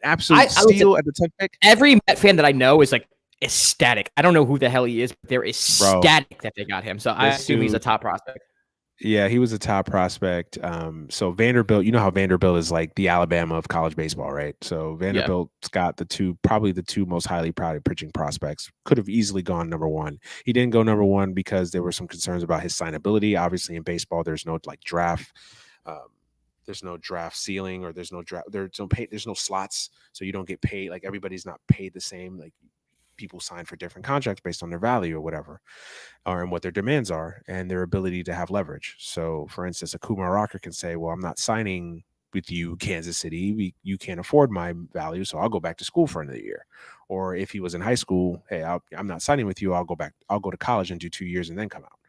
absolute steal at the 10th pick. Every Met fan that I know is like ecstatic. I don't know who the hell he is, but they're ecstatic that they got him. So I assume he's a top prospect. Yeah, he was a top prospect. So Vanderbilt, you know how Vanderbilt is like the Alabama of college baseball, right? So Vanderbilt's got probably the two most highly touted pitching prospects. Could have easily gone number 1. He didn't go number 1 because there were some concerns about his signability. Obviously, in baseball, there's no draft. There's no draft ceiling, or there's no slots, so you don't get paid. Like everybody's not paid the same. Like people sign for different contracts based on their value or whatever, and what their demands are and their ability to have leverage. So for instance, a Kumar Rocker can say, well, I'm not signing with you, Kansas City. You can't afford my value, so I'll go back to school for another year. Or if he was in high school, hey, I'm not signing with you. I'll go to college and do 2 years and then come out.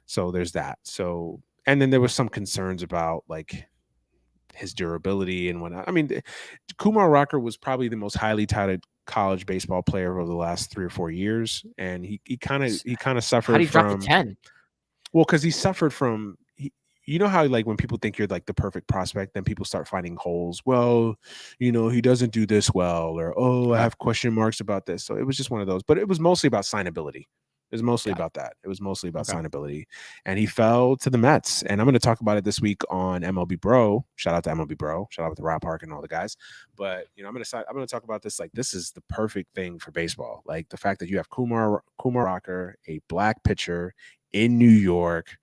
So there's that. So, and then there was some concerns about like his durability and whatnot. I mean, Kumar Rocker was probably the most highly touted college baseball player over the last 3 or 4 years, and he kind of suffered. How did he drop to 10? Well, because he suffered from. You know how like when people think you're like the perfect prospect, then people start finding holes. Well, he doesn't do this well, or I have question marks about this. So it was just one of those. But it was mostly about signability. It was mostly about that. It was mostly about signability, and he fell to the Mets. And I'm going to talk about it this week on MLB Bro. Shout out to MLB Bro. Shout out to Rob Park and all the guys. But I'm going to talk about this. Like this is the perfect thing for baseball. Like the fact that you have Kumar Rocker, a black pitcher in New York,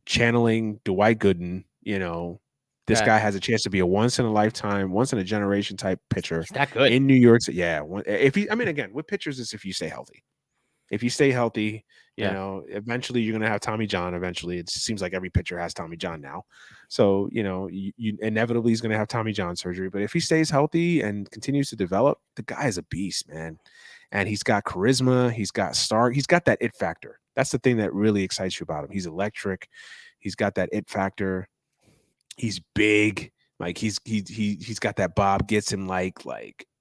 channeling Dwight Gooden. This guy has a chance to be a once in a lifetime, once in a generation type pitcher. He's that good in New York. So yeah, again, with pitchers, is if you stay healthy. If you stay healthy, eventually you're going to have Tommy John. Eventually, it seems like every pitcher has Tommy John now. So, you inevitably he's going to have Tommy John surgery. But if he stays healthy and continues to develop, the guy is a beast, man. And he's got charisma. He's got He's got that it factor. That's the thing that really excites you about him. He's electric. He's got that it factor. He's big. Like he's got that Bob gets him like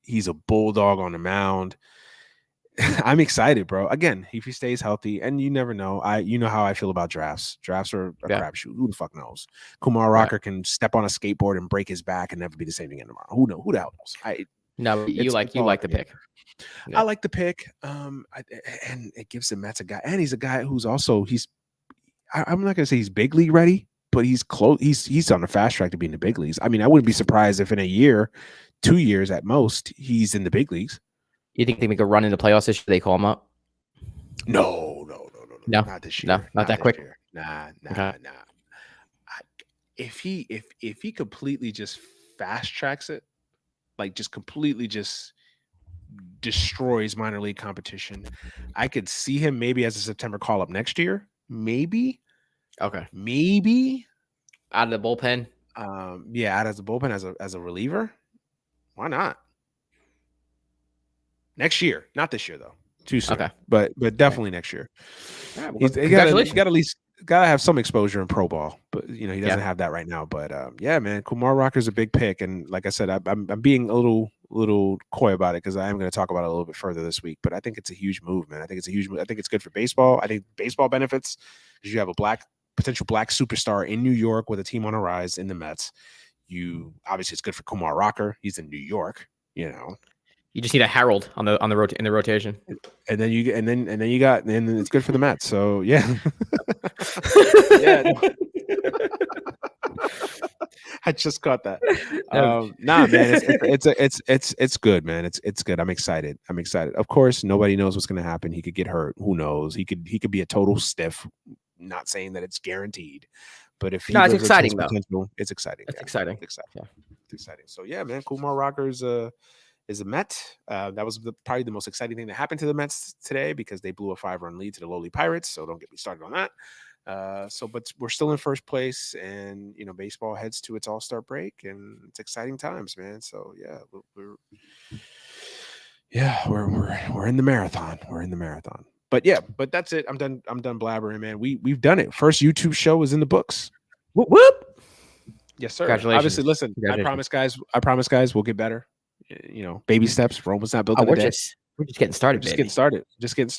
he's a bulldog on the mound. I'm excited, bro. Again, if he stays healthy, and you never know. You know how I feel about drafts. Drafts are a crapshoot. Who the fuck knows? Kumar Rocker can step on a skateboard and break his back and never be the same again tomorrow. Who knows? Who the hell knows? You like the pick. Yeah. I like the pick. And it gives the Mets a guy, and he's a guy who's also I'm not gonna say he's big league ready, but he's close. He's on the fast track to be in the big leagues. I mean, I wouldn't be surprised if in a year, 2 years at most, he's in the big leagues. You think they make a run in the playoffs this year? They call him up? No, not this year. No, not that quick. Nah. If he completely just fast tracks it, like just completely just destroys minor league competition, I could see him maybe as a September call up next year. Maybe. Okay. Maybe out of the bullpen. Out of the bullpen as a reliever. Why not? Next year, not this year though. Too soon. Okay. But definitely next year. All right, well, He's congratulations. got at least have some exposure in pro ball, but he doesn't have that right now. But yeah, man, Kumar Rocker's a big pick, and like I said, I'm being a little coy about it because I am going to talk about it a little bit further this week. But I think it's a huge move, man. I think it's a huge move. I think it's good for baseball. I think baseball benefits because you have a potential black superstar in New York with a team on a rise in the Mets. Obviously it's good for Kumar Rocker. He's in New York, You just need a Harold in the rotation. And then it's good for the Mets. So yeah. Yeah. I just caught that. Nah, man, it's good, man. It's good. I'm excited. Of course, nobody knows what's going to happen. He could get hurt. Who knows? He could be a total stiff. Not saying that it's guaranteed, but if it's exciting though. It's exciting. It's exciting. It's exciting. So yeah, man, Kumar Rocker is a Met. That was probably the most exciting thing that happened to the Mets today because they blew a 5-run lead to the lowly Pirates. So don't get me started on that. But we're still in first place, and baseball heads to its All-Star break, and it's exciting times, man. So we're in the marathon. But that's it. I'm done blabbering, man. We've done it. First YouTube show is in the books. Whoop whoop. Yes, sir. Congratulations. Obviously, listen. I promise, guys. We'll get better. Baby steps. Rome was not built in a day. We're just getting started. Just getting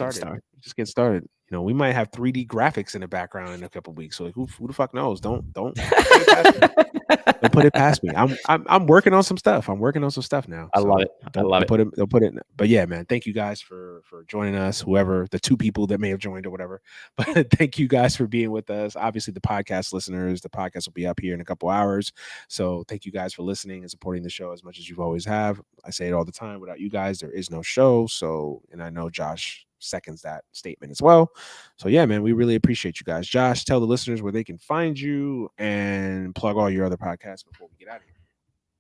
started. We might have 3D graphics in the background in a couple of weeks. So who the fuck knows? Don't put it past me. I'm working on some stuff. Now. I love it. They'll put it. But yeah, man. Thank you guys for joining us. Whoever the 2 people that may have joined or whatever. But thank you guys for being with us. Obviously, the podcast listeners. The podcast will be up here in a couple hours. So thank you guys for listening and supporting the show as much as you always have. I say it all the time. Without you guys, there is no show. So, and I know Josh seconds that statement as well. So yeah, man, we really appreciate you guys. Josh, tell the listeners where they can find you and plug all your other podcasts before we get out of here.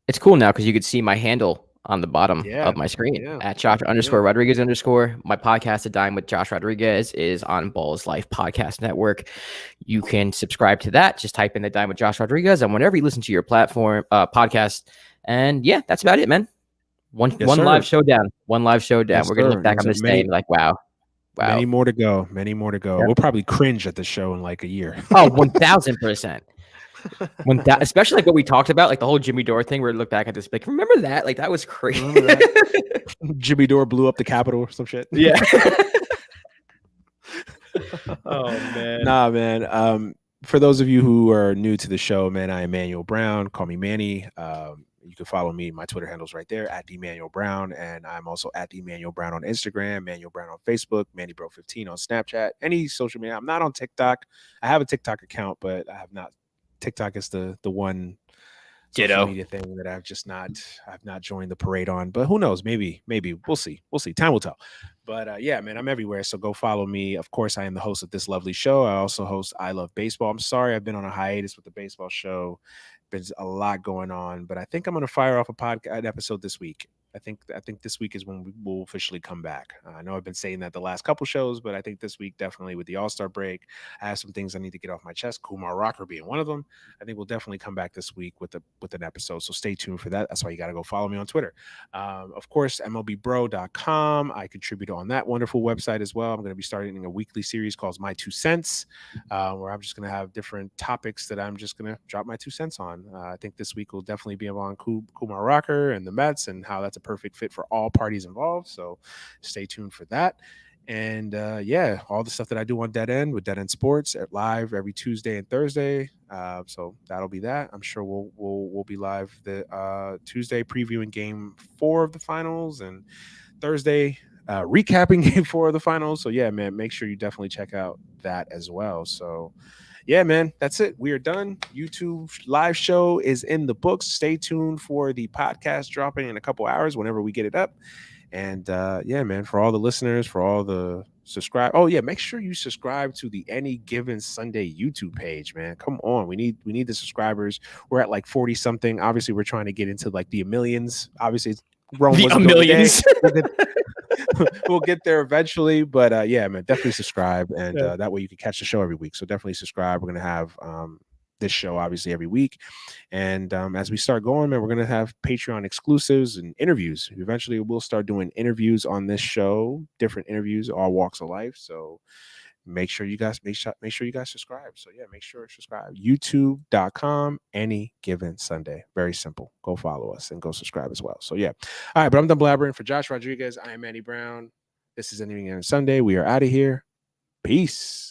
It's cool now because you could see my handle on the bottom of my screen at Josh_Rodriguez_. My podcast, A Dime with Josh Rodriguez, is on Balls Life Podcast Network. You can subscribe to that. Just type in The Dime with Josh Rodriguez on whenever you listen to your platform podcast. And yeah, that's about it, man. One live showdown. Yes, we're gonna look back on this day and be like, wow. Many more to go. Yeah. We'll probably cringe at the show in like a year. Oh, 1000%. Especially like what we talked about, like the whole Jimmy Dore thing, where we look back at this, like, remember that? Like that was crazy. That? Jimmy Dore blew up the Capitol or some shit. Yeah. Oh man. Nah, man. For those of you who are new to the show, man, I am Manuel Brown. Call me Manny. You can follow me. My Twitter handle's right there at @Manuel Brown, and I'm also at @Manuel Brown on Instagram, Manuel Brown on Facebook, MannyBro15 on Snapchat, any social media. I'm not on TikTok. I have a TikTok account, but I have not. TikTok is the one social media thing that I've not joined the parade on. But who knows? Maybe we'll see. Time will tell. But yeah, man, I'm everywhere. So go follow me. Of course, I am the host of this lovely show. I also host I Love Baseball. I'm sorry I've been on a hiatus with the baseball show. There's a lot going on, but I think I'm going to fire off an episode this week. I think this week is when we will officially come back. I know I've been saying that the last couple shows, but I think this week, definitely with the All-Star break, I have some things I need to get off my chest. Kumar Rocker being one of them. I think we'll definitely come back this week with an episode. So stay tuned for that. That's why you got to go follow me on Twitter. Of course, MLBBro.com. I contribute on that wonderful website as well. I'm going to be starting a weekly series called My 2 Cents, where I'm just going to have different topics that I'm just going to drop my 2 cents on. I think this week will definitely be on Kumar Rocker and the Mets and how that's a perfect fit for all parties involved. So stay tuned for that. And yeah, all the stuff that I do on Dead End with Dead End Sports at live every Tuesday and Thursday. So that'll be that. I'm sure we'll be live the Tuesday previewing Game 4 of the finals and Thursday recapping Game 4 of the finals. So yeah, man, make sure you definitely check out that as well. So yeah, man, that's it. We are done. YouTube live show is in the books. Stay tuned for the podcast dropping in a couple hours whenever we get it up. And yeah, man, for all the listeners, for all the subscribe. Oh yeah, make sure you subscribe to the Any Given Sunday YouTube page, man. Come on, we need the subscribers. We're at like 40 something. Obviously, we're trying to get into like the millions. Obviously, Rome the millions. We'll get there eventually, but yeah, man, definitely subscribe, and that way you can catch the show every week. So definitely subscribe. We're gonna have this show obviously every week. And as we start going, man, we're going to have Patreon exclusives and interviews. Eventually we'll start doing interviews on this show, different interviews, all walks of life. So make sure you guys subscribe. So yeah, make sure to subscribe. YouTube.com any given Sunday. Very simple. Go follow us and go subscribe as well. So yeah. All right, but I'm done blabbering. For Josh Rodriguez, I am Manny Brown. This is Any Given Sunday. We are out of here. Peace.